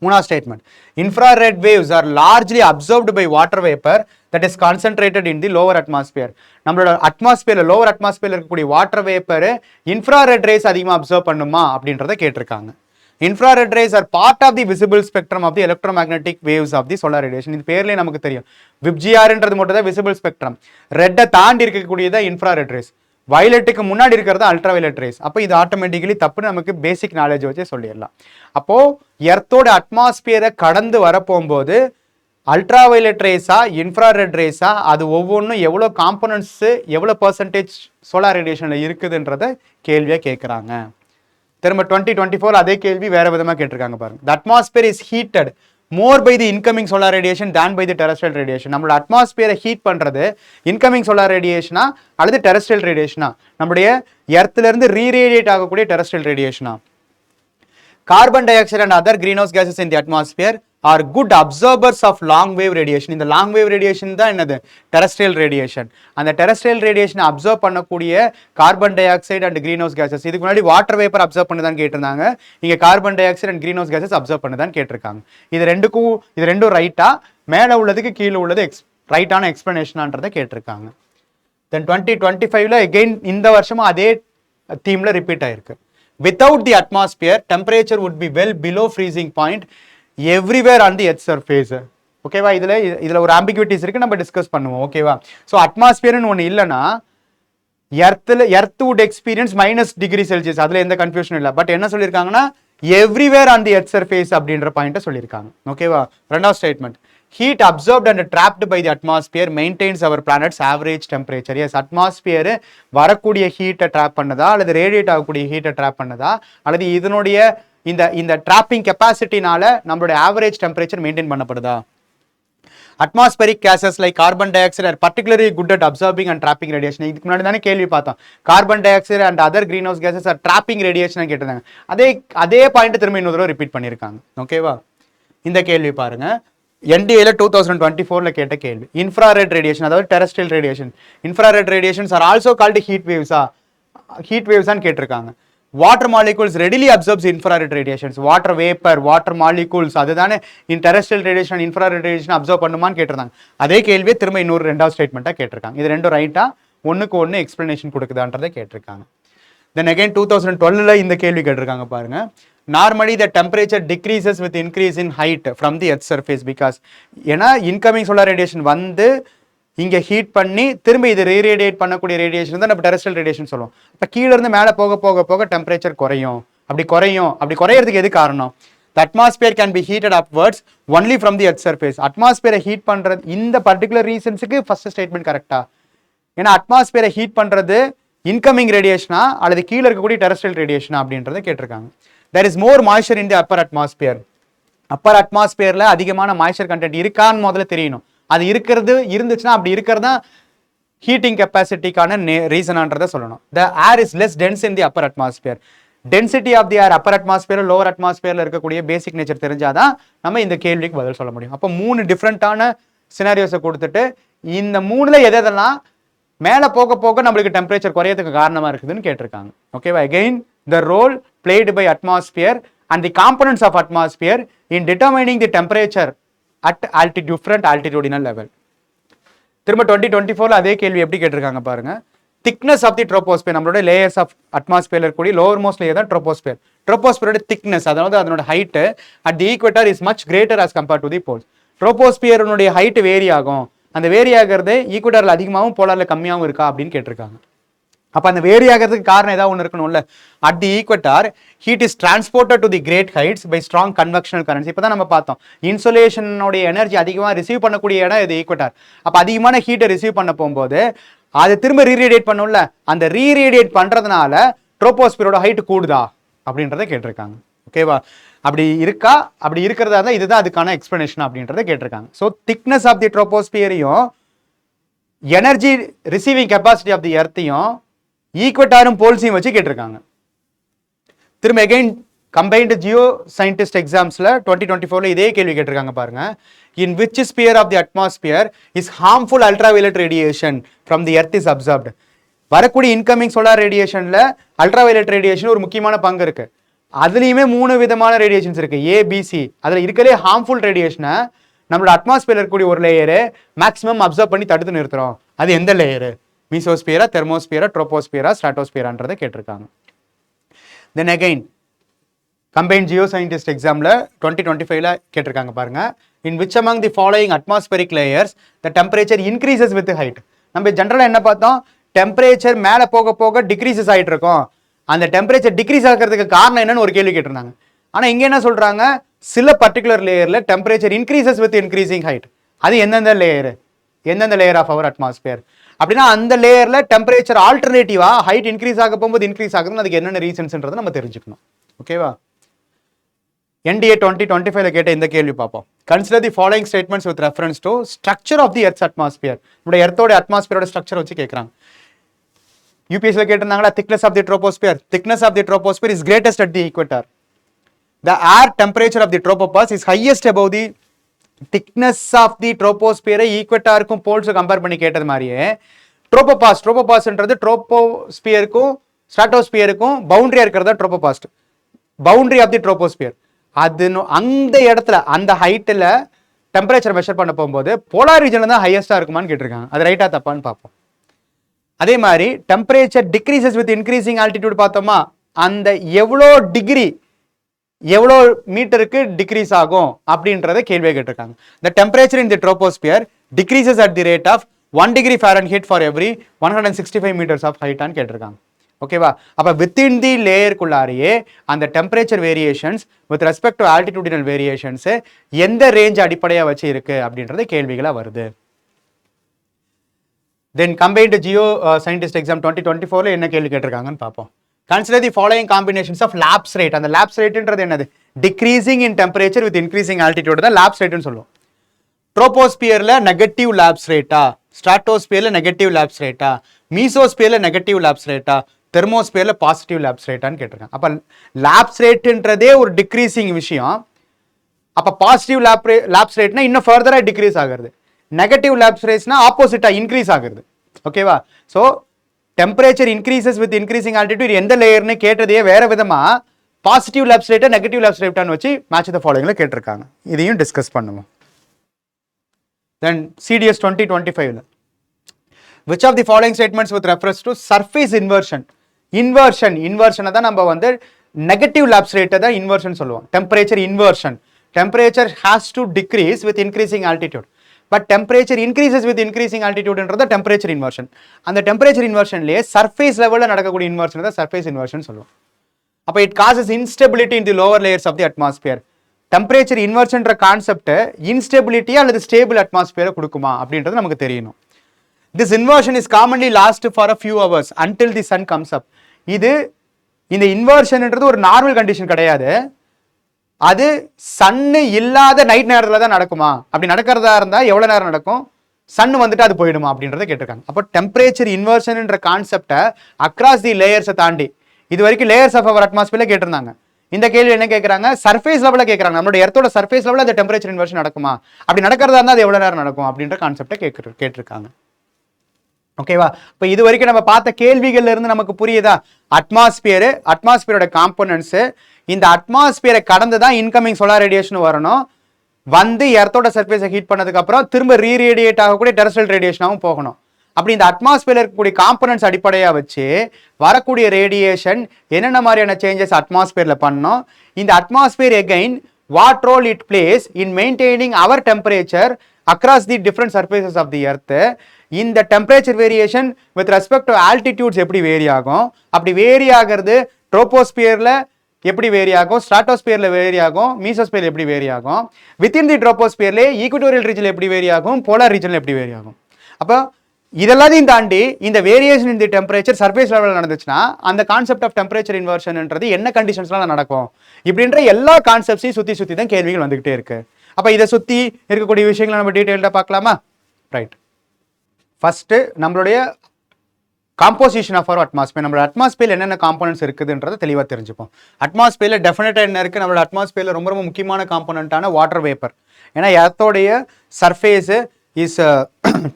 மூணாவது statement, infrared waves are largely absorbed by water vapour that is concentrated in the lower atmosphere. நம்மளோட அட்மாஸ்பியர்ல லோவர் அட்மாஸ்பியர்ல இருக்கக்கூடிய வாட்டர் வேப்பர் இன்ஃப்ராரெட் ரேஸ் அதிகமாக அப்சர்வ் பண்ணுமா அப்படின்றத கேட்டிருக்காங்க. Infrared rays are part of the visible spectrum of the electromagnetic waves of the solar radiation. இது பேர்லேயே நமக்கு தெரியும், விப்ஜிஆர்ன்றது மட்டும் தான் விசிபிள் ஸ்பெக்ட்ரம். ரெட்டை தாண்டி இருக்கக்கூடியதான் இன்ஃப்ராரெட் ரேஸ், வயலட்டுக்கு முன்னாடி இருக்கிறது அல்ட்ராவயலட் ரேஸ். அப்போ இது ஆட்டோமேட்டிக்கலி தப்புன்னு நமக்கு பேசிக் நாலேஜ் வச்சே சொல்லிடலாம். அப்போ எர்த்தோட அட்மாஸ்பியரை கடந்து வரப்போகும்போது அல்ட்ராவயலட் ரேஸா இன்ஃப்ராரெட் ரேஸா, அது ஒவ்வொன்றும் எவ்வளோ காம்பனன்ட்ஸ் எவ்வளோ பர்சன்டேஜ் சோலார் ரேடியேஷனில் இருக்குதுன்றத கேள்வியாக கேட்குறாங்க. திரும்ப 2024 அதே கேள்வி வேற விதமாக கேட்டிருக்காங்க பாருங்க. The atmosphere is heated more by the incoming solar radiation than by the terrestrial radiation. நம்மளோட அட்மாஸ்பியரை ஹீட் பண்ணுறது இன்கமிங் சோலார் ரேடியேஷனா அல்லது டெரஸ்ட்ரியல் ரேடியேஷனா, நம்முடைய எர்த்திலிருந்து ரீரேடியேட் ஆகக்கூடிய டெரஸ்ட்ரியல் ரேடியேஷனா. Carbon dioxide and other greenhouse gases in the atmosphere are good absorbers of long wave radiation. இந்த லாங் வேவ் ரேடியேஷன் தான் என்னது, டெரஸ்ட்ரியல் ரேடியேஷன். அந்த டெரஸ்ட்ரியல் ரேடியேஷன் அப்சர்வ் பண்ணக்கூடிய carbon dioxide and greenhouse gases. இதுக்கு முன்னாடி வாட்டர் வேப்பர் அப்சர்வ் பண்ணுதான் கேட்டிருந்தாங்க, இங்கே carbon dioxide and greenhouse gases absorb பண்ணுதான் கேட்டிருக்காங்க. இது ரெண்டும் ரைட்டா, மேலே உள்ளதுக்கு கீழே உள்ளது ரைட்டான எக்ஸ்பிளனேஷனான்றதை கேட்டிருக்காங்க. தென் 2025ல எகெயின் இந்த வருஷமும் அதே தீம்ல ரிப்பீட் ஆயிருக்கு. Without the atmosphere temperature would be well below freezing point everywhere on the earth surface. ஓகேவா, இதுல ஒரு ஆம்பிகுவிட்டிஸ் இருக்கு, நம்ம டிஸ்கஸ் பண்ணுவோம். ஓகேவா, ஸோ அட்மாஸ்பியர்னு ஒன்று இல்லைன்னா எர்த் வுட் எக்ஸ்பீரியன்ஸ் -°C, அதுல எந்த கன்ஃபியூஷன் இல்லை. பட் என்ன சொல்லியிருக்காங்கன்னா everywhere on the earth surface அப்படின்ற பாயிண்ட்டை சொல்லியிருக்காங்க. ஓகேவா, ரெண்டாவது statement, heat absorbed and trapped by the atmosphere maintains our planet's average temperature. Yes, atmosphere வரக்கூடிய ஹீட்டை ட்ராப் பண்ணதா அல்லது ரேடியேட் ஆகக்கூடிய ஹீட்டை ட்ராப் பண்ணதா அல்லது இதனுடைய இந்த ட்ராப்பிங் கெப்பாசிட்டினால நம்மளுடைய ஆவரேஜ் டெம்பரேச்சர் மெயின்டைன் பண்ணப்படுதா. Atmospheric gases like carbon dioxide are particularly good at absorbing and trapping radiation. இதுக்கு முன்னாடி தானே கேள்வி பார்த்தோம், carbon dioxide and other greenhouse gases are trapping radiation கேட்டிருந்தாங்க. அதே பாயிண்ட் திரும்ப இன்னொரு தடவை ரிப்பீட் பண்ணியிருக்காங்க. ஓகேவா, இந்த கேள்வி பாருங்க, NDAல 2024ல கேட்ட கேள்வி. இன்ஃப்ராரெட் ரேடியேஷன், அதாவது terrestrial radiation. Infrared radiations are also called heat வேவ்ஸான்னு கேட்டிருக்காங்க. Water molecules readily absorbs infrared radiations. Water vapour, water molecules அதுதானே terrestrial radiation infrared radiation absorb பண்ணுமான்னு கேட்டிருந்தாங்க. அதே கேள்வியை திரும்ப இன்னொரு ரெண்டாவது ஸ்டேட்மெண்ட்டாக கேட்டிருக்காங்க. இது ரெண்டும் ரைட்டா, ஒன்றுக்கு ஒன்று எக்ஸ்பிளனேஷன் கொடுக்குதான்றதை கேட்டிருக்காங்க. தென் அகைன் 2012ல இந்த கேள்வி கேட்டிருக்காங்க பாருங்க. Normally the temperature decreases with increase in height from the earth surface because ஏன்னா இன்கமிங் சோலார் ரேடியேஷன் வந்து இங்கே ஹீட் பண்ணி திரும்ப இது ரீரேடியேட் பண்ணக்கூடிய ரேடியேஷன் தான் நம்ம டெரஸ்ட்ரியல் ரேடியேஷன் சொல்லுவோம். இப்போ கீழே இருந்து மேலே போக போக போக டெம்பரேச்சர் குறையும். அப்படி குறையிறதுக்கு எது காரணம்? The atmosphere can be heated upwards only from the earth surface. அட்மாஸ்பியரை ஹீட் பண்ணுறது இந்த பர்டிகுலர் ரீசன்ஸுக்கு ஃபர்ஸ்ட் ஸ்டேட்மெண்ட் கரெக்டா? ஏன்னா அட்மாஸ்பியரை ஹீட் பண்ணுறது இன்கமிங் ரேடியேஷனா அல்லது கீழே இருக்கக்கூடிய டெரஸ்ட்ரியல் ரேடியேஷனா அப்படின்றத கேட்டிருக்காங்க. There is more moisture in the upper atmosphere. Appar அட்மாஸ்பியர்ல அதிகமான மாய்ஸ்சர் கண்டென்ட் இருக்கான்னு முதல்ல தெரியணும். அது இருந்துச்சுன்னா அப்படி இருக்கிறதா ஹீட்டிங் கெப்பாசிட்டிக்கான ரீசனான்றதை சொல்லணும். The air is less dense in the upper atmosphere. Density of the air upper atmosphere lower அட்மாஸ்பியர்ல இருக்கக்கூடிய பேசிக் நேச்சர் தெரிஞ்சாதான் நம்ம இந்த கேள்விக்கு பதில் சொல்ல முடியும். அப்போ 3 டிஃப்ரெண்டான சினாரியோஸை கொடுத்துட்டு இந்த 3ல எதெல்லாம் மேலே போக போக நம்மளுக்கு டெம்பரேச்சர் குறையறதுக்கு காரணமா இருக்குதுன்னு கேட்டிருக்காங்க. ஓகேவா, again the role played by atmosphere and the components of atmosphere in determining the temperature at different altitudinal level. திரும்ப 2024ல அதே கேள்வி எப்படி கேட்டிருக்காங்க பாருங்க. thickness of the troposphere, நம்மளோட லேயர்ஸ் ஆஃப் அட்மாஸ்பியர்ல இருக்கக்கூடிய லோவர் மோஸ்ட் லேயர் தான் troposphere. troposphere thickness, அதாவது அதனோட height at the equator is much greater as compared to the poles. troposphere உடைய ஹைட் வேரி ஆகும். அந்த வேரி ஆகிறது ஈக்குவட்டர்ல அதிகமாகவும் போலார்ல கம்மியாகவும் இருக்கா அப்படின்னு கேட்டிருக்காங்க. அப்போ அந்த வேரி ஆகிறதுக்கு காரணம் ஏதாவது ஒன்று இருக்கணும்ல. At the equator heat is transported to the great heights by strong convectional currents. இப்போ தான் நம்ம பார்த்தோம், இன்சோலேஷனுடைய எனர்ஜி அதிகமாக ரிசீவ் பண்ணக்கூடிய இடம் இது ஈக்குவட்டார். அப்போ அதிகமான ஹீட்டை ரிசீவ் பண்ண போகும்போது அதை திரும்ப ரீரேடியேட் பண்ணும்ல, அந்த ரீரேடியேட் பண்ணுறதுனால ட்ரோபோஸ்பியரோட ஹைட் கூடுதா அப்படின்றத கேட்டிருக்காங்க. ஓகேவா? அப்படி இருக்கா, அப்படி இருக்கிறதா தான் இதுதான் அதுக்கான எக்ஸ்பிளனேஷன் அப்படின்றத கேட்டிருக்காங்க. ஸோ திக்னஸ் ஆஃப் தி ட்ரோபோஸ்பியரையும் energy receiving capacity of the எர்த்தையும் ஈக்வட்டாரும் போல்ஸையும் வச்சு கேட்டிருக்காங்க. திரும்ப எகைன் கம்பைன்டு ஜியோ சயின்டிஸ்ட் எக்ஸாம்ஸ்ல 2024ல இதே கேள்வி கேட்டிருக்காங்க பாருங்க. In which sphere of the atmosphere is harmful ultraviolet radiation from the earth is absorbed. வரக்கூடிய இன்கமிங் சோலார் ரேடியேஷன்ல அல்ட்ராவயலட் ரேடியேஷன் ஒரு முக்கியமான பங்கு இருக்கு. அதுலயுமே 3 விதமான ரேடியேஷன்ஸ் இருக்கு, ஏபிசி. அதுல இருக்கலே ஹார்ம்ஃபுல் ரேடியேஷனை நம்மளோட அட்மாஸ்பியர் இருக்கக்கூடிய ஒரு லேயரு மேக்ஸிமம் அப்சர்வ் பண்ணி தடுத்து நிறுத்துறோம். அது எந்த லேயரு? மீசோஸ்பியரா, தெர்மோஸ்பியரா, ட்ரோபோஸ்பியரா, ஸ்ட்ராட்டோஸ்பியரான்றதை கேட்டிருக்காங்க. Then again combined geo scientist எக்ஸாம்ல 2025ல கேட்டிருக்காங்க பாருங்க. In which among the following atmospheric layers the temperature increases with height. நம்ம ஜென்ரலா என்ன பார்த்தோம், டெம்பரேச்சர் மேலே போக போக டிக்ரீசஸ் ஆகிட்டு இருக்கும். அந்த டெம்பரேச்சர் டிக்ரீஸ் ஆகிறதுக்கு காரணம் என்னன்னு ஒரு கேள்வி கேட்டிருந்தாங்க. ஆனால் இங்கே என்ன சொல்றாங்க, சில பர்டிகுலர் லேயர்ல temperature increases with increasing height. அது எந்தெந்த லேயர், எந்தெந்த லேயர் ஆஃப் அவர் அட்மாஸ்பியர் அப்படின்னா அந்த லேயர்ல டெம்பரேச்சர் ஆல்டர்னேட்டிவா ஹைட் இன்க்ரீஸ் ஆக போகும்போது இன்க்ரீஸ் ஆகுதுன்னு அதுக்கு என்னென்ன ரீசன்ஸ்ன்றதை நம்ம தெரிஞ்சுக்கணும். ஓகேவா? NDA 2025ல கேட்ட இந்த கேள்வி பார்ப்போம். Consider the following statements with reference to structure of the earth's atmosphere. நம்மளுடைய எர்த்தோட அட்மாஸ்பியரோட ஸ்ட்ரக்சர் வச்சு கேட்குறாங்க. UPSC கேட்டிருந்தாங்களா, thickness of the troposphere. Thickness of the troposphere is greatest at the equator. The air temperature of the tropopause is highest above the thickness of the troposphere. ஈக்வட்டாருக்கும் போல்ஸும் கம்பேர் பண்ணி கேட்டது மாதிரியே ட்ரோபோபாஸ்ன்றது ட்ரோபோஸ்பியருக்கும் ஸ்ட்ராட்டோஸ்பியருக்கும் பவுண்டரியா இருக்கிறதா tropopause, boundary of the troposphere. அது அந்த இடத்துல அந்த ஹைட்டில் டெம்பரேச்சர் மெஷர் பண்ண போகும்போது போலார் ரீஜனில் தான் ஹையஸ்டாக இருக்குமான்னு கேட்டிருக்காங்க. அது ரைட்டா தப்பான்னு பார்ப்போம். அதே மாதிரி temperature decreases with increasing altitude பார்த்தோமா, அந்த எவ்வளோ டிகிரி எவ்வளோ மீட்டருக்கு டிக்ரீஸ் ஆகும் அப்படின்றத கேள்வியை கேட்டிருக்காங்க. The temperature in the troposphere decreases at the rate of 1 degree Fahrenheit for every 165 meters of ஹைட்டான்னு கேட்டிருக்காங்க. ஓகேவா? அப்போ வித்தின் தி லேயருக்குள்ளாரியே அந்த temperature variations with respect to altitudinal variations எந்த ரேஞ்ச் அடிப்படையாக வச்சு இருக்கு அப்படின்றது கேள்விகளாக வருது. Then combined geo scientist exam 2024ல என்ன கேள்வி கேட்டிருக்காங்கன்னு பார்ப்போம். Consider the following combinations of lapse rate. அந்த லாப்ஸ் ரேட்ன்றது என்னது, decreasing in temperature with increasing altitude தான் லாப்ஸ் ரேட்னு சொல்லுவோம். ட்ரோபோஸ்பியர்ல நெகட்டிவ் லாப்ஸ் ரேட்டா, ஸ்ட்ராட்டோஸ்பியர்ல நெகட்டிவ் லாப்ஸ் ரேட்டா, மீசோஸ்பியர்ல நெகட்டிவ் லாப்ஸ் ரேட்டா, தெர்மோஸ்பியர்ல பாசிட்டிவ் லாப்ஸ் ரேட்டான்னு கேட்டிருக்காங்க. அப்ப லாப்ஸ் ரேட்ன்றதே ஒரு டிக்ரீசிங் விஷயம். அப்ப பாசிட்டிவ் லாப்ஸ் ரேட்னா இன்னும் ஃபர்தரா டிக்ரீஸ் ஆகுறது, நெகட்டிவ் லாப்ஸ் ரேட்ஸ்னா ஆப்போசிட்டா இன்க்ரீஸ் ஆகுறது. ஓகேவா? So temperature increases with increasing altitude எந்த லேயர்னு கேட்டதையே வேற விதமா பாசிட்டிவ் லாப்ஸ் ரேட்டா நெகட்டிவ் லாப்ஸ் ரேட்டான்னு வச்சு மேட்ச் த ஃபாலோயிங்ல கேட்டிருக்காங்க. இதையும் டிஸ்கஸ் பண்ணுவோம். தென் CDS 2025ல which of the following statements with reference to surface inversion. இன்வர்ஷனை தான் நம்ம வந்து நெகட்டிவ் லாப்ஸ் ரேட்டை தான் இன்வர்ஷன் சொல்லுவோம். Temperature inversion, temperature has to decrease with increasing altitude, but temperature increases with increasing ஆல்டிடியூட்ன்றது டெம்பரேச்சர் இன்வர்ஷன். அந்த டெம்பரேச்சர் இன்வர்ஷன்லேயே சர்ஃபேஸ் லெவலில் நடக்கக்கூடிய இன்வர்ஷன் தான் சர்ஃபேஸ் இன்வர்ஷன் சொல்லுவோம். அப்போ it causes instability in the lower layers of the atmosphere. Temperature இன்வர்ஷன்ற கான்செப்ட் இன்ஸ்டெபிலிட்டியா அல்லது ஸ்டேபிள் அட்மாஸ்பியரை கொடுக்குமா அப்படின்றது நமக்கு தெரியணும். This inversion is commonly last for a few hours until the sun comes up. இந்த இன்வர்ஷன்ன்றது ஒரு நார்மல் கண்டிஷன் கிடையாது. அது சன்னு இல்லாத நைட் நேரத்தில் தான் நடக்குமா, அப்படி நடக்கிறதா இருந்தால் எவ்வளோ நேரம் நடக்கும், சன் வந்துட்டு அது போயிடுமா அப்படின்றத கேட்டிருக்காங்க. அப்போ டெம்பரேச்சர் இன்வர்ஷன்ன்ற கான்செப்டை அக்ராஸ் தி லேயர்ஸை தாண்டி இது வரைக்கும் லேயர்ஸ் ஆஃப் அவர் அட்மாஸ்பியர்ல கேட்டிருந்தாங்க. இந்த கேள்வி என்ன கேட்குறாங்க, சர்ஃபேஸ் லெவலில் கேட்குறாங்க. நம்மளோட எர்த்தோட சர்ஃபேஸ் லெவலில் அந்த டெம்பரேச்சர் இன்வர்ஷன் நடக்குமா, அப்படி நடக்கிறதா இருந்தால் அது எவ்வளோ நேரம் நடக்கும் அப்படின்ற கான்செப்டை கேட்டிருக்காங்க. ஓகேவா? இப்போ இது வரைக்கும் நம்ம பார்த்த கேள்விகள்ல இருந்து நமக்கு புரியுதா, அட்மாஸ்பியரோட காம்போனன்ட்ஸ், இந்த அட்மாஸ்பியரை கடந்து தான் இன்கமிங் சோலார் ரேடியேஷன் வரணும், வந்து எர்த்தோட சர்ஃபேஸை ஹீட் பண்ணதுக்கு அப்புறம் திரும்ப ரீரேடியேட் ஆகக்கூடிய டெரஸ்ட்ரியல் ரேடியேஷனாகவும் போகணும். அப்படி இந்த அட்மாஸ்பியர்ல இருக்கக்கூடிய காம்போனன்ட்ஸ் அடிப்படையாக வச்சு வரக்கூடிய ரேடியேஷன் என்னென்ன மாதிரியான சேஞ்சஸ் அட்மாஸ்பியர்ல பண்ணணும், இந்த atmosphere again what role it plays in maintaining our temperature across the different surfaces of the earth. இந்த temperature variation with respect to altitudes எப்படி வேரி ஆகும், அப்படி வேரி ஆகிறது ட்ரோபோஸ்பியர்ல எப்படி வேரி ஆகும், ஸ்ட்ராட்டோஸ்பியர்ல வேரி ஆகும், மீசோஸ்பியர்ல எப்படி வேரி ஆகும், வித்தின் தி ட்ரோபோஸ்பியர்ல ஈக்குவட்டோரியல் ரீஜன்ல எப்படி வேரி ஆகும், போலார் ரீஜன்ல எப்படி வேரி ஆகும். அப்போ இதெல்லாத்தையும் தாண்டி இந்த variation in the temperature surface லெவலில் நடந்துச்சுன்னா அந்த கான்செப்ட் ஆஃப் டெம்பரேச்சர் இன்வர்ஷன்ன்றது என்ன கண்டிஷன்ஸ்லாம் நடக்கும் இப்படின்ற எல்லா கான்செப்ட்ஸையும் சுற்றி தான் கேள்விகள் வந்துகிட்டே இருக்கு. அப்போ இதை சுற்றி இருக்கக்கூடிய விஷயங்களை நம்ம டீட்டெயில்டாக பார்க்கலாமா? ரைட். ஃபர்ஸ்ட் நம்மளுடைய காம்போசிஷன் ஆஃப் அவர் அட்மாஸ்பியர், நம்மளோட அட்மாஸ்பியர் என்னென்ன காம்போனன்ட்ஸ் இருக்குதுன்றதை தெளிவாக தெரிஞ்சுப்போம். அட்மாஸ்பியரில் டெஃபினட்டாக என்ன இருக்குது, நம்மளோட அட்மாஸ்பியரில் ரொம்ப ரொம்ப முக்கியமான காம்போனன்ட்டான வாட்டர் வேப்பர். ஏன்னா எர்த்தோடைய surface is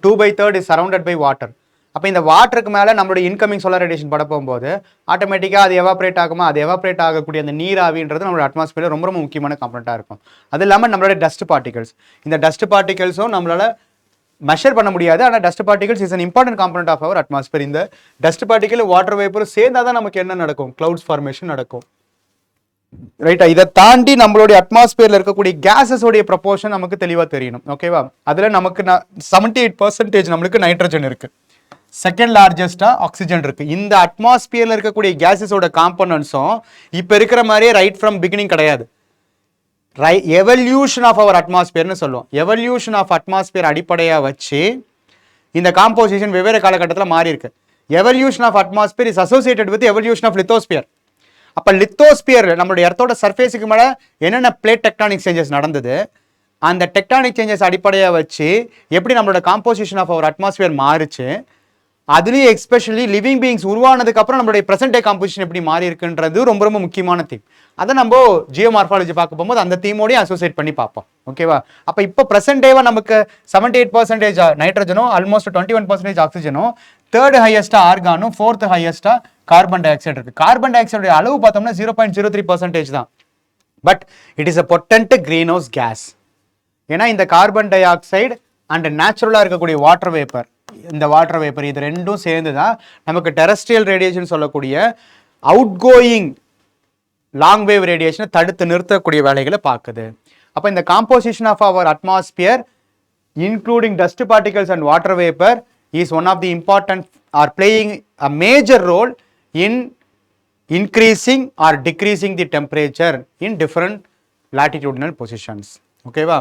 2/3 is surrounded by water. அப்போ இந்த வாட்டருக்கு மேலே நம்மளுடைய இன்கமிங் சோலார் ரேடியேஷன் பட போகும்போது ஆட்டோமேட்டிக்காக அது எவாப்ரேட் ஆகுமா, அது எவாப்ரேட் ஆகக்கூடிய அந்த நீராவின்றது நம்மளோட அட்மாஸ்பியரில் ரொம்ப ரொம்ப முக்கியமான காம்போனண்ட்டாக இருக்கும். அது இல்லாமல் நம்மளோட டஸ்ட் பார்ட்டிகல்ஸ், இந்த டஸ்ட் பார்ட்டிகல்ஸும் நம்மளால் மெஷர் பண்ண முடியாது. ஆனால் dust particles is an important component of our atmosphere. இந்த டஸ்ட் பார்ட்டிகல் வாட்டர் வேப்பரும் சேர்ந்தால் தான் நமக்கு என்ன நடக்கும், கிளவுட்ஸ் ஃபார்மேஷன் நடக்கும். ரைட்டா? இதை தாண்டி நம்மளுடைய அட்மாஸ்பியரில் இருக்கக்கூடிய கேஸஸோடைய ப்ரொபோர்ஷன் நமக்கு தெளிவாக தெரியணும். ஓகேவா? அதில் நமக்கு 78% நம்மளுக்கு நைட்ரஜன் இருக்கு, செகண்ட் லார்ஜஸ்டா ஆக்சிஜன் இருக்கு. இந்த அட்மாஸ்பியர்ல இருக்கக்கூடிய கேஸஸோட காம்பனன்ட்ஸும் இப்போ இருக்கிற மாதிரியே ரைட் ஃப்ரம் பிகினிங் கிடையாது. எவல்யூஷன் ஆஃப் அவர் அட்மாஸ்பியர்னு சொல்லுவோம். எவல்யூஷன் ஆஃப் அட்மாஸ்பியர் அடிப்படையாக வச்சு இந்த காம்போசிஷன் வெவ்வேறு காலகட்டத்தில் மாறி இருக்கு. Evolution of atmosphere is associated with evolution of lithosphere. அப்போ லித்தோஸ்பியர் நம்மளுடைய எர்த்தோட சர்ஃபேஸுக்கு மேலே என்னென்ன பிளேட் டெக்டானிக் சேஞ்சஸ் நடந்தது, அந்த டெக்டானிக் சேஞ்சஸ் அடிப்படையாக வச்சு எப்படி நம்மளோட காம்போசிஷன் ஆஃப் அவர் அட்மாஸ்பியர் மாறிச்சு, அதுலேயும் எஸ்பெஷலி லிவிங் பீயிங்ஸ் உருவானதுக்கு அப்புறம் நம்மளுடைய ப்ரெசென்ட் டே காம்போசிஷன் எப்படி மாறி இருக்குன்றது ரொம்ப ரொம்ப முக்கியமான தீம். அதை நம்ம ஜியோமார்ஃபாலஜி பார்க்க போகும்போது அந்த தீமோடையும் அசோசியேட் பண்ணி பார்ப்போம். ஓகேவா? அப்போ இப்போ ப்ரெசென்ட் டேவா நமக்கு 78% நைட்ரஜனும் ஆல்மோஸ்ட் 21% ஆக்சிஜனும், தேர்ட் ஹையஸ்டா ஆர்கானும், ஃபோர்த் ஹையஸ்டா கார்பன் டை ஆக்சைடு இருக்கு. கார்பன் டை ஆக்சைடு அளவு பார்த்தோம்னா 0.03% தான். But it is a potent greenhouse gas. ஏன்னா இந்த கார்பன் டை ஆக்சைடு அண்ட் நேச்சுரலாக இருக்கக்கூடிய வாட்டர் வேப்பர், இந்த வாட்டர் வேப்பர் இது ரெண்டும் சேர்ந்து தான் நமக்கு டெரஸ்ட்ரியல் ரேடியேஷன் சொல்லக்கூடிய அவுட் கோயிங் லாங் வேவ் ரேடியேஷனை தடுத்து நிறுத்தக்கூடிய வேலைகளை பார்க்குது. அப்போ இந்த composition of our atmosphere including dust particles and water vapour is one of the important are playing a major role in increasing or decreasing the temperature in different latitudinal பொசிஷன்ஸ். ஓகேவா?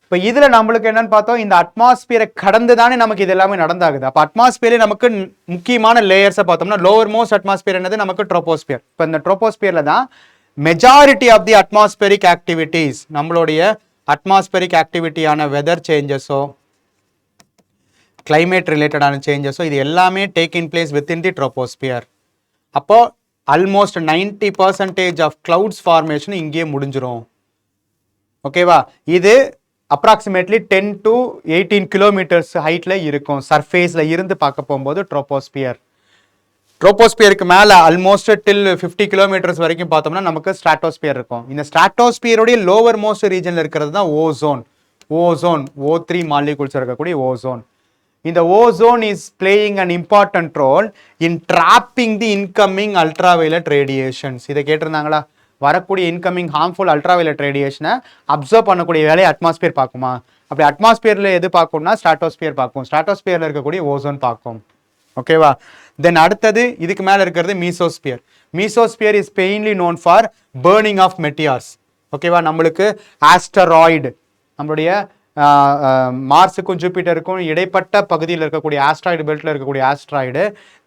இப்போ இதில் நம்மளுக்கு என்னன்னு பார்த்தோம், இந்த அட்மாஸ்பியரை கடந்து தானே நமக்கு இது எல்லாமே நடந்தாகுது. அப்போ அட்மாஸ்பியரே நமக்கு முக்கியமான லேயர்ஸை பார்த்தோம்னா லோவர் மோஸ்ட் அட்மாஸ்பியர் என்னது நமக்கு ட்ரோபோஸ்பியர். இப்போ இந்த ட்ரோபோஸ்பியரில் தான் majority of the atmospheric activities, நம்மளுடைய அட்மாஸ்பியரிக் ஆக்டிவிட்டியான வெதர் சேஞ்சஸோ கிளைமேட் ரிலேட்டடான சேஞ்சஸோ இது எல்லாமே take in place within the troposphere. அப்போ ஆல்மோஸ்ட் 90% ஆஃப் கிளவுட்ஸ் ஃபார்மேஷன் இங்கேயே முடிஞ்சிடும். ஓகேவா? இது அப்ராக்சிமேட்லி 10 to 18 கிலோமீட்டர்ஸ் ஹைட்ல இருக்கும். சர்ஃபேஸ்ல இருந்து பார்க்க போகும்போது ட்ரோபோஸ்பியர். ட்ரோபோஸ்பியருக்கு மேலே ஆல்மோஸ்ட் டில் 50 கிலோமீட்டர்ஸ் வரைக்கும் பார்த்தோம்னா நமக்கு ஸ்ட்ராட்டோஸ்பியர் இருக்கும். இந்த ஸ்ட்ராட்டோஸ்பியருடைய லோவர் மோஸ்ட் ரீஜன்ல இருக்கிறது தான் ஓசோன். ஓசோன் O3 மாலிகூல்ஸ் இருக்கக்கூடிய ஓசோன். இந்த ozone is playing an important role in trapping the incoming ultraviolet radiations. இதை கேட்டிருந்தாங்களா? வரக்கூடிய இன்கமிங் ஹார்ம்ஃபுல் அல்ட்ராவைலட் ரேடியேஷனை அப்சர்வ் பண்ணக்கூடிய வேலையை அட்மாஸ்பியர் பார்க்குமா? அப்படி அட்மாஸ்பியரில் எது பார்க்கும்னா ஸ்ட்ராட்டோஸ்பியர் பார்க்கும். ஸ்ட்ராட்டோஸ்பியரில் இருக்கக்கூடிய ஓசோன் பார்க்கும். ஓகேவா? தென் அடுத்தது இதுக்கு மேலே இருக்கிறது mesosphere. Mesosphere is mainly known for burning of meteors. ஓகேவா? நம்மளுக்கு ஆஸ்டராய்டு, நம்மளுடைய மார்ஸுக்கும் ஜூபிட்டருக்கும் இடைப்பட்ட பகுதியில் இருக்கக்கூடிய ஆஸ்ட்ராய்டு பெல்ட்டில் இருக்கக்கூடிய ஆஸ்ட்ராய்டு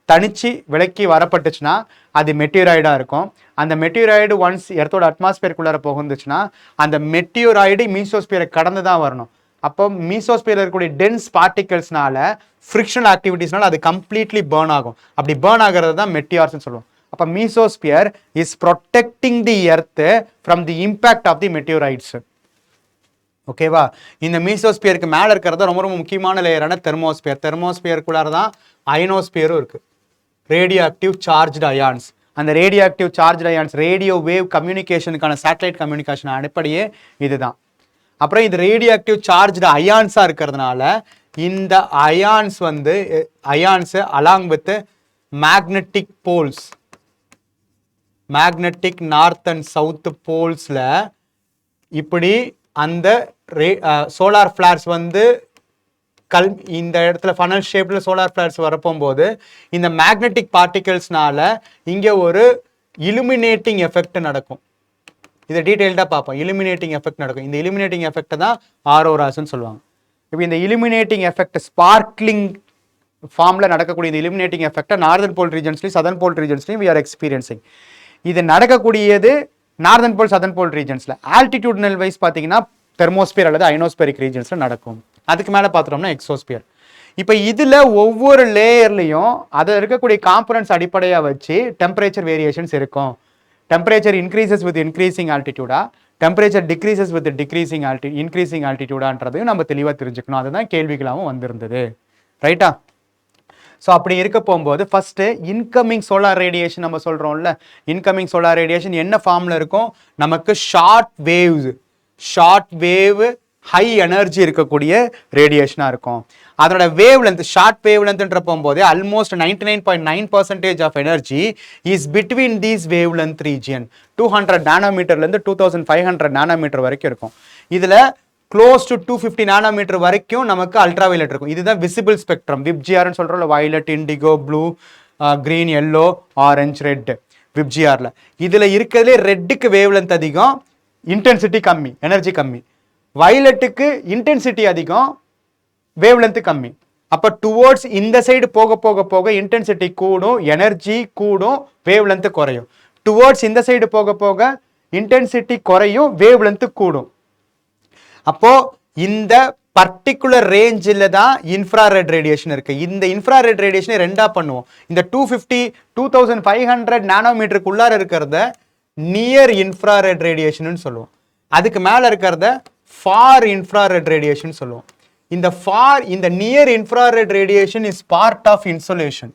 தனிச்சு விலக்கி வரப்பட்டுச்சுன்னா அது மெட்டியூராய்டாக இருக்கும். அந்த மெட்டியூராய்டு ஒன்ஸ் எர்த்தோட அட்மாஸ்பியருக்குள்ளார போகுந்துச்சுன்னா அந்த மெட்டியூராய்டு மீசோஸ்பியரை கடந்து தான் வரணும். அப்போ மீசோஸ்பியரில் இருக்கக்கூடிய டென்ஸ் பார்ட்டிகல்ஸ்னால ஃப்ரிக்ஷனல் ஆக்டிவிட்டிஸ்னால அது கம்ப்ளீட்லி பேர்ன் ஆகும். அப்படி பேர்ன் ஆகிறது தான் மெட்டியார்ஸ்னு சொல்லுவோம். அப்போ mesosphere is protecting the earth from the impact of the meteorites. ஓகேவா? இந்த மீசோஸ்பியருக்கு மேலே இருக்கிறது ரொம்ப ரொம்ப முக்கியமான லேயரான தெர்மோஸ்பியர். தெர்மோஸ்பியருக்குள்ளார தான் அயனோஸ்பியரும் இருக்கு, ரேடியோ ஆக்டிவ் சார்ஜ்டு அயான்ஸ். அந்த radioactive charged ions radio wave கம்யூனிகேஷனுக்கான சேட்டலைட் கம்யூனிகேஷன் அடிப்படையே இதுதான். அப்புறம் இது ரேடியோ ஆக்டிவ் சார்ஜ்டு அயான்ஸாக இருக்கிறதுனால இந்த ions ions along with magnetic poles, magnetic north and south போல்ஸில் இப்படி அந்த சோலார் ஃபிளார்ஸ் இந்த இடத்துல ஃபனல் ஷேப்ல சோலார் ஃபிளார்ஸ் வரப்போகும்போது இந்த மேக்னெட்டிக் பார்ட்டிகல்ஸ்னால இங்கே ஒரு இலுமினேட்டிங் எஃபெக்ட் நடக்கும். இதை டீட்டெயில்டாக பார்ப்போம். இலுமினேட்டிங் எஃபெக்ட் நடக்கும். இந்த இலுமினேட்டிங் எஃபெக்ட் தான் ஆரோராஸ்ன்னு சொல்லுவாங்க. இப்போ இந்த இலுமினேட்டிங் எஃபெக்ட் ஸ்பார்க்லிங் ஃபார்மில் நடக்கக்கூடிய இந்த illuminating எஃபெக்டை நார்தன் போல் ரீஜன்ஸ்லையும் சதர்ன் போல் ரீஜன்ஸ்லையும் we are experiencing. இது நடக்கக்கூடியது நார்தன் போல் சதர்ன் போல் ரீஜன்ஸில். ஆல்டிடியூட்னல் வைஸ் பார்த்தீங்கன்னா தெர்மோஸ்பியர் அல்லது அயனோஸ்பெரிக் ரீஜன்ஸில் நடக்கும். அதுக்கு மேலே பார்த்துட்டோம்னா எக்ஸோஸ்பியர். இப்போ இதில் ஒவ்வொரு லேயர்லையும் அதை இருக்கக்கூடிய காம்பனன்ட்ஸ் அடிப்படையாக வச்சு டெம்பரேச்சர் வேரியேஷன்ஸ் இருக்கும். டெம்பரேச்சர் இன்க்ரீசஸ் வித் இன்க்ரீசிங் ஆல்டிடியூடா, டெம்பரேச்சர் டிக்ரீசஸ் வித் இன்க்ரீசிங் ஆல்டிடியூடான்றதையும் நம்ம தெளிவாக தெரிஞ்சுக்கணும். அதுதான் கேள்விகளாகவும் வந்திருந்தது. ரைட்டா? ஸோ அப்படி இருக்க போகும்போது ஃபஸ்ட்டு இன்கமிங் சோலார் ரேடியேஷன் நம்ம சொல்கிறோம்ல, இன்கமிங் சோலார் ரேடியேஷன் என்ன ஃபார்மில் இருக்கும்? நமக்கு ஷார்ட் வேவ் ஹை எனர்ஜி இருக்கக்கூடிய ரேடியேஷனாக இருக்கும். அதனோட வேவ் லென்த், ஷார்ட் வேவ் லென்த்ன்ற போகும்போது almost 99.9% of energy is between these wavelength region. 200 நானோமீட்டர்லேருந்து 2500 நானோமீட்டர் வரைக்கும் இருக்கும். இதில் க்ளோஸ் டு 250 நானோமீட்டர் வரைக்கும் நமக்கு அல்ட்ரா வயலட் இருக்கும். இதுதான் விசிபிள் ஸ்பெக்ட்ரம். விப்ஜிஆர்னு சொல்கிறோம்ல, violet, indigo, blue, green, yellow, orange, red. விப்ஜிஆரில் இதில் இருக்கிறதுலே ரெட்டுக்கு வேவ் லென்த் அதிகம், இன்டென்சிட்டி கம்மி, எனர்ஜி கம்மி. வயலட்டுக்கு இன்டென்சிட்டி அதிகம், வேவ் லென்த் கம்மி. அப்போ டுவோர்ட்ஸ் இந்த சைடு போக போக போக இன்டென்சிட்டி கூடும், எனர்ஜி கூடும், வேவ் லென்த் குறையும். டுவோர்ட்ஸ் இந்த சைடு போக போக இன்டென்சிட்டி குறையும், வேவ் லென்த் கூடும். அப்போ இந்த பர்டிகுலர் ரேஞ்சில் தான் இன்ஃப்ராரெட் ரேடியேஷன் இருக்கு. இந்த இன்ஃப்ராரெட் ரேடியேஷனை ரெண்டா பண்ணுவோம். இந்த 2500 நானோமீட்டருக்குள்ளார இருக்கிறத நியர் இன்ஃப்ராரெட் ரேடியேஷன் சொல்லுவோம். அதுக்கு மேல இருக்கிறத ஃபார் இன்ஃப்ராரெட் ரேடியேஷன் சொல்லுவோம். இந்த near infrared radiation is part of insolation.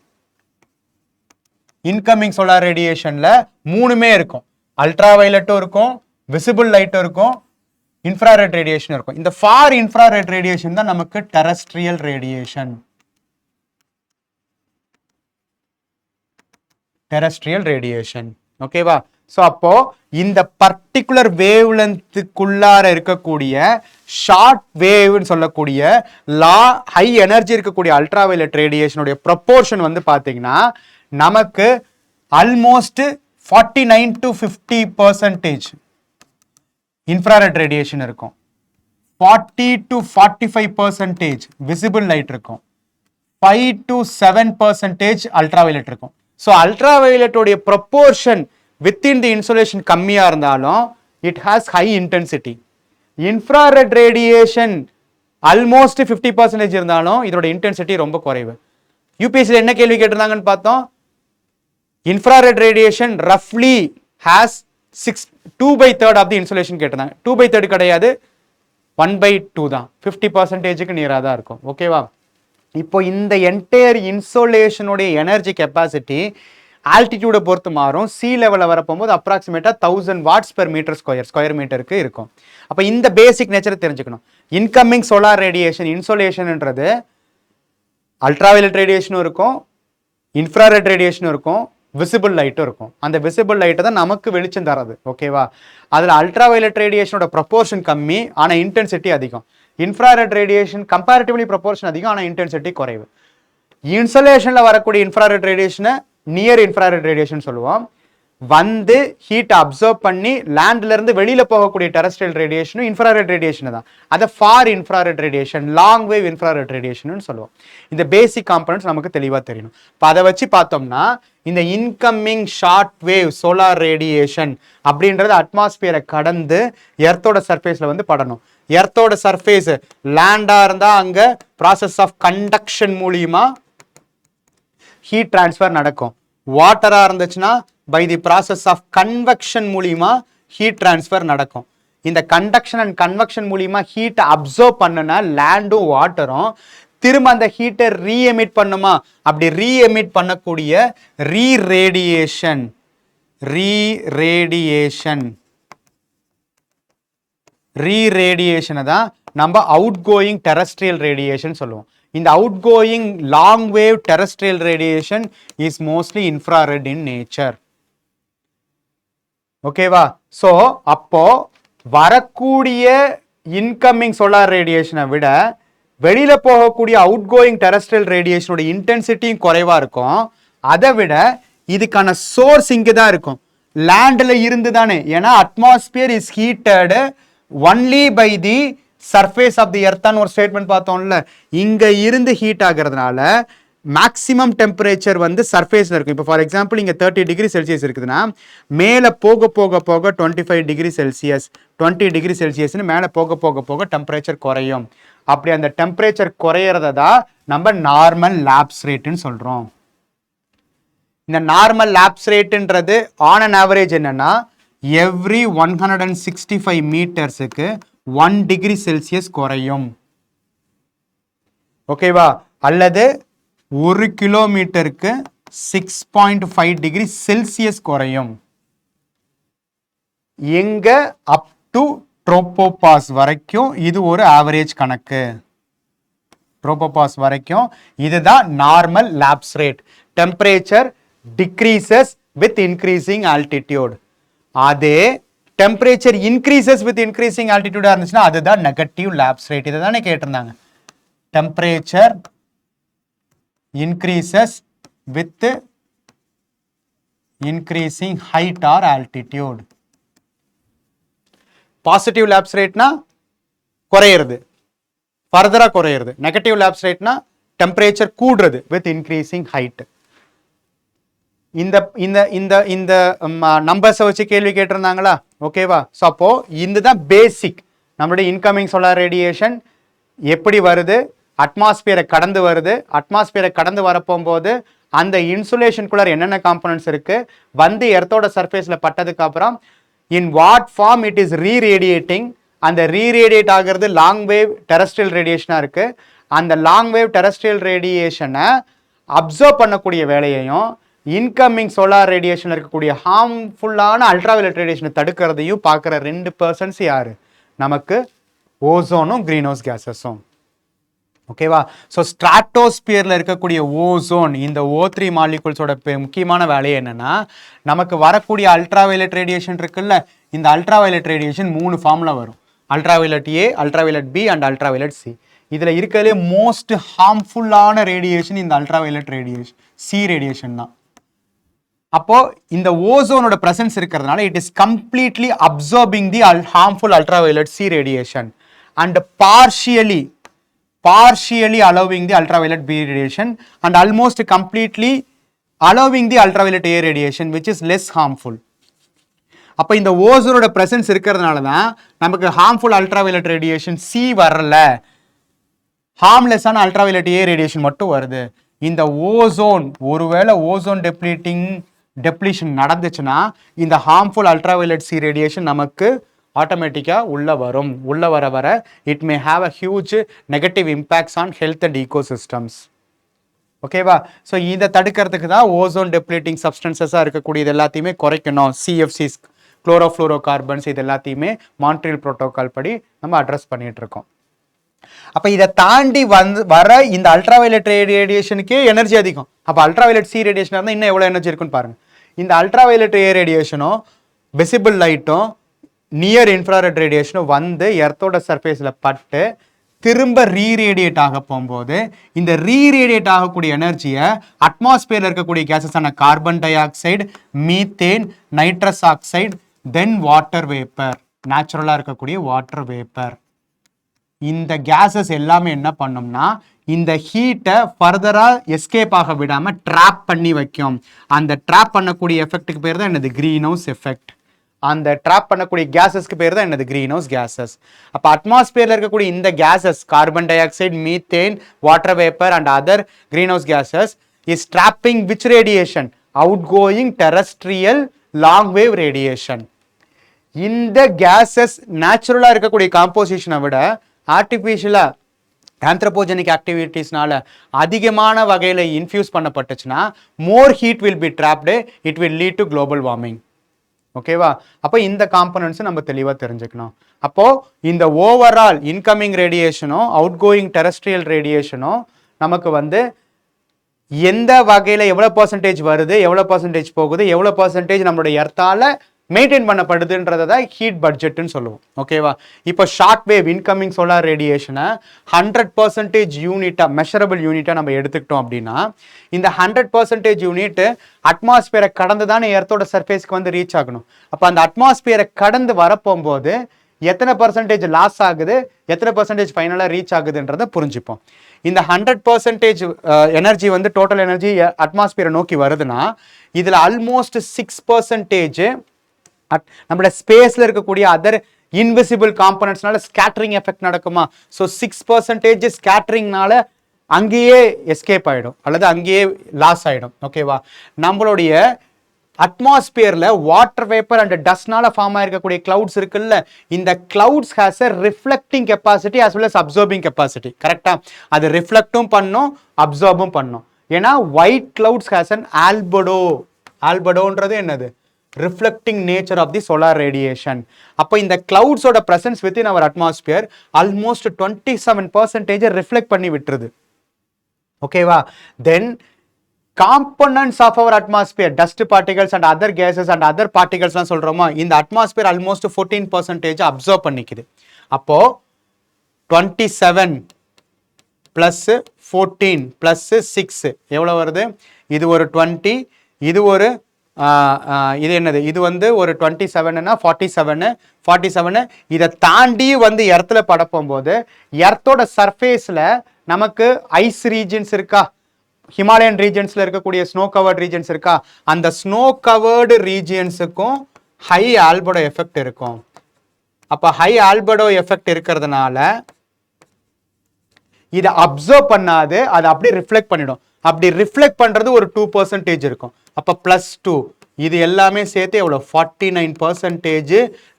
Incoming solar ரேடியேஷன்ல மூணுமே இருக்கும். அல்ட்ரா வயலட்டும் இருக்கும், விசிபிள் லைட்டும் இருக்கும், இன்ஃப்ராரெட் ரேடியேஷன் இருக்கும். இந்த ஃபார் இன்ஃப்ராரெட் ரேடியேஷன் தான் நமக்கு டெரஸ்ட்ரியல் ரேடியேஷன். Terrestrial radiation. ஓகேவா? ஸோ அப்போ இந்த பர்டிகுலர் வேவ் லென்த்துக்குள்ளார இருக்கக்கூடிய ஷார்ட் வேவ்னு சொல்லக்கூடிய ஹை எனர்ஜி இருக்கக்கூடிய அல்ட்ரா வயலட் ரேடியேஷனுடைய ப்ரொப்போர்ஷன் வந்து பார்த்தீங்கன்னா நமக்கு ஆல்மோஸ்ட் 49 to 50% இன்ஃப்ராரெட் ரேடியேஷன் இருக்கும். 40 to 45% விசிபிள் லைட் இருக்கும். 5 to 7% அல்ட்ரா வயலட் இருக்கும். ஸோ அல்ட்ரா வயலட்டோடைய ப்ரொப்போர்ஷன் வித்தின் தி இன்சோலேஷன் கம்மியா இருந்தாலும் it has high intensity. Infrared radiation almost 50% இருந்தாலும் இதோட இன்டென்சிட்டி ரொம்ப குறைவு. யூபிஎஸ்சியில் என்ன கேள்வி கேட்டிருந்தாங்கன்னு பார்த்தோம். இன்ஃப்ராரெட் ரேடியேஷன் ரஃப்லி ஹாஸ் 2/3 ஆஃப் தி இன்சோலேஷன் கேட்டிருந்தாங்க. 2/3 கிடையாது, 1/2 தான். 50%க்கு நியராக தான் இருக்கும். ஓகேவா? இப்போ இந்த என்டையர் இன்சோலேஷனுடைய எனர்ஜி கெப்பாசிட்டி ஆல்டிடியூடை பொறுத்து மாறும். சி லெவலில் வரப்போகும்போது அப்ராக்சிமேட்டாக 1000 வாட்ஸ் பெர் மீட்டர் ஸ்கொயர் மீட்டருக்கு இருக்கும். அப்போ இந்த பேசிக் நேச்சரை தெரிஞ்சுக்கணும். இன்கமிங் சோலார் ரேடியேஷன் இன்சோலேஷன்ன்றது அல்ட்ராவயலட் ரேடியேஷனும் இருக்கும், இன்ஃப்ராரெட் ரேடியேஷனும் இருக்கும், விசிபிள் லைட்டும் இருக்கும். அந்த விசிபிள் லைட்டை தான் நமக்கு வெளிச்சம் தரது. ஓகேவா? அதில் அல்ட்ராவயலட் ரேடியேஷனோட ப்ரொப்போர்ஷன் கம்மி, ஆனால் இன்டென்சிட்டி அதிகம். இன்ஃப்ராரெட் ரேடியேஷன் கம்பேரிட்டிவ்லி ப்ரொப்போர்ஷன் அதிகம், ஆனால் இன்டென்சிட்டி குறைவு. இன்சோலேஷனில் வரக்கூடிய இன்ஃப்ராரெட் ரேடியேஷனை நியர் இன்ஃப்ராரெட் ரேடியேஷன் சொல்லுவோம். வந்து ஹீட் அப்சர்வ் பண்ணி லேண்ட்ல இருந்து வெளியில போகக்கூடிய டெரஸ்ட்ரியல் ரேடியேஷனும் இன்ஃப்ராரெட் ரேடியேஷன் தான். அதை for infrared radiation, long wave infrared radiation சொல்லுவோம். இந்த பேசிக் காம்பனன்ட்ஸ் நமக்கு தெளிவாக தெரியணும். இப்போ அதை வச்சு பார்த்தோம்னா இந்த incoming short wave solar radiation அப்படின்றது அட்மாஸ்பியரை கடந்து எர்த்தோட சர்ஃபேஸ்ல வந்து படணும். எர்த்தோட சர்ஃபேஸ் லேண்டா இருந்தா அங்க ப்ராசஸ் ஆஃப் கண்டக்ஷன் மூலியமா ஹீட் டிரான்ஸ்ஃபர் நடக்கும். வாட்டரா இருந்துச்சுன்னா by the process of convection மூலியமா ஹீட் டிரான்ஸ்ஃபர் நடக்கும். இந்த கண்டக்ஷன் அண்ட் கன்வெக்ஷன் மூலியமா ஹீட் அப்சர்வ் பண்ணுனா லேண்டும் வாட்டரும் திரும்ப அந்த ஹீட்டை ரீஎமிட் பண்ணுமா? அப்படி ரீஎமிட் பண்ணக்கூடிய ரீரேடியேஷனை தான் நம்ம அவுட் கோயிங் டெரஸ்ட்ரியல் ரேடியேஷன் சொல்லுவோம். இந்த out going long wave terrestrial radiation is mostly infrared in nature. ஓகேவா? ஸோ அப்போ வரக்கூடிய இன்கமிங் சோலார் ரேடியேஷனை விட வெளியில போகக்கூடிய அவுட் கோயிங் டெரஸ்ட்ரியல் ரேடியேஷனோட இன்டென்சிட்டியும் குறைவா இருக்கும். அதை விட இதுக்கான சோர்ஸ் இங்கே தான் இருக்கும், லேண்ட்ல இருந்து தானே. ஏன்னா atmosphere is heated only by the surface of the எர்த்னு ஒரு ஸ்டேட்மெண்ட் பார்த்தோம்ல. இங்க இருந்து ஹீட் ஆகிறதுனால மேக்ஸிமம் டெம்பரேச்சர் வந்து சர்ஃபேஸில் இருக்கும். இப்போ ஃபார் எக்ஸாம்பிள் இங்கே 30 டிகிரி செல்சியஸ் இருக்குதுன்னா மேலே போக போக போக 25 டிகிரி செல்சியஸ் 20 டிகிரி செல்சியஸ்னு மேலே போக போக போக டெம்பரேச்சர் குறையும். அப்படி அந்த டெம்பரேச்சர் குறையிறத தான் நம்ம நார்மல் லாப்ஸ் ரேட்டுன்னு சொல்கிறோம். இந்த நார்மல் லாப்ஸ் ரேட்டுன்றது ஆன் அன் ஆவரேஜ் என்னன்னா எவ்ரி 165 மீட்டர்ஸுக்கு 1 டிகிரி செல்சியஸ் குறையும். ஓகேவா? அல்லது 1 கிலோமீட்டருக்கு 6.5 டிகிரி செல்சியஸ் குறையும். எங்க அப் டு ட்ரோபோபாஸ் வரைக்கும் இது ஒரு ஆவரேஜ் கணக்கு. ட்ரோபோபாஸ் வரைக்கும் இதுதான் normal lapse rate. Temperature decreases with increasing altitude. அதே டெம்பரேச்சர் இன்க்ரீசஸ் வித் இன்க்ரீசிங் ஆல்டிடியூடா இருந்துச்சுன்னா அதுதான் நெகட்டிவ் லாப்ஸ் ரேட். இதை தானே கேட்டிருந்தாங்க. Temperature increases with increasing height or altitude. Positive lapse ரேட்னா குறையிறது, ஃபர்தரா குறையிறது. நெகட்டிவ் லாப்ஸ் ரேட்னா டெம்பரேச்சர் கூடுறது வித் இன்க்ரீசிங் ஹைட். இந்த இந்த இந்த இந்த நம்பர்ஸை வச்சு கேள்வி கேட்டிருந்தாங்களா? ஓகேவா? ஸோ அப்போ இதுதான் பேசிக். நம்மளுடைய இன்கமிங் சோலார் ரேடியேஷன் எப்படி வருது, அட்மாஸ்பியரை கடந்து வருது, அட்மாஸ்பியரை கடந்து வரப்போகும்போது அந்த இன்சுலேஷனுக்குள்ள என்னென்ன காம்பனன்ட்ஸ் இருக்கு, வந்து எர்த்தோட சர்ஃபேஸில் பட்டதுக்கு அப்புறம் in what form it is reradiating. அந்த ரீரேடியேட் ஆகிறது லாங் வேவ் டெரஸ்ட்ரியல் ரேடியேஷனாக இருக்கு. அந்த லாங் வேவ் டெரஸ்ட்ரியல் ரேடியேஷனை அப்சர்வ் பண்ணக்கூடிய வேலையையும் இன்கமிங் சோலார் ரேடியேஷன் இருக்கக்கூடிய ஹார்ம்ஃபுல்லான அல்ட்ராவயலட் ரேடியேஷனை தடுக்கிறதையும் பார்க்குற 2% யாரு? நமக்கு ஓசோனும் கிரீன் ஹவுஸ் கேஸஸும். ஓகேவா? ஸோ ஸ்ட்ராட்டோஸ்பியரில் இருக்கக்கூடிய ஓசோன், இந்த O3 மாலிகுல்ஸோட முக்கியமான வேலையை என்னன்னா, நமக்கு வரக்கூடிய அல்ட்ராவயலட் ரேடியேஷன் இருக்குல்ல, இந்த அல்ட்ராவயலட் ரேடியேஷன் 3 ஃபார்ம்ல வரும். Ultraviolet A, ultraviolet B and ultraviolet C. இதில் இருக்கிறதுலே மோஸ்ட் ஹார்ம்ஃபுல்லான ரேடியேஷன் இந்த அல்ட்ராவயலட் ரேடியேஷன், சி ரேடியேஷன் தான். அப்போ இந்த ஓசோனோட பிரசன்ஸ் இருக்கிறதுனால it is completely absorbing the harmful ultraviolet C radiation and partially allowing the ultraviolet B radiation and almost completely allowing the ultraviolet A radiation which is less harmful. அப்போ இந்த ஓசோனோட பிரசன்ஸ் இருக்கிறதுனால தான் நமக்கு ஹார்ம்ஃபுல் அல்ட்ராவயலட் ரேடியேஷன் சி வரல, ஹார்ம்லெஸ்ஸான அல்ட்ராவயலட் ஏ ரேடியேஷன் மட்டும் வருது. இந்த ஓசோன் ஒருவேளை ஓசோன் டெப்ளீஷன் நடந்துச்சுன்னா இந்த ஹார்ம்ஃபுல் அல்ட்ராவயலட் சி ரேடியேஷன் நமக்கு ஆட்டோமேட்டிக்காக உள்ள வர it may have a huge negative impacts on health and ecosystems. ஓகேவா? ஸோ இதை தடுக்கிறதுக்கு தான் ஓசோன் டெப்ளீட்டிங் சப்ஸ்டன்சஸாக இருக்கக்கூடியது எல்லாத்தையுமே குறைக்கணும். சிஎஃப்சிஸ், குளோரோஃப்ளோரோ கார்பன்ஸ், இது எல்லாத்தையுமே மான்ட்ரியல் புரோட்டோகால் படி நம்ம அட்ரஸ் பண்ணிட்டு இருக்கோம். அப்போ இதை தாண்டி வர இந்த அல்ட்ராவயலட் ரேடியேஷனுக்கே எனர்ஜி அதிகம். அப்போ அல்ட்ராவயலட் சி ரேடியேஷனாக இருந்தால் இன்னும் எவ்வளோ எனர்ஜி இருக்குன்னு பாருங்க. இந்த அல்ட்ராவயலட் ஏ ரேடியேஷனும் விசிபிள் லைட்டும் நியர் இன்ஃப்ராரெட் ரேடியேஷனும் வந்து எர்த்தோட சர்ஃபேஸில் பட்டு திரும்ப ரீரேடியேட் ஆக போகும்போது இந்த ரீரேடியேட் ஆகக்கூடிய எனர்ஜியை அட்மாஸ்பியரில் இருக்கக்கூடிய கேஸஸான carbon dioxide, methane, nitrous oxide, then water vapour, நேச்சுரலாக இருக்கக்கூடிய வாட்டர் வேப்பர், இந்த கேஸஸ் எல்லாமே என்ன பண்ணும்னா இந்த ஹீட்டை ஃபர்தராக எஸ்கேப் ஆக விடாமல் ட்ராப் பண்ணி வைக்கும். அந்த ட்ராப் பண்ணக்கூடிய எஃபெக்ட்டுக்கு பேர் தான் என்னது? Greenhouse effect. அந்த ட்ராப் பண்ணக்கூடிய கேஸஸ்க்கு பேர் தான் என்னது? Greenhouse gases. அப்போ அட்மாஸ்பியரில் இருக்கக்கூடிய இந்த gases carbon dioxide, methane, water vapour and other greenhouse gases is trapping which radiation? Outgoing terrestrial long wave radiation. இந்த கேஸஸ் நேச்சுரலாக இருக்கக்கூடிய காம்போசிஷனை விட ஆர்டிஃபிஷியலாக ஆந்த்ரோபோஜெனிக் ஆக்டிவிட்டீஸ்னால அதிகமான வகையில் இன்ஃபியூஸ் பண்ணப்பட்டுச்சுன்னா more heat will be trapped, it will lead to global warming. ஓகேவா? அப்போ இந்த காம்பனன்ட்ஸ் நம்ம தெளிவாக தெரிஞ்சுக்கணும். அப்போ இந்த ஓவரால் இன்கமிங் ரேடியேஷனும் அவுட் கோயிங் டெரஸ்ட்ரியல் ரேடியேஷனும் நமக்கு வந்து எந்த வகையில் எவ்வளோ பர்சன்டேஜ் வருது, எவ்வளோ பர்சன்டேஜ் போகுது, எவ்வளோ பர்சன்டேஜ் நம்மளுடைய எர்த்தால மெயின்டைன் பண்ணப்படுதுன்றதை தான் ஹீட் பட்ஜெட்னு சொல்லுவோம். ஓகேவா? இப்போ ஷார்ட் வேவ் இன்கமிங் சோலார் ரேடியேஷனை 100% யூனிட்டாக மெஷரபிள் யூனிட்டாக நம்ம எடுத்துக்கிட்டோம் அப்படின்னா இந்த 100% யூனிட் அட்மாஸ்பியரை கடந்து தானே எர்த்தோட சர்ஃபேஸ்க்கு வந்து ரீச் ஆகணும். அப்போ அந்த அட்மாஸ்பியரை கடந்து வரப்போகும்போது எத்தனை பர்சன்டேஜ் லாஸ் ஆகுது, எத்தனை பர்சன்டேஜ் ஃபைனலாக ரீச் ஆகுதுன்றதை புரிஞ்சுப்போம். இந்த 100% எனர்ஜி வந்து டோட்டல் எனர்ஜி அட்மாஸ்பியரை நோக்கி வருதுன்னா இதில் ஆல்மோஸ்ட் 6% நம்மளோட ஸ்பேஸில் இருக்கக்கூடிய அதர் இன்விசிபிள் காம்பனன்ட்ஸ்னால ஸ்கேட்டரிங் எஃபெக்ட் நடக்குமா? ஸோ 6% ஸ்கேட்டரிங்னால அங்கேயே எஸ்கேப் ஆகிடும் அல்லது அங்கேயே லாஸ் ஆகிடும். ஓகேவா? நம்மளுடைய அட்மாஸ்பியர்ல வாட்டர் வேப்பர் அண்ட் டஸ்ட்னால ஃபார்ம் ஆயிருக்கக்கூடிய கிளவுட்ஸ் இருக்குல்ல, இந்த clouds has a reflecting capacity as well as absorbing capacity. கரெக்டா? அது ரிஃப்ளெக்டும் பண்ணும், அப்சர்பும் பண்ணும். ஏன்னா white clouds has an albedo. ஆல்படோன்றது என்னது? Reflecting nature of the solar radiation. அப்போ இந்த கிளவுட்ஸோட presence within our atmosphere almost 27% reflect பண்ணி விட்டுருது. ஓகேவா? தென் components of our atmosphere, dust particles and other gases and other particles லாம் சொல்றோமா, இந்த atmosphere almost 14% absorb பண்ணிக்குது. அப்போ 27 plus 14 plus 6 எவ்வளவு வருது? இது ஒரு 20, இது ஒரு இது என்னது? இது வந்து ஒரு 27னா 47 இதை தாண்டி வந்து எர்த்தில் படப்போம் போது எர்த்தோட சர்ஃபேஸில் நமக்கு ஐஸ் ரீஜன்ஸ் இருக்கா? ஹிமாலயன் ரீஜன்ஸ்ல இருக்கக்கூடிய ஸ்னோ கவர்டு ரீஜன்ஸ் இருக்கா? அந்த ஸ்னோ கவர்டு ரீஜியன்ஸுக்கும் ஹை ஆல்படோ எஃபெக்ட் இருக்கும். அப்ப ஹை ஆல்படோ எஃபெக்ட் இருக்கிறதுனால இதை அப்சர்வ் பண்ணாது, அதை அப்படியே ரிஃப்ளெக்ட் பண்ணிடும். அப்படி ரிஃப்ளெக்ட் பண்றது ஒரு 2% இருக்கும். அப்ப +2 இது எல்லாமே சேர்த்து எவ்வளோ? 49%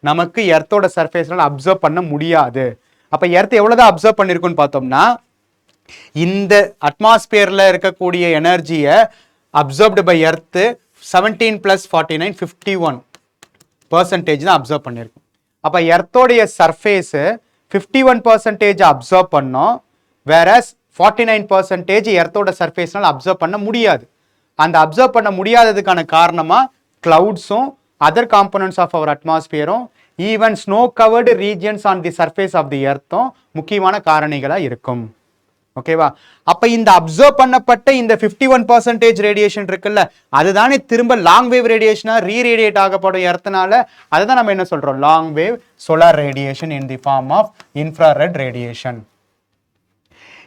நமக்கு எர்த்தோட சர்ஃபேஸ்னால அப்சர்வ் பண்ண முடியாது. அப்ப எர்த் எவ்வளவுதான் அப்சர்வ் பண்ணிருக்குன்னு பார்த்தோம்னா இந்த அட்மாஸ்பியர்ல இருக்கக்கூடிய எனர்ஜியை அப்சர்வ்டு பை எர்த் 17 + 49 51% தான் அப்சர்வ் பண்ணியிருக்கும். அப்போ எர்த்தோடைய சர்ஃபேஸ் 51% அப்சர்வ் பண்ணோம், வேறஸ் 49% எர்த்தோட சர்ஃபேஸ்னால அப்சர்வ் பண்ண முடியாது. அந்த அப்சர்வ் பண்ண முடியாததுக்கான காரணமா கிளவுட்ஸும் அதர் காம்பனன்ட்ஸ் ஆஃப் அவர் அட்மாஸ்பியரும் even snow covered regions on the surface of the எர்த்தும் முக்கியமான காரணிகளாக இருக்கும். ஓகேவா? அப்ப இந்த அப்சர்வ் பண்ணப்பட்ட இந்த 51% ரேடியேஷன் இருக்குல்ல, அதுதானே திரும்ப லாங் வேவ் ரேடியேஷனா ரீரேடியேட் ஆகப்படும் எர்த்தனால. அதை தான் நம்ம என்ன சொல்றோம்? Long wave solar radiation in the form of infrared radiation.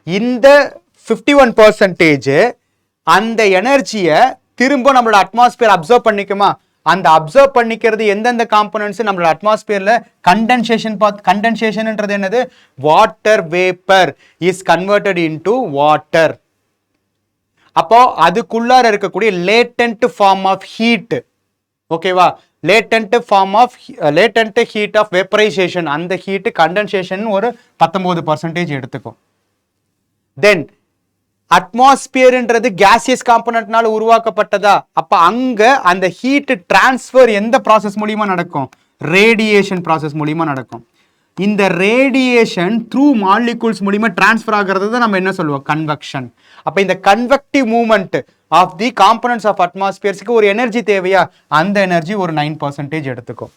இந்த 51% அந்த எனர்ஜியை திரும்ப நம்மளோட அட்மாஸ்பியர் அப்சர்வ் பண்ணிக்குமா? அந்த அப்சர்வ் பண்ணிக்கிறது எந்தெந்த காம்பனன்ட்ஸ் நம்மளோட அட்மாஸ்பியர்ல? கண்டென்சேஷன். கண்டென்சேஷன்ன்றது என்னது? Water vapour is converted into water. அப்போ அதுக்குள்ளார இருக்கக்கூடிய லேட்டன்ட் ஃபார்ம் ஆஃப் ஹீட். ஓகேவா? Latent form of latent heat of vaporisation, அந்த ஹீட் கண்டென்சேஷன் ஒரு 19% எடுத்துக்கும். தென் அட்மாஸ்பியர்ன்றது கேசியஸ் காம்பனன்ட்னால உருவாக்கப்பட்டதா? அப்ப அங்க அந்த ஹீட் டிரான்ஸ்ஃபர் எந்த ப்ராசஸ் மூலியமா நடக்கும்? ரேடியேஷன் ப்ராசஸ் மூலியமா நடக்கும். இந்த ரேடியேஷன் த்ரூ மாலிகூல்ஸ் மூலியமா டிரான்ஸ்ஃபர் ஆகிறது தான் நம்ம என்ன சொல்லுவோம்? கன்வெக்ஷன். அப்ப இந்த convective movement of the components of அட்மாஸ்பியர்ஸ்க்கு ஒரு எனர்ஜி தேவையா? அந்த எனர்ஜி ஒரு 9% எடுத்துக்கும்.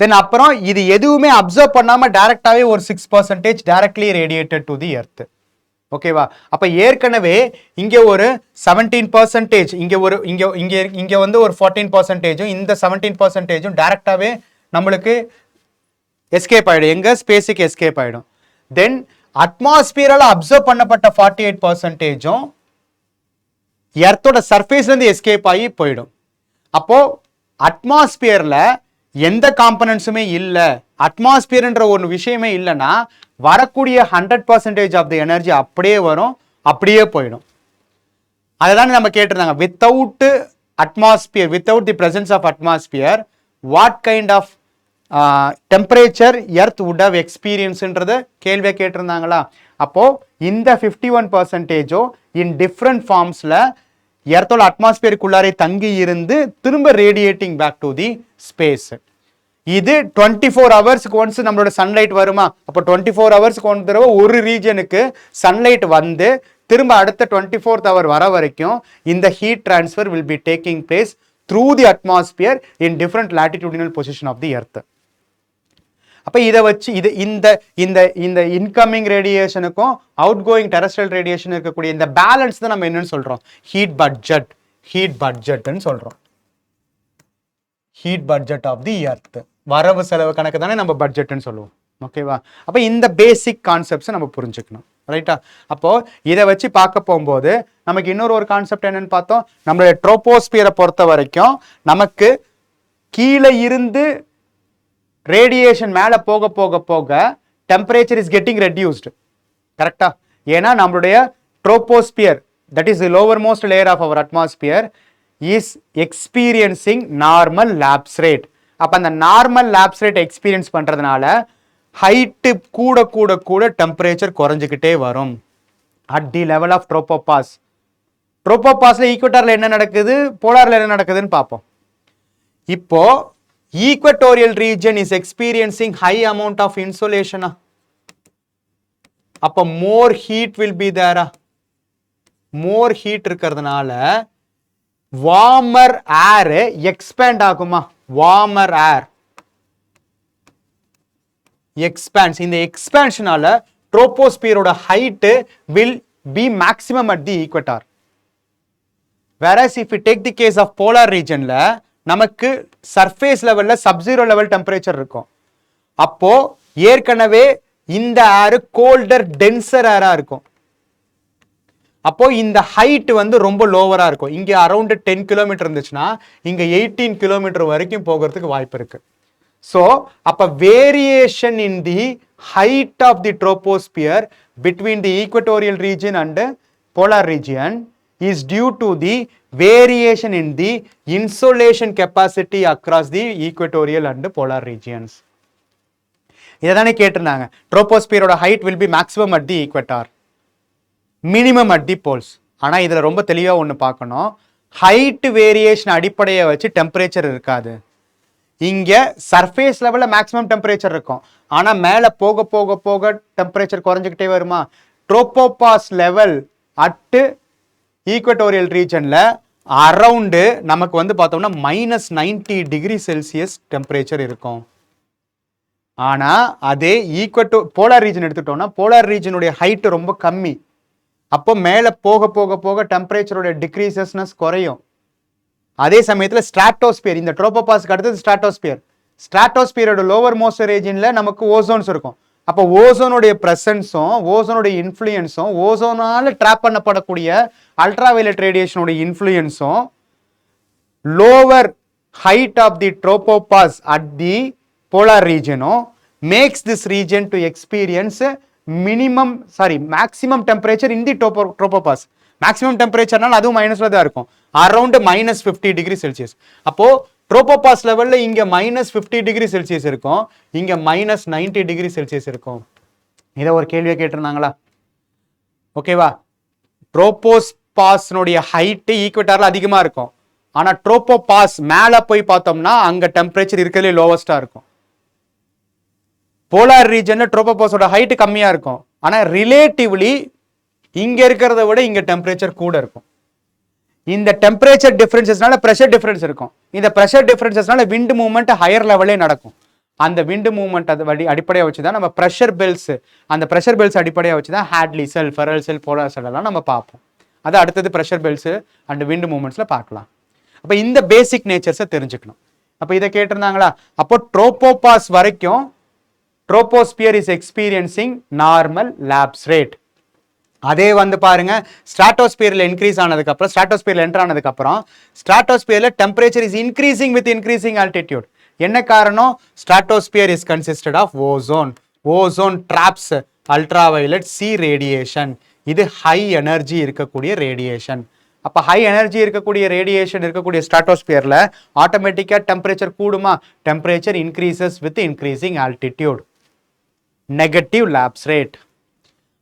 தென் அப்புறம் இது எதுவுமே அப்சர்வ் பண்ணாம டைரக்டாவே ஒரு 6% directly radiated to the earth. ஓகேவா? அப்ப ஏற்கனவே இங்க ஒரு 17%, இங்க வந்து ஒரு 14%, இந்த 17% டைரக்டாவே நம்மளுக்கு எஸ்கேப் ஆயிடும். எங்க? ஸ்பேஸுக்கு எஸ்கேப் ஆயிடும். தென் அட்மாஸ்பியரால அப்சர்வ் பண்ணப்பட்ட 48% எர்த்தோட சர்ஃபேஸ்ல இருந்து எஸ்கேப் ஆகி போயிடும். அப்போ அட்மாஸ்பியர்ல எந்த காம்பனன்ட்ஸுமே இல்லை, அட்மாஸ்பியர்ன்ற ஒரு விஷயமே இல்லைன்னா வரக்கூடிய 100% ஆஃப் தி எனர்ஜி அப்படியே வரும், அப்படியே போயிடும். அதுதான் நம்ம கேட்டிருந்தாங்க. Without atmosphere, without the presence of atmosphere what kind of temperature earth would have எக்ஸ்பீரியன்ஸ்ன்றத கேள்வியை கேட்டிருந்தாங்களா? அப்போ இந்த 51% இன் டிஃப்ரெண்ட் ஃபார்ம்ஸ்ல எர்த்தோட அட்மாஸ்பியருக்குள்ளாரே தங்கி இருந்து திரும்ப radiating back to the space. இது 24 ஹவர்ஸ்க்கு ஒன்ஸ் நம்மளோட சன்லைட் வருமா? அப்போ 24 ஹவர்ஸ்க்கு ஒன் தடவை ஒரு ரீஜனுக்கு சன்லைட் வந்து திரும்ப அடுத்த 24th hour வர வரைக்கும் இந்த heat transfer will be taking place through the atmosphere in different latitudinal position of the earth. அப்போ இதை வச்சு இந்த இன்கமிங் ரேடியேஷனுக்கும் அவுட் கோயிங் டெரஸ்ட்ரியல் ரேடியேஷன் இருக்கக்கூடிய இந்த பேலன்ஸ் தான் நம்ம என்னன்னு சொல்றோம்? ஹீட் பட்ஜெட்னு சொல்றோம். Heat budget of the earth. வரவு செலவு கணக்கு தானே நம்ம பட்ஜெட்னு சொல்லுவோம். ஓகேவா? அப்போ இந்த பேசிக் கான்செப்ட்ஸை நம்ம புரிஞ்சுக்கணும். ரைட்டா? அப்போ இதை வச்சு பார்க்க போகும்போது நமக்கு இன்னொரு கான்செப்ட் என்னன்னு பார்த்தோம். நம்மளுடைய ட்ரோபோஸ்பியரை பொறுத்த வரைக்கும் நமக்கு கீழே இருந்து ரேடியேஷன் மேலே போக போக போக டெம்பரேச்சர் இஸ் கெட்டிங் ரெடியூஸ்டு. கரெக்டா? ஏன்னா நம்மளுடைய troposphere, that is the lower most layer of our atmosphere, is experiencing normal lapse rate. அப்போ அந்த நார்மல் லாப்ஸ் ரேட் எக்ஸ்பீரியன்ஸ் பண்ணுறதுனால ஹைட்டு கூட கூட கூட டெம்பரேச்சர் குறைஞ்சிக்கிட்டே வரும். At the level of tropopause. ட்ரோபோபாஸ்ல ஈக்குவட்டாரில் என்ன நடக்குது, போலாரில் என்ன நடக்குதுன்னு பார்ப்போம். இப்போ equatorial region is experiencing high amount of இன்சோலேஷனா, அப்போ மோர் ஹீட் வில் பி தேரா. மோர் ஹீட் இருக்கிறதுனால வார்மர் ஏர் எக்ஸ்பேண்ட் ஆகுமா? வார்மர் ஏர் எக்ஸ்பான்ஸ். இந்த எக்ஸ்பான்ஷனால ட்ரோபோஸ்பியரோட height will be maximum at the equator. whereas if we take the case of polar regionல நமக்கு சர்ஃபேஸ் லெவல்ல சப்ஜீரோ லெவல் டெம்பரேச்சர் இருக்கும். அப்போ ஏற்கனவே இந்த ஏர் கோல்டர் டென்சர் ஏரா இருக்கும். அப்போ இந்த ஹைட் வந்து ரொம்ப லோவரா இருக்கும். இங்க அரௌண்ட் 10 கிலோமீட்டர் இருந்துச்சுன்னா இங்க 18 கிலோமீட்டர் வரைக்கும் போகிறதுக்கு வாய்ப்பு இருக்கு. So, அப்ப variation in the height of the troposphere between the equatorial region and polar region is due to the variation in the insolation capacity across the equatorial and polar regions. இதைதானே கேட்டிருந்தாங்க. ட்ரோபோஸ்பியரோட height will be maximum at the equator, minimum at the poles. ஆனா இதுல ரொம்ப தெளிவா ஒண்ணு பார்க்கணும். ஹைட் வேரியேஷன் அடிப்படையை வச்சு டெம்பரேச்சர் இருக்காது. இங்க சர்ஃபேஸ் லெவல்ல மேக்ஸிமம் டெம்பரேச்சர் இருக்கும். ஆனா மேல போக போக போக டெம்பரேச்சர் குறைஞ்சிக்கிட்டே வருமா? Tropopause level at equatorial ரீஜன்ல around நமக்கு வந்து பார்த்தோம்னா -90 டிகிரி செல்சியஸ் டெம்பரேச்சர் இருக்கும். ஆனா அதே போலார் ரீஜன் எடுத்துட்டோம்னா போலார் ரீஜனுடைய ஹைட் ரொம்ப கம்மி. அப்போ மேல போக போக போக டெம்பரேச்சரோட டிக்ரீசஸ்னஸ் குறையும். அதே சமயத்தில் ஸ்ட்ராட்டோஸ்பியர், இந்த ட்ரோபோபாஸ்க்கு அடுத்தது ஸ்ட்ராட்டோஸ்பியர். ஸ்ட்ராட்டோஸ்பியரோட லோவர் மோஸ்ட் ரீஜன்ல நமக்கு ஓசோன்ஸ் இருக்கும். அப்போ ஓசோனுடைய பிரசன்ஸும் ஓசோனுடைய இன்ஃப்ளூயன்ஸும் ஓசோனால ட்ராப் பண்ணப்படக்கூடிய அல்ட்ராவயலட் ரேடியேஷனுடைய இன்ஃப்ளூயன்ஸும் lower height of the tropopause at the polar ரீஜனும் makes this region to experience maximum temperature in the tropopause. Maximum டெம்பரேச்சர்னால அதுவும் மைனஸ்ல தான் இருக்கும், அரௌண்ட் -50 டிகிரி செல்சியஸ். அப்போ ட்ரோபோபாஸ் லெவல்ல இங்க -50 டிகிரி செல்சியஸ் இருக்கும், இங்க -90 டிகிரி செல்சியஸ் இருக்கும். இதை ஒரு கேள்வியை கேட்டிருந்தாங்களா? ஓகேவா? ட்ரோபோபாஸ்னுடைய ஹைட் ஈக்குவட்டார்ல அதிகமா இருக்கும். ஆனா ட்ரோபோபாஸ் மேல போய் பார்த்தோம்னா அங்க டெம்பரேச்சர் இருக்கிறதுலே லோவஸ்டா இருக்கும். போலார் ரீஜன்ல ட்ரோபோபாஸோட ஹைட் கம்மியா இருக்கும். ஆனா ரிலேட்டிவ்லி இங்க இருக்கிறத விட இங்க டெம்பரேச்சர் கூட இருக்கும். இந்த டெம்பரேச்சர் டிஃபரன்சஸ்னால பிரஷர் டிஃபரன்ஸ் இருக்கும். இந்த பிரஷர் டிஃபரன்சஸ்னால விண்ட் மூவ்மெண்ட் ஹையர் லெவலே நடக்கும். அந்த விண்ட் மூவ்மெண்ட் அடிப்படையாக வச்சு தான் நம்ம ப்ரெஷர் பெல்ஸ், அந்த ப்ரெஷர் பெல்ஸ் அடிப்படையாக வச்சு தான் ஹேட்லி செல், ஃபெரல் செல், போலார் செல் எல்லாம் நம்ம பார்ப்போம். அது அடுத்தது ப்ரெஷர் பெல்ஸ் அண்ட் விண்ட் மூவ்மெண்ட்ஸ்ல பார்க்கலாம். அப்போ இந்த பேசிக் நேச்சர்ஸை தெரிஞ்சுக்கணும். அப்போ இதை கேட்டிருந்தாங்களா? அப்போ ட்ரோபோபாஸ் வரைக்கும் troposphere is experiencing normal lapse rate. அதே வந்து பாருங்க, ஸ்ட்ராட்டோஸ்பியர்ல இன்க்ரீஸ் ஆனதுக்கு அப்புறம், ஸ்ட்ராட்டோஸ்பியர்ல என்டர் ஆனதுக்கு அப்புறம் ஸ்ட்ராட்டோஸ்பியர்ல temperature is increasing with increasing altitude. என்ன காரணம்? Stratosphere is consisted of ozone. Ozone traps ultraviolet C radiation. இது ஹை எனர்ஜி இருக்கக்கூடிய ரேடியேஷன். அப்ப ஹை எனர்ஜி இருக்கக்கூடிய ரேடியேஷன் இருக்கக்கூடிய ஸ்ட்ராட்டோஸ்பியர்ல ஆட்டோமேட்டிக்கா டெம்பரேச்சர் கூடுமா? Temperature increases with increasing altitude. Negative lapse rate.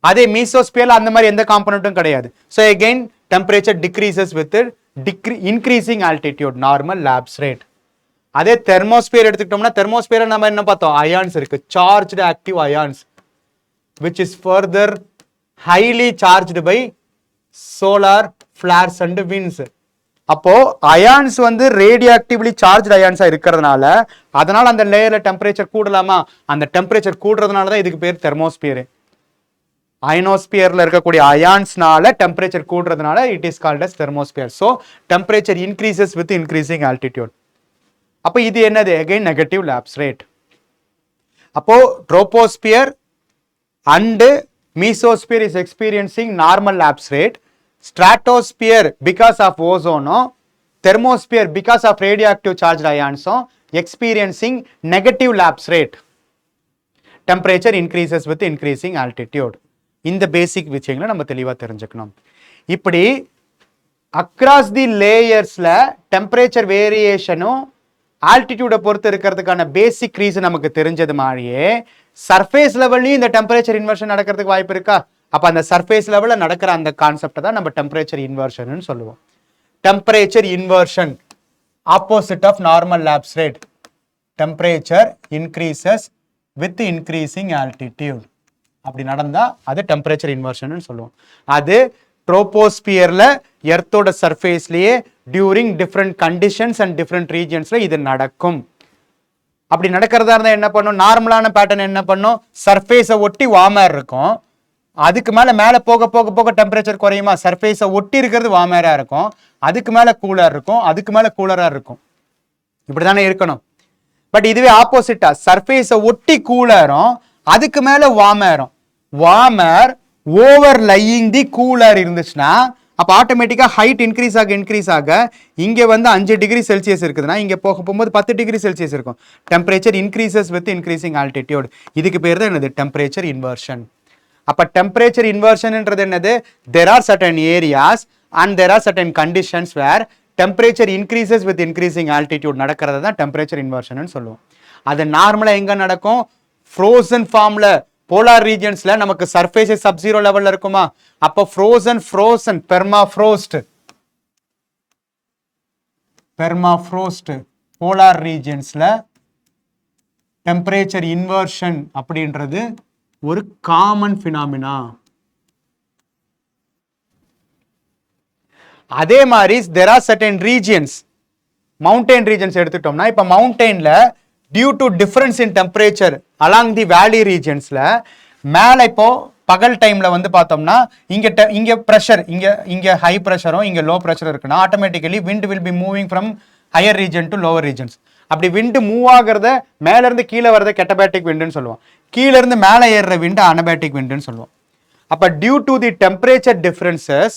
அதே மீசோஸ்பியர்ல அந்த மாதிரி எந்த காம்பனண்ட்டும் கிடையாது. So again temperature decreases with increasing altitude, normal lapse rate. அதே தெர்மோஸ்பியர் எடுத்துக்கிட்டோம்னா, தெர்மோஸ்பியர் நம்ம என்ன பார்த்தோம்? அயான்ஸ் இருக்கு, charged active ions which is further highly charged by solar flares and winds. அப்போ அயான்ஸ் வந்து ரேடியோ ஆக்டிவ்லி சார்ஜ் அயான்ஸா இருக்கிறதுனால அதனால அந்த லேயர்ல டெம்பரேச்சர் கூடலாமா? அந்த டெம்பரேச்சர் கூடுறதுனால தான் இதுக்கு பேர் தெர்மோஸ்பியர். அயனோஸ்பியர்ல இருக்கக்கூடிய அயான்ஸ்னால டெம்பரேச்சர் கூடுறதுனால it is called as thermosphere. So temperature increases with increasing altitude. அப்போ இது என்னது? again negative lapse rate. அப்போ troposphere and mesosphere is experiencing normal lapse rate. Stratosphere because of ozone, thermosphere because of radioactive charged ions experiencing negative lapse rate. Temperature increases with increasing altitude. இந்த பேசிக் விஷயங்களை நம்ம தெளிவாக தெரிஞ்சுக்கணும். இப்படி அக்ராஸ் தி லேயர்ஸ்ல டெம்பரேச்சர் வேரியேஷனும் ஆல்டிடியூடை பொறுத்து இருக்கிறதுக்கான பேசிக் ரீசன் நமக்கு தெரிஞ்சது மாதிரியே சர்ஃபேஸ் லெவல்லையும் இந்த டெம்பரேச்சர் இன்வர்ஷன் நடக்கிறதுக்கு வாய்ப்பு இருக்கா? அப்போ அந்த சர்ஃபேஸ் லெவலில் நடக்கிற அந்த கான்செப்டை தான் நம்ம டெம்பரேச்சர் இன்வர்ஷன் சொல்லுவோம். Temperature inversion opposite of normal lapse rate. Temperature increases with increasing altitude. அப்படி நடந்தா அது டெம்பரேச்சர் இன்வர்ஷன் சொல்லுவோம். அது ட்ரோபோஸ்பியர்ல எர்த்தோட சர்ஃபேஸ்லயே during different conditions and different ரீஜன்ஸ்ல இது நடக்கும். அப்படி நடக்கிறதா இருந்தால் என்ன பண்ணும்? நார்மலான பேட்டர்ன் என்ன பண்ணும்? சர்ஃபேஸை ஒட்டி வார்மர் இருக்கும். அதுக்கு மேலே போக போக போக டெம்பரேச்சர் குறையுமா? சர்ஃபேஸை ஒட்டி இருக்கிறது வார்மராக இருக்கும், அதுக்கு மேலே கூலர் இருக்கும், அதுக்கு மேலே கூலராக இருக்கும். இப்படி தானே இருக்கணும். பட் இதுவே ஆப்போசிட்டா, சர்ஃபேஸை ஒட்டி கூலரும் அதுக்கு மேலே வார்மரும். வார்மர் ஓவர் லையிங் தி கூலர் இருந்துச்சுன்னா அப்போ ஆட்டோமேட்டிக்காக ஹைட் இன்க்ரீஸ் ஆக இங்கே வந்து 5 டிகிரி செல்சியஸ் இருக்குதுன்னா இங்கே போகும்போது 10 டிகிரி செல்சியஸ் இருக்கும். Temperature increases with increasing altitude. இதுக்கு பேர் தான் என்னது? Temperature inversion. அப்போ டெம்பரேச்சர் இன்வர்ஷன்ன்றது என்னது? There are certain areas and there are certain conditions where temperature increases with increasing altitude நடக்கிறது தான் டெம்பரேச்சர் இன்வர்ஷன் சொல்லுவோம். அது நார்மலாக எங்கே நடக்கும்? ஃப்ரோசன் ஃபார்ம்ல போலார் ரீஜன்ஸ்ல நமக்கு சர்ஃபேஸ் சப் ஜீரோ லெவல்ல இருக்குமா? அப்போ ஃப்ரோசன் பெர்மாஃப்ரோஸ்ட் போலார் ரீஜன்ஸ்ல டெம்பரேச்சர் இன்வர்ஷன் அப்படின்றது ஒரு காமன் பினாமினா. அதே மாதிரி there are certain regions, mountain regions எடுத்துட்டோம்னா இப்போ மவுண்டைன்ல due to difference in temperature along the valley ரீஜன்ஸ்ல மேலே இப்போ பகல் டைம்ல வந்து பார்த்தோம்னா இங்க ப்ரெஷர் இங்க ஹை ப்ரெஷரும் இங்க லோ ப்ரெஷர் இருக்குன்னா automatically wind will be moving from higher region to lower regions. அப்படி விண்டு மூவ் ஆகிறத மேல இருந்து கீழே வரத கெட்டபேட்டிக் விண்டுன்னு சொல்லுவோம், கீழே இருந்து மேலே ஏறுற விண்டு அனபேட்டிக் விண்டுன்னு சொல்லுவோம். அப்போ due to the temperature differences,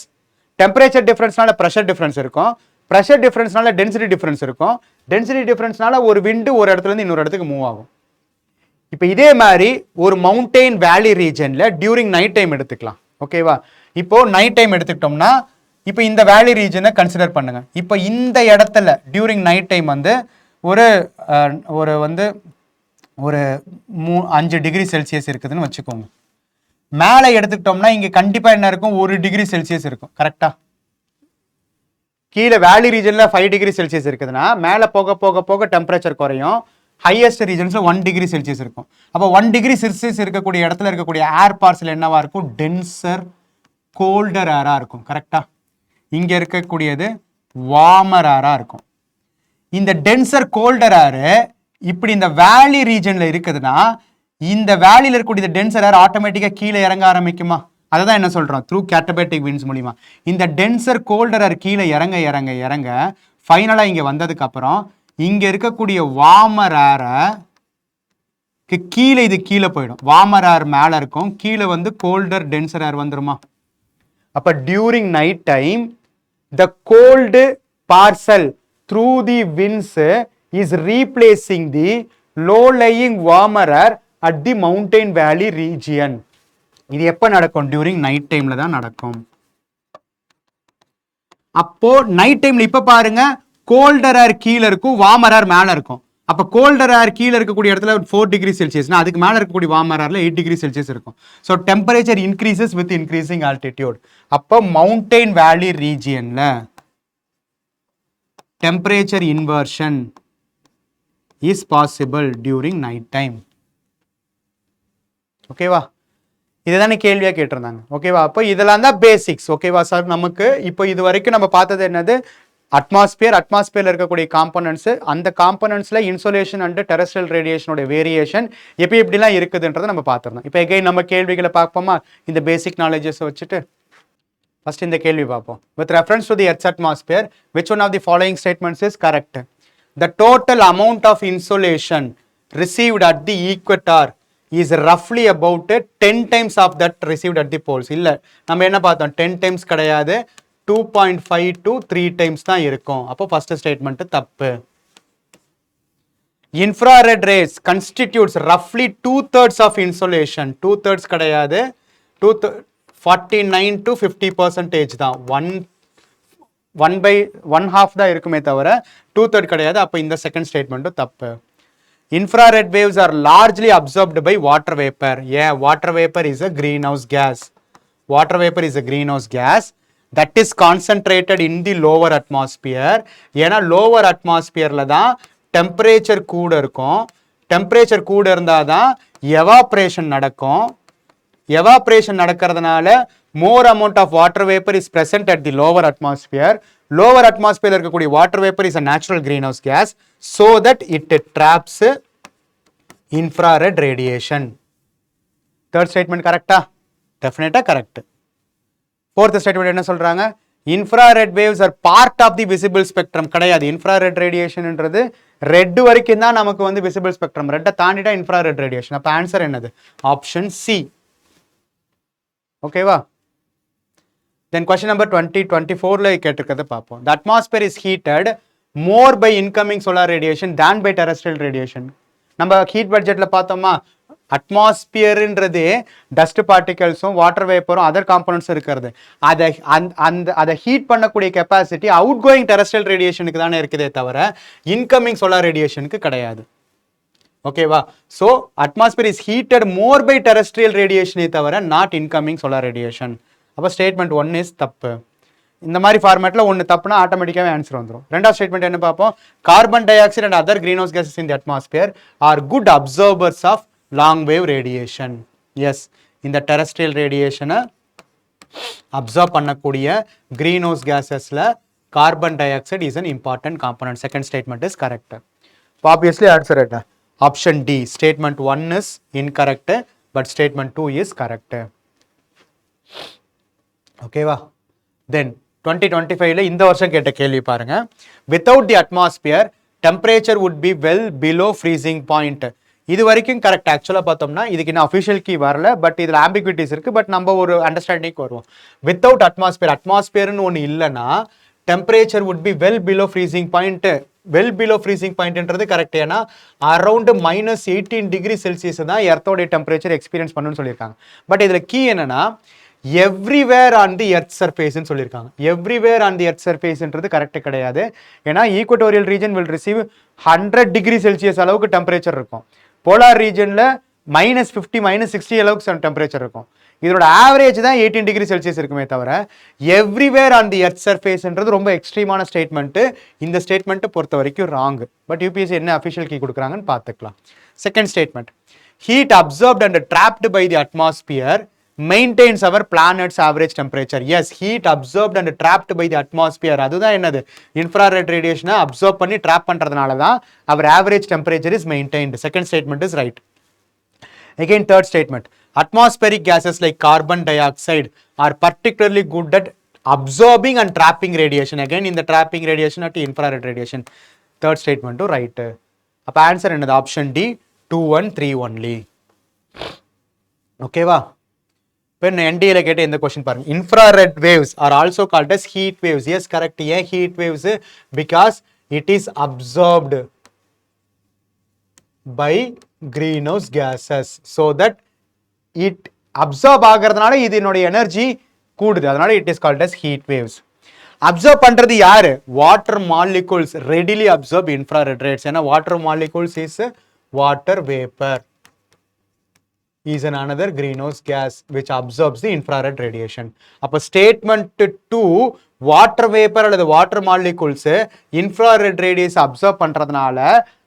temperature டிஃபரன்ஸ்னால ப்ரெஷர் டிஃபரன்ஸ் இருக்கும், ப்ரெஷர் டிஃபரன்ஸ்னால டென்சிட்டி டிஃபரன்ஸ் இருக்கும், டென்சிட்டி டிஃபரன்ஸ்னால ஒரு விண்டு ஒரு இடத்துல இருந்து இன்னொரு இடத்துக்கு மூவ் ஆகும். இப்போ இதே மாதிரி ஒரு மவுண்டைன் வேலி ரீஜன்ல டியூரிங் நைட் டைம் எடுத்துக்கலாம். ஓகேவா? இப்போ நைட் டைம் எடுத்துக்கிட்டோம்னா இப்போ இந்த வேலி ரீஜனை கன்சிடர் பண்ணுங்க. இப்போ இந்த இடத்துல டியூரிங் நைட் டைம் வந்து ஒரு 5 டிகிரி செல்சியஸ் இருக்குதுன்னு வச்சுக்கோங்க. மேலே எடுத்துக்கிட்டோம்னா இங்கே கண்டிப்பாக என்ன இருக்கும்? 1 டிகிரி செல்சியஸ் இருக்கும். கரெக்டா? கீழே வேலி ரீஜனில் 5 டிகிரி செல்சியஸ் இருக்குதுன்னா மேலே போக போக போக டெம்பரேச்சர் குறையும். ஹையஸ்ட் ரீஜன்ஸில் 1 டிகிரி செல்சியஸ் இருக்கும். அப்போ 1 டிகிரி செல்சியஸ் இருக்கக்கூடிய இடத்துல இருக்கக்கூடிய ஏர் பார்சல் என்னவா இருக்கும்? டென்சர் கோல்டர் ஏராக இருக்கும். கரெக்டா? இங்கே இருக்கக்கூடியது வார்மர் ஏராக இருக்கும். இந்த டென்சர் கோல்டர் ஏர் இப்படி இந்த வேலி ரீஜனில் இருக்குதுன்னா இந்த வேலியில் இருக்கக்கூடிய டென்சர் ஏர் ஆட்டோமேட்டிக்காக கீழே இறங்க ஆரம்பிக்குமா? அதை தான் என்ன சொல்கிறோம்? த்ரூ கேட்டபேட்டிக் விண்ட்ஸ் மூலிமா இந்த டென்சர் கோல்டர் ஏர் கீழே இறங்க இறங்க இறங்க ஃபைனலாக இங்கே வந்ததுக்கப்புறம் இங்கே இருக்கக்கூடிய வார்மர் ஏருக்கு கீழே இது கீழே போயிடும். வார்மர் ஏர் மேலே இருக்கும், கீழே வந்து கோல்டர் டென்சர் ஏர் வந்துருமா? அப்போ during night time the cold parcel through the winds is replacing the low lying warmer air at the mountain valley region. இது எப்போ நடக்கும்? டியூரிங் நைட் டைம்ல தான் நடக்கும். அப்போ நைட் டைம்ல இப்ப பாருங்க, கோல்டர் ஏர் கீழே இருக்கும், வார்மர் ஏர் மேல இருக்கும். அப்ப கோல்டர் ஏர் கீழே இருக்கக்கூடிய இடத்துல 4 டிகிரி செல்சியஸ்னா அதுக்கு மேல இருக்கக்கூடிய வார்மர் ஏர்ல 8 டிகிரி செல்சியஸ் இருக்கும். So temperature increases with increasing altitude. அப்போ மவுண்டைன் வேலி ரீஜியன்ல temperature inversion is possible during night time. ஓகேவா? இதுதானே கேள்வியாக கேட்டிருந்தாங்க. ஓகேவா? அப்போ இதெல்லாம் தான் பேசிக்ஸ். ஓகேவா சார்? நமக்கு இப்போ இது வரைக்கும் நம்ம பார்த்தது என்னது? அட்மாஸ்பியர்ல இருக்கக்கூடிய காம்பனன்ட்ஸ், அந்த காம்பனன்ட்ஸ்ல இன்சோலேஷன் அண்ட் டெரஸ்ட்ரியல் ரேடியேஷனோட வேரியேஷன் எப்படிலாம் இருக்குதுன்றதை நம்ம பார்த்துருந்தோம். இப்போ எகைன் நம்ம கேள்விகளை பார்ப்போமா? இந்த பேசிக் நாலேஜஸ் வச்சுட்டு ஃபர்ஸ்ட் இந்த கேள்வி பார்ப்போம். With reference to the earth's atmosphere, which one of the following statements is correct? the total amount of insolation received at the equator is roughly about 10 times of that received at the poles. இல்ல நம்ம என்ன பார்த்தோம் 10 times கிடையாது 2.5 to 3 times தான் இருக்கும். அப்போ first statement தப்பு. Infrared rays constitutes roughly 2/3 of insolation. 2/3 கிடையாது 49 to 50% தான். 1/2 தான் இருக்குமே தவிர 2/3 கிடையாது. அப்போ இந்த செகண்ட் ஸ்டேட்மெண்ட்டும் தப்பு. Infrared waves are largely absorbed by water vapor. Yeah, water vapor is a greenhouse gas. Water vapor is a greenhouse gas that is concentrated in the lower atmosphere. ஏன்னா lower atmosphereல தான் temperature கூட இருக்கும். temperature கூட இருந்தால் தான் evaporation நடக்கும். evaporation நடக்கிறதுனால more amount of water vapor is present at the lower atmosphere. Lower atmosphere இருக்கக்கூடிய water vapor is a natural greenhouse gas so that it traps infrared radiation. Third statement correct? Definitely correct. Fourth statement என்ன சொல்றாங்க? Infrared waves are part of the visible spectrum. கிடையாது. Infrared radiation என்றது ரெட் வரைக்கும் தான் நமக்கு வந்து visible spectrum. ரெட்டை தாண்டிட்டா infrared radiation. அப்ப ஆன்சர் என்னது? Option C. ஓகேவா? Then question number 24ல கேட்டிருக்கிறத பார்ப்போம். The atmosphere is heated more by incoming solar radiation than by terrestrial radiation. நம்ம ஹீட் பட்ஜெட்ல பார்த்தோமா அட்மாஸ்பியர்ன்றது டஸ்ட் பார்ட்டிகல்ஸும் வாட்டர் வேப்பரும் அதர் காம்பனன்ட்ஸும் இருக்கிறது. அதை ஹீட் பண்ணக்கூடிய கெப்பாசிட்டி அவுட் கோயிங் டெரஸ்ட்ரியல் ரேடியேஷனுக்கு தானே இருக்குதே தவிர இன்கமிங் சோலார் ரேடியேஷனுக்கு கிடையாது. ஓகேவா? So atmosphere is heated more by terrestrial ரேடியேஷனே தவிர நாட் இன்கமிங் சோலார் ரேடியேஷன். அப்போ ஸ்டேட்மெண்ட் 1 இஸ் தப்பு. இந்த மாதிரி ஃபார்மேட்டில் ஒன்று தப்புனா ஆட்டோமேட்டிக்காகவே ஆன்சர் வந்துடும். ரெண்டாவது ஸ்டேட்மெண்ட் என்ன பார்ப்போம்? Carbon dioxide and other greenhouse gases in the atmosphere are good absorbers of long wave radiation. Yes, இந்த டெரஸ்ட்ரியல் ரேடியேஷனை அப்சர்வ் பண்ணக்கூடிய கிரீன் ஹவுஸ் கேசஸில் carbon dioxide is an important component. Second statement is correct. Obviously answer என்ன? Option D. Statement 1 is incorrect but statement 2 is correct. ஓகேவா? தென் 2025ல இந்த வருஷம் கேட்ட கேள்வி பாருங்க. Without the atmosphere temperature would be well below freezing point. இது வரைக்கும் கரெக்ட். ஆக்சுவலாக பார்த்தோம்னா இதுக்கு இன்னும் அஃபிஷியல் கீ வரல, பட் இதில் ஆம்பிகுவிட்டிஸ் இருக்குது. பட் நம்ம ஒரு அண்டர்ஸ்டாண்டிங் வருவோம். வித்தவுட் அட்மாஸ்பியர், அட்மாஸ்பியர்னு ஒன்று இல்லைன்னா temperature would be well below freezing point. Well below freezing பாயிண்ட்ன்றது கரெக்ட். ஏன்னா அரௌண்ட் -18 டிகிரி செல்சியஸ் தான் எர்த்தோடைய டெம்பரேச்சர் எக்ஸ்பீரியன்ஸ் பண்ணணும்னு சொல்லியிருக்காங்க. பட் இதில் கீ என்னன்னா எவ்ரிவேர் ஆன் தி எர்த் சர்ஃபேஸ்ன்னு சொல்லியிருக்காங்க. எவ்ரிவேர் ஆன் தி எர்த் சர்ஃபேஸ்ன்றது கரெக்ட் கிடையாது. ஏன்னா equatorial region will receive 100 degree Celsius அளவுக்கு டெம்பரேச்சர் இருக்கும். போலார் ரீஜனில் -50 -60 அளவுக்கு டெம்பரேச்சர் இருக்கும். இதோட ஆவரேஜ் தான் 18 டிகிரி செல்சியஸ் இருக்குமே தவிர எவ்ரிவேர் ஆன் தி எர்த் சர்ஃபேஸ்ன்றது ரொம்ப எக்ஸ்ட்ரீமான ஸ்டேட்மெண்ட்டு. இந்த ஸ்டேட்மெண்ட்டை பொறுத்த வரைக்கும் ராங். பட் யூபிஎஸ்சி என்ன அஃபிஷியல் கீ கொடுக்குறாங்கன்னு பார்த்துக்கலாம். Second statement, heat absorbed and trapped by the atmosphere maintains our planet's average temperature. Yes, heat absorbed and trapped by the atmosphere. அதுதான் என்னது? infrared radiation absorb பண்ணி trap பண்றதுனால தான் our average temperature is maintained. Second statement is right. Again, third statement, atmospheric gases like carbon dioxide are particularly good at absorbing and trapping radiation. Again, in the trapping radiation at infrared radiation. Third statement to right. அப்ப answer என்னது? Option D, 2, 1, 3 only. ஓகேவா? இப்போ என்டிஏல கேட்ட இந்த கொஸ்டின் பாருங்க. Infrared waves are also called as heat waves. Yes, correct. ஏன் heat waves? Because it is absorbed by greenhouse gases. So that it absorb ஆகிறதுனால இதனுடைய எனர்ஜி கூடுது. அதனால it is called as heat waves. Absorb பண்றது யாரு? Water molecules readily absorb infrared rays. ஏன்னா water molecules is water vapour is another greenhouse gas which absorbs the infrared radiation. அப்ப statement 2, water vapor அல்லது water molecules infrared radiation absorb பண்றதுனால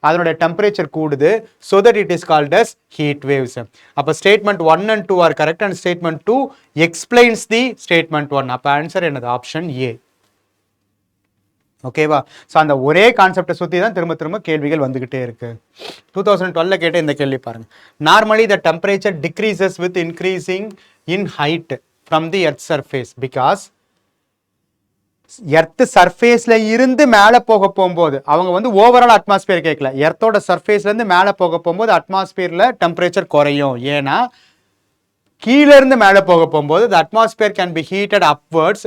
அதனுடைய temperature கூடுது. So that it is called as heat waves. அப்ப statement 1 and 2 are correct and statement 2 explains the statement 1. அப்ப answer என்னது? Option A. ஓகேவா? ஸோ அந்த ஒரே கான்செப்டை சுற்றி தான் திரும்ப திரும்ப கேள்விகள் வந்துகிட்டே இருக்கு. 2012 கேட்ட இந்த கேள்வி பாருங்க. Normally the temperature decreases with increasing in height from the earth surface because earth சர்ஃபேஸ்ல இருந்து மேலே போக போகும்போது அவங்க வந்து ஓவரால் அட்மாஸ்பியர் கேட்கல, எர்த்தோட சர்ஃபேஸ்ல இருந்து மேலே போக போகும்போது அட்மாஸ்பியர்ல டெம்பரேச்சர் குறையும். ஏன்னா கீழே இருந்து மேலே போக போகும்போது the atmosphere can be heated upwards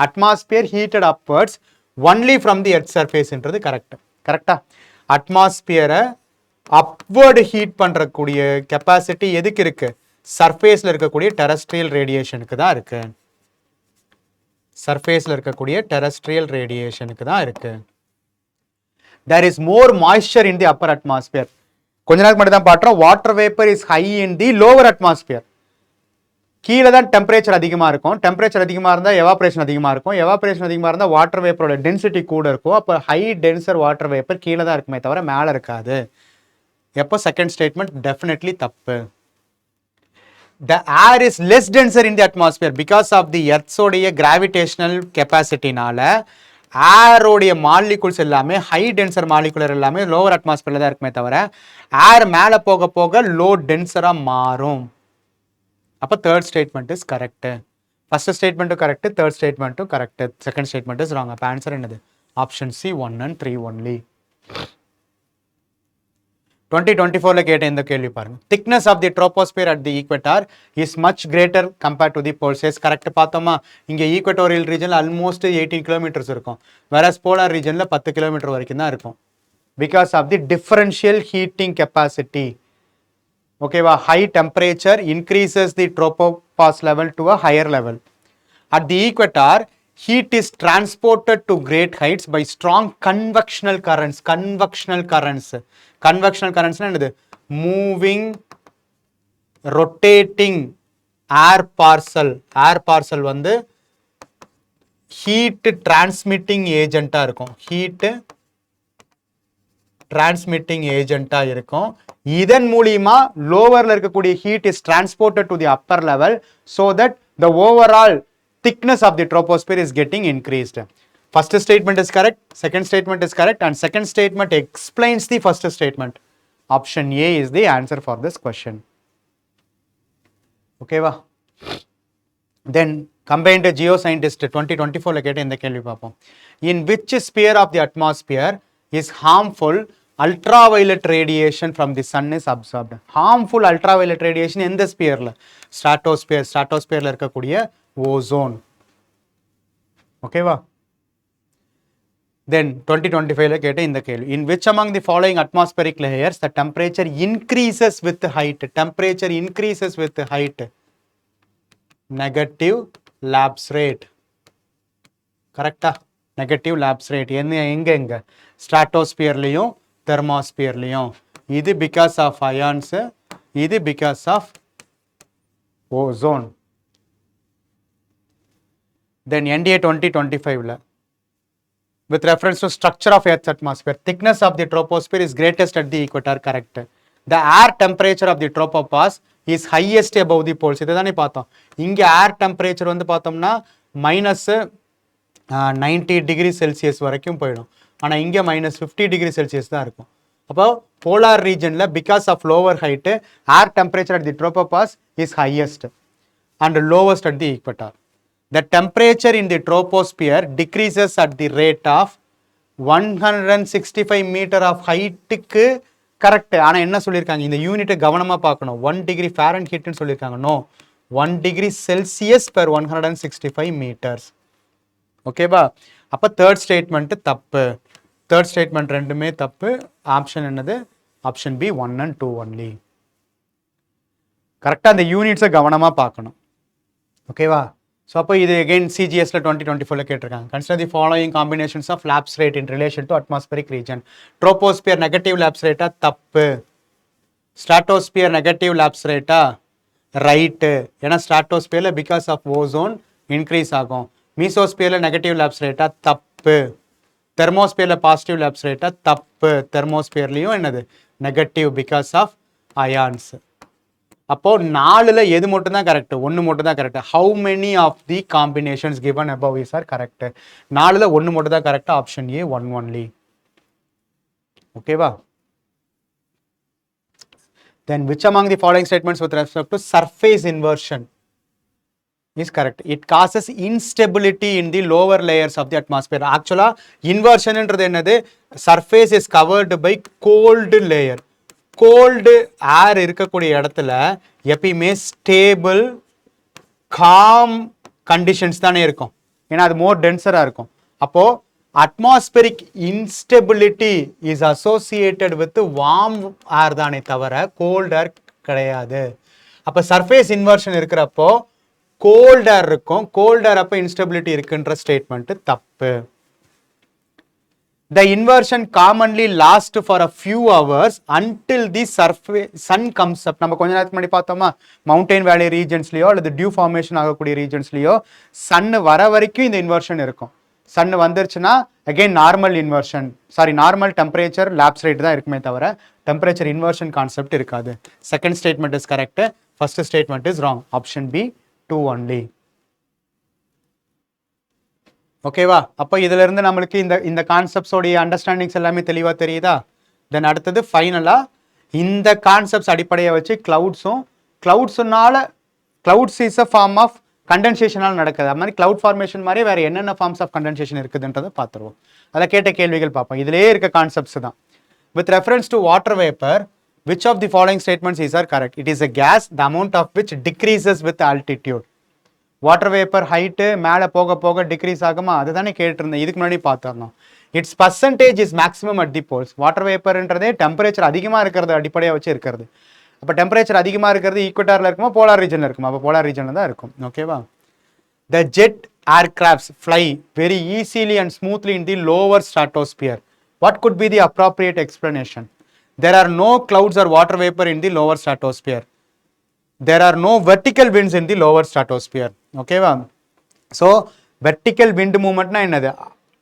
atmosphere heated upwards only from the earth surface ன்றது கரெக்டா. அட்மாஸ்பியரை அப்வர்டு ஹீட் பண்றக்கூடிய கெப்பாசிட்டி எதுக்கு இருக்கு? சர்ஃபேஸ்ல இருக்கக்கூடிய டெரஸ்ட்ரியல் ரேடியேஷனுக்கு தான் இருக்கு. சர்ஃபேஸ்ல இருக்கக்கூடிய டெரஸ்ட்ரியல் ரேடியேஷனுக்கு தான் இருக்கு. there is more moisture in the upper atmosphere. கொஞ்ச நேரம் மட்டும் தான் பார்த்தோம். Water vapour is high in the lower atmosphere. கீழே தான் டெம்பரேச்சர் அதிகமாக இருக்கும். டெம்பரேச்சர் அதிகமாக இருந்தால் எவாப்ரேஷன் அதிகமாக இருக்கும். எவாப்ரேஷன் அதிகமாக இருந்தால் வாட்டர் வேப்பரோட டென்சிட்டி கூட இருக்கும். அப்போ ஹை டென்சர் வாட்டர் வேப்பர் கீழே தான் இருக்குமே தவிர மேலே இருக்காது. எப்போ செகண்ட் ஸ்டேட்மெண்ட் டெஃபினெட்லி தப்பு. The air is less denser in the atmosphere because of the earth's உடைய gravitational capacity-னால ஏரோடைய மாலிகுல்ஸ் எல்லாமே ஹை டென்சர் மாலிகுலர் எல்லாமே லோவர் அட்மாஸ்பியர்ல தான் இருக்குமே தவிர ஏர் மேலே போக போக லோ டென்சரா மாறும். அப்போ third statement is correct. First ஸ்டேட்மெண்ட்டும் கரெக்ட், தேர்ட் ஸ்டேட்மெண்ட்டும் correct, second statement is wrong. அப்போ ஆன்சர் என்னது? Option C 1 and 3 only. 2024 கேட்ட இந்த கேள்வி பாருங்க. Thickness of the troposphere at the equator is much greater compared to the poles. Correct பார்த்தோமா? இங்கே ஈக்வட்டோரியல் ரீஜனில் ஆல்மோஸ்ட் 18 கிலோமீட்டர்ஸ் இருக்கும். வேற போலார் ரீஜனில் 10 கிலோமீட்டர் வரைக்கும் தான் இருக்கும். Because of the differential heating capacity. ஓகேவா? High temperature increases the tropopause level to a higher level. At the equator heat is transported to great heights by strong convectional currents. Convectional currents என்னது? Moving, rotating air parcel வந்து heat transmitting agent இருக்கும். இதன் மூலியமா லோவர்ல இருக்கக்கூடிய heat is transported to the upper level so that the overall thickness of the troposphere is getting increased. First statement is correct, second statement is correct, and second statement explains the first statement. Option A is the answer for this question. Okay va? Then combined geoscientist 2024 la ketta indha kelvi paapom. In which sphere of the atmosphere is harmful ultraviolet radiation from the sun is absorbed? Harmful ultraviolet radiation எந்த ஸ்பியர்ல? ஸ்ட்ராட்டோஸ்பியர்ல இருக்கக்கூடிய ஓசோன். ஓகேவா? Then 2025 கேட்ட இந்த கேள்வி. In which among the following atmospheric layers the temperature increases with height? Temperature increases with height. Negative lapse rate. கரெக்டா? நெகட்டிவ் லாப்ஸ் ரேட் எங்க ஸ்ட்ராட்டோஸ்பியர்லையும் தெர்மாஸ்பியர்லையும். இது பிகாஸ் ஆஃப் அயான்ஸ், இது because of ozone. Then NDA 2025 with reference to structure of Earth's atmosphere, thickness of the troposphere is greatest at the equator. Correct. The air temperature of the tropopause is highest above the poles. இதுதானே பார்த்தோம். இங்கே ஏர் டெம்பரேச்சர் வந்து பார்த்தோம்னா -90 டிகிரி செல்சியஸ் வரைக்கும் போயிடும். ஆனால் இங்கே -50 டிகிரி செல்சியஸ் தான் இருக்கும். அப்போ போலார் ரீஜனில் because of lower height air temperature at the tropopause is highest and lowest at the equator. The temperature in the troposphere decreases at the rate of 165 meter of height-க்கு கரெக்ட். ஆனால் என்ன சொல்லியிருக்காங்க? இந்த யூனிட்டை கவனமாக பார்க்கணும். 1 டிகிரி ஃபாரன்ஹீட்னு சொல்லியிருக்காங்க. No, 1 degree Celsius per 165 metres. ஓகேவா? அப்போ தேர்ட் ஸ்டேட்மெண்ட் தப்பு. தேர்ட் ஸ்டேட்மெண்ட் ரெண்டுமே தப்பு. ஆப்ஷன் என்னது? Option B 1 and 2 only. கரெக்டாக அந்த யூனிட்ஸை கவனமாக பார்க்கணும். ஓகேவா? ஸோ அப்போ இது அகெயின் சிஜிஎஸ்ல 2024 கேட்டிருக்காங்க. Consider the following combinations of lapse rate in relation to atmospheric region. Troposphere negative lapse ரேட்டா? தப்பு. ஸ்ட்ராட்டோஸ்பியர் நெகட்டிவ் லாப்ஸ் ரேட்டா? ரைட்டு. ஏன்னா ஸ்ட்ராட்டோஸ்பியரில் பிகாஸ் ஆஃப் ஓசோன் இன்க்ரீஸ் ஆகும். மீசோஸ்பியரில் நெகட்டிவ் லாப்ஸ் ரேட்டா? தப்பு. தெர்மோஸ்பியரில் பாசிட்டிவ் லாப்ஸ் ரேட்டா? தப்பு. தெர்மோஸ்பியர்லையும் என்னது? Negative because of ions. அப்போ 4ல் எது மட்டும் தான் கரெக்ட்? 1 மட்டும் தான் correct. How many of the combinations given above is are correct? 4ல் 1 மட்டும் தான் கரெக்ட். Option A 1 only. ஓகேவா? Then which among the following statements with respect to surface inversion? is correct. It causes instability in the lower layers of the atmosphere. Actually, inversion என்றது என்னது? Surface is covered by cold layer. Cold air இருக்கக்கூடிய இடத்துல எப்பயுமே stable, calm conditions தானே இருக்கும். ஏன்னா அது more denser-ஆ இருக்கும். அப்போ atmospheric instability is associated with warm air தானே தவிர cold air கிடையாது. அப்போ surface inversion இருக்கிறப்போ cold air இருக்கும். cold air அப்போ instability இருக்குன்ற ஸ்டேட்மெண்ட் தப்பு. The inversion commonly lasts for a few hours until the sun comes up. நம்ம கொஞ்ச நேரத்துக்கு முன்னாடி பார்த்தோமா, மவுண்டைன் வேலி ரீஜன்ஸ்லயோ அல்லது டியூ ஃபார்மேஷன் ஆகக்கூடிய ரீஜன்ஸ்லயோ சன் வர வரைக்கும் இந்த இன்வர்ஷன் இருக்கும். சன் வந்துருச்சுன்னா again normal inversion, normal temperature lapse rate தான் இருக்குமே தவிர டெம்பரேச்சர் இன்வர்ஷன் கான்செப்ட் இருக்காது. Second statement is correct, first statement is wrong. Option B 2 only. ஓகேவா? அப்போ இதுல இருந்து நம்மளுக்கு இந்த கான்செப்ட்ஸோடைய அண்டர்ஸ்டாண்டிங்ஸ் எல்லாமே தெளிவா தெரியுதா? தென் அடுத்தது ஃபைனலா இந்த கான்செப்ட்ஸ் அடிப்படையை வச்சு clouds is a form of கண்டென்சேஷனால் நடக்குது. அது மாதிரி கிளவுட் ஃபார்மேஷன் மாதிரி வேற என்னென்ன ஃபார்ம்ஸ் ஆஃப் கண்டென்சேஷன் இருக்குதுன்றதை பார்த்துருவோம். அதை கேட்ட கேள்விகள் பார்ப்போம். இதுலேயே இருக்க கான்செப்ட்ஸ் தான். With reference to water vapour, which of the following statements is are correct? It is a gas, the amount of which decreases with altitude. Water vapour height மேலே போக போக டிக்ரீஸ் ஆகுமா? அதுதானே கேட்டிருந்தேன். இதுக்கு முன்னாடி பார்த்துடணும். It's percentage is maximum at the poles. Water வேப்பர்ன்றதே டெம்பரேச்சர் அதிகமாக இருக்கிறது அடிப்படையாக வச்சு இருக்கிறது. அப்போ டெம்பரேச்சர் அதிகமாக இருக்கிறது ஈக்குவட்டாரில் இருக்குமா போலார் ரீஜனில் இருக்குமா? அப்போ போலார் ரீஜனில் தான் இருக்கும். ஓகேவா? The jet aircrafts fly very easily and smoothly in the lower stratosphere. What could be the appropriate explanation? There are no clouds or water vapor in the lower stratosphere. There are no vertical winds in the lower stratosphere. ஓகேவா? ஸோ வெர்டிக்கல் விண்ட் மூவ்மெண்ட்னா என்னது?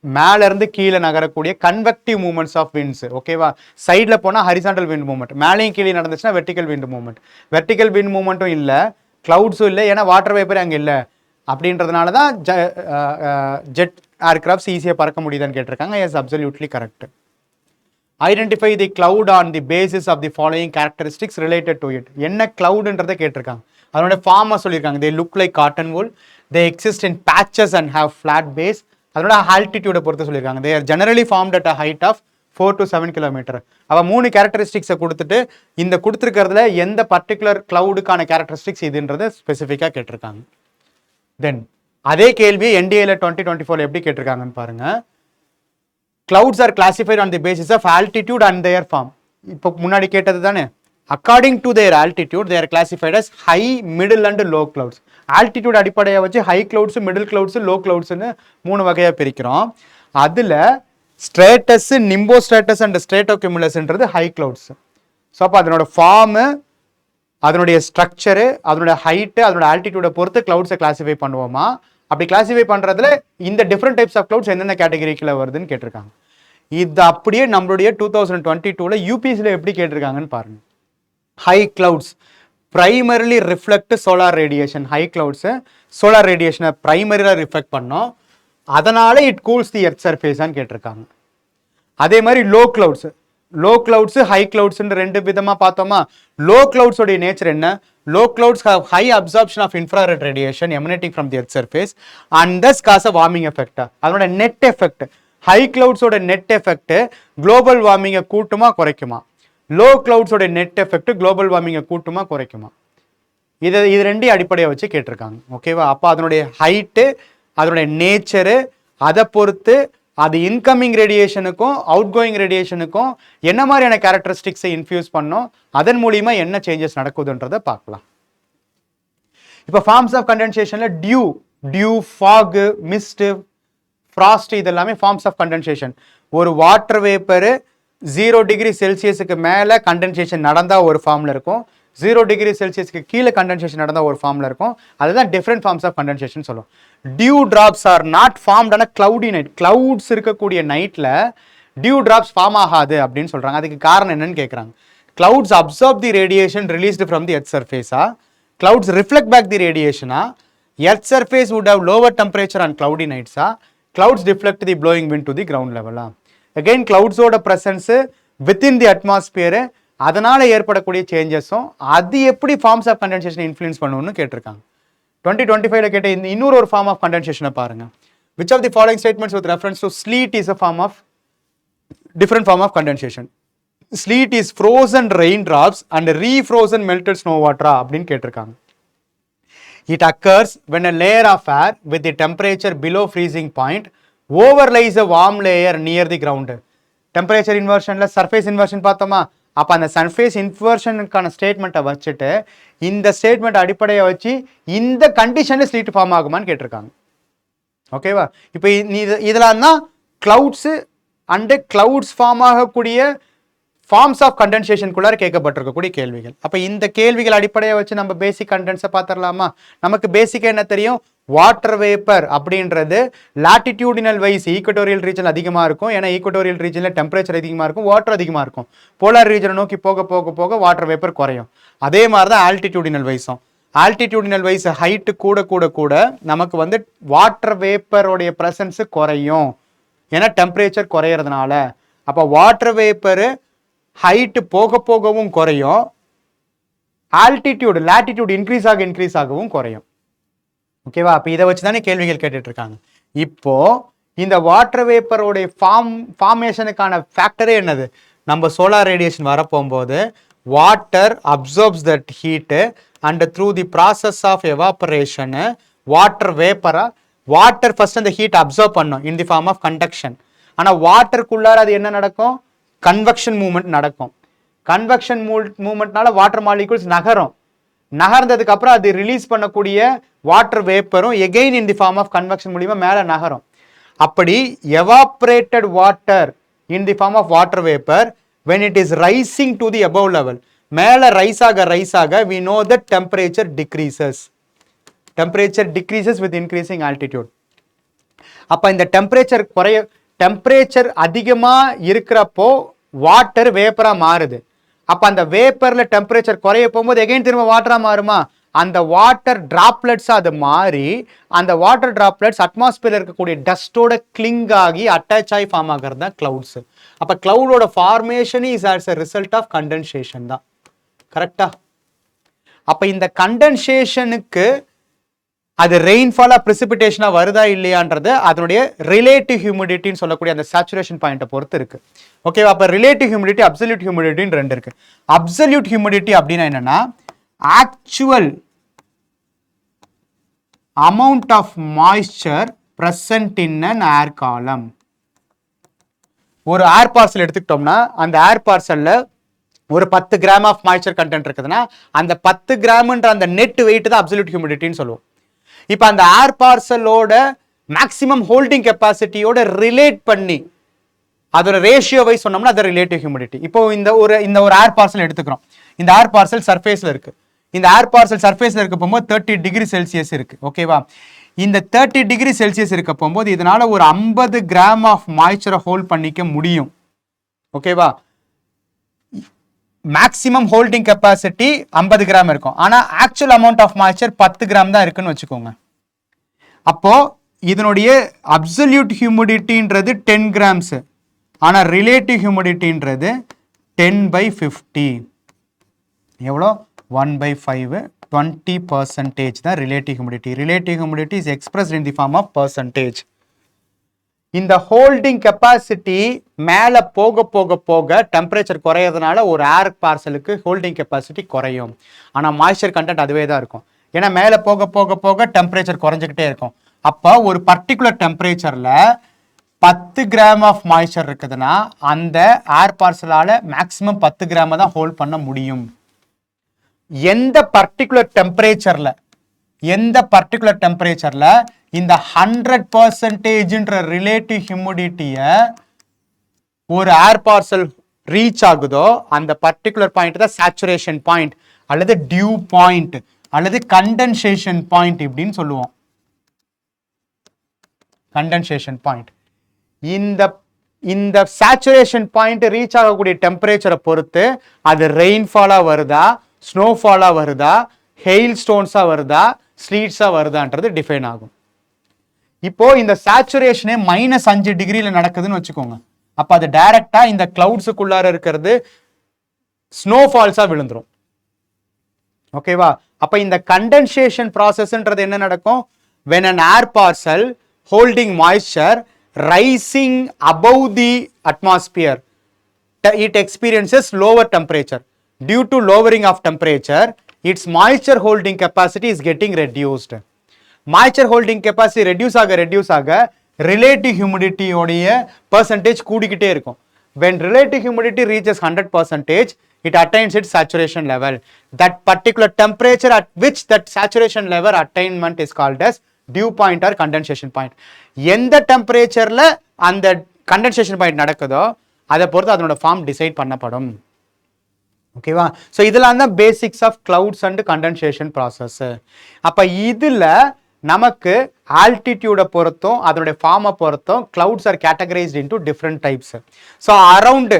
மேல இருந்து கீழே நகரக்கூடிய கன்வெக்டிவ் மூவ்மெண்ட்ஸ் ஆஃப் விண்ட்ஸ். ஓகேவா? சைடில் போனால் ஹரிசாண்டல் விண்ட் மூவ்மெண்ட், மேலேயும் கீழே நடந்துச்சுன்னா vertical wind movement. Vertical wind மூவ்மெண்ட்டும் இல்லை, கிளவுட்ஸும் இல்லை, ஏன்னா வாட்டர் வேப்பர் அங்கே இல்லை. அப்படின்றதுனால தான் ஜெட் ஏர்கிராஃப்ட்ஸ் ஈஸியாக பறக்க முடியுதான்னு கேட்டிருக்காங்க. Yes, absolutely correct. Identify the cloud on the basis of the following characteristics related to it. என்ன cloudன்றதை கேட்டிருக்காங்க. அதோட ஃபார்மா சொல்லியிருக்காங்க. They look like cotton wool. They exist in patches and have flat base. அதோட altitude பொறுத்து சொல்லியிருக்காங்க. They are generally formed at a height of 4 to 7 kilometre. அவ 3 கேரக்டரிஸ்டிக்ஸை கொடுத்துட்டு இந்த கொடுத்துருக்கிறதுல எந்த பர்டிகுலர் கிளவுடுக்கான கேரக்டரிஸ்டிக்ஸ் இதுன்றதை ஸ்பெசிஃபிக்காக கேட்டிருக்காங்க. தென் அதே கேள்வி NDAல 2024 எப்படி கேட்டிருக்காங்கன்னு பாருங்க. Clouds are classified on the basis of altitude and their form. இப்போ முன்னாடி கேட்டது தானே. According to their altitude, they are classified as high, middle and low clouds. Altitude அடிப்படையை வச்சு high clouds, middle clouds, low cloudsன்னு 3 வகையாக பிரிக்கிறோம். அதில் ஸ்ட்ரேட்டஸ், நிம்போஸ்ட்ரேட்டஸ் அண்ட் ஸ்ட்ரேட்டோக்யூமுலஸ்ன்றது ஹை கிளவுட்ஸ். ஸோ அப்போ அதனோட ஃபார்மு, அதனுடைய ஸ்ட்ரக்சரு, அதனோட ஹைட்டு, அதனோட ஆல்டிடியூடை பொறுத்து கிளவுட்ஸை கிளாஸிஃபை பண்ணுவோமா? அப்படி கிளாஸிஃபை பண்ணுறதுல இந்த டிஃப்ரெண்ட் டைப்ஸ் ஆஃப் கிளவுட்ஸ் எந்தெந்த கேட்டகரிக்குள்ள வருதுன்னு கேட்டிருக்காங்க. இது அப்படியே நம்மளுடைய 2022 யூபிஎஸ்சியில் எப்படி கேட்டிருக்காங்கன்னு பாருங்க. High clouds primarily reflect solar radiation. High clouds solar ரேடியேஷனை பிரைமரியாக ரிஃப்ளெக்ட் பண்ணோம், அதனால இட் கூல்ஸ் தி எர்த் சர்ஃபேஸான்னு கேட்டிருக்காங்க. அதே மாதிரி லோ கிளவுட்ஸ் ஹை கிளவுட்ஸ்ன்ற 2 விதமாக பார்த்தோமா. லோ கிளவுட்ஸோடைய நேச்சர் என்ன? Low clouds have high absorption of infrared radiation emanating from the earth surface and thus cause a warming effect. அதோட net effect, high clouds ஓட net effect global warming கூட்டுமா குறைக்குமா? low clouds ஓட net effect global warming கூட்டுமா குறைக்குமா? இது ரெண்டையும் அடிப்படையை வச்சு கேட்டிருக்காங்க. ஓகேவா? அப்போ அதனுடைய ஹைட்டு, அதனுடைய நேச்சரு, அதை பொறுத்து அது இன்கமிங் ரேடியேஷனுக்கும் அவுட் கோயிங் ரேடியேஷனுக்கும் என்ன மாதிரியான கேரக்டரிஸ்டிக்ஸை இன்ஃபியூஸ் பண்ணோம், அதன் மூலியமா என்ன சேஞ்சஸ் நடக்குதுன்றதை பார்க்கலாம். இப்போ ஃபார்ம்ஸ் ஆஃப் கண்டென்சேஷனில் டியூ, ஃபாக், மிஸ்ட், ஃப்ராஸ்ட் இதெல்லாமே ஃபார்ம்ஸ் ஆஃப் கண்டென்சேஷன். ஒரு வாட்டர் வேப்பரு 0 டிகிரி செல்சியஸுக்கு மேலே கண்டென்சேஷன் நடந்தால் ஒரு ஃபார்மில் இருக்கும், 0 டிகிரி செல்சியஸ்க்கு கீழே கண்டென்சேஷன் நடந்தால் ஒரு ஃபார்மில் இருக்கும். அதுதான் டிஃப்ரெண்ட் ஃபார்ம்ஸ் ஆஃப் கண்டென்சேஷன் சொல்லுவோம். Dew drops are not formed on cloudy night. Clouds இருக்கக்கூடிய நைட்டில் டியூ டிராப்ஸ் ஃபார்ம் ஆகாது அப்படின்னு சொல்கிறாங்க. அதுக்கு காரணம் என்னன்னு கேட்குறாங்க. Clouds absorb the radiation released from the earth சர்ஃபேஸா, கிளவுட்ஸ் ரிஃப்ளெக்ட் பேக் தி ரேடியேஷனா, earth surface would have lower temperature on cloudy நைட்ஸா, clouds deflect the blowing wind to the ground லெவலா. அகெயின் கிளவுட்ஸோட ப்ரெசன்ஸு வித்தின் தி அட்மாஸ்பியரு, அதனால் ஏற்படக்கூடிய சேஞ்சஸும் அது எப்படி ஃபார்ம்ஸ் ஆஃப் கண்டென்சேஷன் இன்ஃப்ளூயன்ஸ் பண்ணுவோம்னு கேட்டிருக்காங்க. 2025 கேட்ட இன்னொரு ஒரு ஃபார்ம் ஆஃப் கண்டென்சேஷனை பாருங்க. Which of the following statements with reference to sleet is a different form of condensation? Sleet is frozen raindrops and refrozen melted snow water அப்படின்னு கேட்டிருக்காங்க. It occurs when a layer of air with the temperature below freezing point overlays a warm layer near the ground. Temperature inversionல surface inversion பார்த்தோமா? அப்போ அந்த சர்ஃபேஸ் இன்வர்ஷனுக்கான ஸ்டேட்மெண்ட்டை வச்சுட்டு இந்த ஸ்டேட்மெண்ட் அடிப்படையை வச்சு இந்த கண்டிஷனில் ஸ்லீட் ஃபார்ம் ஆகுமான்னு கேட்டிருக்காங்க. ஓகேவா? இப்போ இதெல்லாம் தான் கிளவுட்ஸு அண்டு கிளவுட்ஸ் ஃபார்ம் ஆகக்கூடிய ஃபார்ம்ஸ் ஆஃப் கண்டென்சேஷனுக்குள்ளார கேட்கப்பட்டிருக்கக்கூடிய கேள்விகள். அப்போ இந்த கேள்விகள் அடிப்படையை வச்சு நம்ம பேசிக் கண்டென்ட்ஸை பார்த்துடலாமா? நமக்கு பேசிக்காக என்ன தெரியும்? வாட்டர் வேப்பர் அப்படின்றது லாட்டிடியூடினல் வைஸ் ஈக்குவட்டோரியல் ரீஜன் அதிகமாக இருக்கும். ஏன்னா ஈக்குவட்டோரியல் ரீஜனில் டெம்பரேச்சர் அதிகமாக இருக்கும், வாட்டர் அதிகமாக இருக்கும். போலார் ரீஜனை நோக்கி போக போக போக வாட்டர் வேப்பர் குறையும். அதே மாதிரி தான் ஆல்டிடியூடினல் வைஸும். ஆல்டிடியூடினல் வைஸ் ஹைட்டு கூட கூட கூட நமக்கு வந்து வாட்டர் வேப்பருடைய ப்ரெசன்ஸு குறையும். ஏன்னா டெம்பரேச்சர் குறையிறதுனால. அப்போ வாட்டர் வேப்பரு ஹைட்டு போக போகவும் குறையும், ஆல்டிடியூடு லாட்டிடியூட் இன்க்ரீஸ் ஆகவும் குறையும். ஓகேவா? அப்போ இதை வச்சு தானே கேள்விகள் கேட்டுட்டு இருக்காங்க. இப்போ இந்த வாட்டர் வேப்பரோடைய ஃபார்மேஷனுக்கான ஃபேக்டரே என்னது? நம்ம சோலார் ரேடியேஷன் வரப்போகும்போது water absorbs that heat and through the process of evaporation water வேப்பரா வாட்டர் ஃபர்ஸ்ட் அந்த ஹீட் அப்சர்வ் பண்ணும் in the form of conduction. ஆனால் வாட்டருக்குள்ளார அது என்ன நடக்கும்? கன்வெக்ஷன் மூவ்மெண்ட் நடக்கும். கன்வெக்ஷன் மூவ்மெண்ட்னால வாட்டர் மாலிகூல்ஸ் நகர்ந்ததுக்கு அப்புறம் அது ரிலீஸ் பண்ணக்கூடிய வாட்டர் வேப்பரும் again in the form of convection மூலியமா மேலே நகரும். அப்படி evaporated water in the form of water vapour when it is rising to the above level, மேலே ரைஸ் ஆக we know that temperature decreases with increasing altitude. அப்போ இந்த டெம்பரேச்சர் அதிகமாக இருக்கிறப்போ வாட்டர் வேப்பரா மாறுது. அப்போ அந்த வேப்பர்ல டெம்பரேச்சர் குறைய போகும்போது எகைன் திரும்ப வாட்டரா மாறுமா? அந்த வாட்டர் டிராப்லெட்ஸ் அது மாறி அந்த வாட்டர் டிராப்லெட்ஸ் அட்மாஸ்பியர்ல இருக்கக்கூடிய டஸ்டோட கிளிங் ஆகி அட்டாச் ஆகி ஃபார்ம் ஆகிறது தான் கிளவுட்ஸ். அப்போ கிளவுடோட formation is as a result of condensation தான். கரெக்டா? அப்போ இந்த கண்டென்சேஷனுக்கு அது ரெயின்ஃபாலா பிரிசிபிடேஷனா வருதா இல்லையான்றது அதனுடைய ரிலேட்டிவ் ஹியூமிடிட்டின்னு சொல்லக்கூடிய அந்த சேச்சுரேஷன் பாயிண்ட்டை பொறுத்து இருக்கு. ஓகேவா? அப்போ ரிலேட்டிவ் ஹியூமிடிட்டி அப்சல்யூட் ஹியூமிடிட்டின்னு ரெண்டு இருக்கு. அப்சல்யூட் ஹியூமிடிட்டி அப்படின்னா என்னன்னா actual amount of moisture present in an air column. ஒரு ஏர் பார்சல் எடுத்துக்கிட்டோம்னா அந்த ஏர் பார்சல்ல ஒரு 10 கிராம் ஆஃப் மாய்ஸ்சர் கண்டென்ட் இருக்குதுன்னா அந்த 10 கிராம்ன்ற அந்த நெட் வெயிட் தான் அப்சல்யூட் ஹியூமிடிட்டின்னு சொல்லுவோம். இப்போ அந்த ஏர் பார்சலோட மேக்ஸிமம் ஹோல்டிங் கெப்பாசிட்டியோட ரிலேட் பண்ணி அதோட ரேஷியோவை சொன்னோம்னா அது ரிலேட்டிவ் ஹியூமிடிட்டி. இப்போ இந்த ஒரு ஏர் பார்சல் எடுத்துக்கிறோம். இந்த ஏர் பார்சல் சர்ஃபேஸ்ல இருக்கு. இந்த ஏர் பார்சல் சர்ஃபேஸ்ல இருக்க போகும்போது 30 டிகிரி செல்சியஸ் இருக்கு. ஓகேவா? இந்த 30 டிகிரி செல்சியஸ் இருக்க போகும்போது இதனால ஒரு 50 கிராம் ஆஃப் மாய்ச்சரை ஹோல்ட் பண்ணிக்க முடியும். ஓகேவா? மேக்ஸிமம் ஹோல்டிங் கெப்பாசிட்டி 50 கிராம் இருக்கும். ஆனால் actual amount of moisture 10 gram தான் இருக்குன்னு வச்சுக்கோங்க. அப்போ இதனுடைய அப்சல்யூட் ஹியூமிடிட்டின்றது 10 கிராம்ஸ், ஆனால் ரிலேட்டிவ் ஹியூமிடிட்டின்றது 10/50. எவ்வளோ? 1/5, 20% தான் relative humidity. Relative humidity is expressed in the form of percentage. இந்த ஹோல்டிங் கெப்பாசிட்டி மேலே போக போக போக டெம்பரேச்சர் குறையிறதுனால ஒரு ஏர் பார்சலுக்கு ஹோல்டிங் கெப்பாசிட்டி குறையும். ஆனால் மாய்ஸ்சர் கண்டென்ட் அதுவே தான் இருக்கும். ஏன்னா மேலே போக போக போக டெம்பரேச்சர் குறைஞ்சிக்கிட்டே இருக்கும். அப்போ ஒரு பர்டிகுலர் டெம்பரேச்சரில் 10 கிராம் ஆஃப் மாய்ஸ்சர் இருக்குதுன்னா அந்த ஏர் பார்சலால் மேக்ஸிமம் 10 கிராமை தான் ஹோல்ட் பண்ண முடியும். எந்த பர்டிகுலர் டெம்பரேச்சரில் இந்த 100%ன்ற ரிலேட்டிவ் ஹியூமிடிட்டியை ஒரு ஏர் பார்சல் ரீச் ஆகுதோ அந்த பர்டிகுலர் பாயிண்ட் தான் சேச்சுரேஷன் பாயிண்ட் அல்லது டியூ பாயிண்ட் அல்லது கண்டென்சேஷன் பாயிண்ட் இப்படின்னு சொல்லுவோம். Condensation point. இந்த சேச்சுரேஷன் பாயிண்ட் ரீச் ஆகக்கூடிய டெம்பரேச்சரை பொறுத்து அது ரெயின்ஃபாலா வருதா, ஸ்னோஃபாலா வருதா, ஹெயில் ஸ்டோன்ஸா வருதா, ஸ்லீட்ஸா வருதான்றது டிஃபைன் ஆகும். இப்போ இந்த சேச்சுரேஷனே -5 டிகிரியில் நடக்குதுன்னு வச்சுக்கோங்க. அப்போ அது டைரக்டா இந்த கிளவுட்ஸுக்குள்ளார இருக்கிறது ஸ்னோஃபால்ஸா விழுந்துரும். ஓகேவா? அப்போ இந்த கண்டென்சேஷன் ப்ராசஸ்ன்றது என்ன நடக்கும்? when an air parcel holding moisture rising above the atmosphere, it experiences lower temperature. Due to lowering of temperature, its moisture holding capacity is getting reduced. Moisture holding capacity reduce ஆக relative humidity உடைய percentage கூடிக்கிட்டே இருக்கும். When relative humidity reaches 100%, it attains its saturation level. That particular temperature at which that saturation level attainment is called as dew point or condensation point. எந்த டெம்பரேச்சர்ல அந்த கண்டென்சேஷன் பாயிண்ட் நடக்குதோ அதை பொறுத்து அதனோட ஃபார்ம் டிசைட் பண்ணப்படும். ஓகேவா? ஸோ இதெல்லாம் தான் basics of clouds and condensation process. அப்போ இதில் நமக்கு ஆல்டிடியூடை பொறுத்தும் அதனுடைய ஃபார்மை பொறுத்தும் clouds are categorised into different types. So around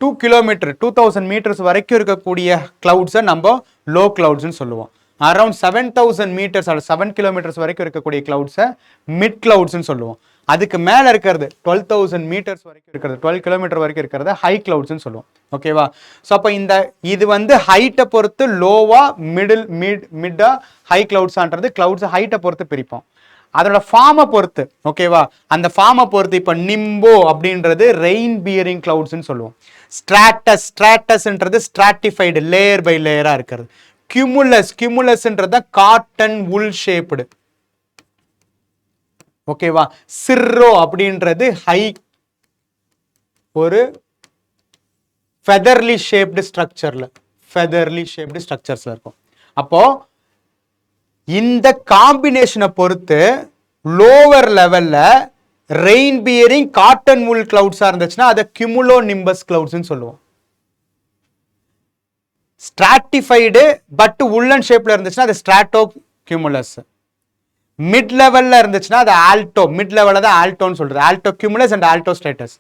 2 kilometre 2000 metres வரைக்கும் இருக்கக்கூடிய கிளவுட்ஸை நம்ம லோ கிளவுட்ஸ்னு சொல்லுவோம். அரவுண்ட் 7000 மீட்டர்ஸ் அல்லது 7 கிலோமீட்டர்ஸ் வரைக்கும் இருக்கக்கூடிய கிளவுட்ஸை மிட் கிளவுட்ஸ்னு சொல்லுவோம். அதுக்கு மேலே இருக்கிறது 12000 மீட்டர்ஸ் வரைக்கும் இருக்கிறது 12 கிலோமீட்டர் வரைக்கும் இருக்கிறது ஹை கிளவுட்ஸ்னு சொல்லுவோம். ஓகேவா? ஸோ அப்போ இது வந்து ஹைட்டை பொறுத்து லோவா மிட்டா ஹை கிளவுட்ஸான்றது கிளவுட்ஸ் ஹைட்டை பொறுத்து பிரிப்போம். அதோட ஃபார்மை பொறுத்து. ஓகேவா? அந்த ஃபார்மை பொறுத்து இப்போ நிம்போ அப்படின்றது ரெயின் பியரிங் கிளவுட்ஸ்ன்னு சொல்லுவோம். ஸ்ட்ராட்டஸ்ன்றது ஸ்ட்ராட்டிஃபைடு லேயர் பை லேயராக இருக்கிறது. கியூமுலஸ்ன்றது காட்டன் உல் ஷேப்டு. ஓகேவா? சிர்ரோ அப்படின்றது ஹை ஒரு ஃபெதர்லி ஷேப்டு ஸ்ட்ரக்சர்ல இருக்கும். அப்போ இந்த காம்பினேஷனை பொறுத்து லோவர் லெவல்ல ரெயின் பியரிங் காட்டன் உல் கிளவுட்ஸா இருந்துச்சுன்னா அதை கியூமுலோ நிம்பஸ் கிளவுட்ஸ்னு சொல்லுவோம். ஸ்ட்ராட்டிஃபைடு பட் உள்ளன் ஷேப்ல இருந்துச்சுன்னா அது ஸ்ட்ராட்டோ கியூமுலஸ். மிட் லெவல்ல இருந்துச்சுன்னா அது ஆல்டோ. மிட் லெவல்ல தான் ஆல்டோன்னு சொல்றது. Alto cumulus and alto stratus.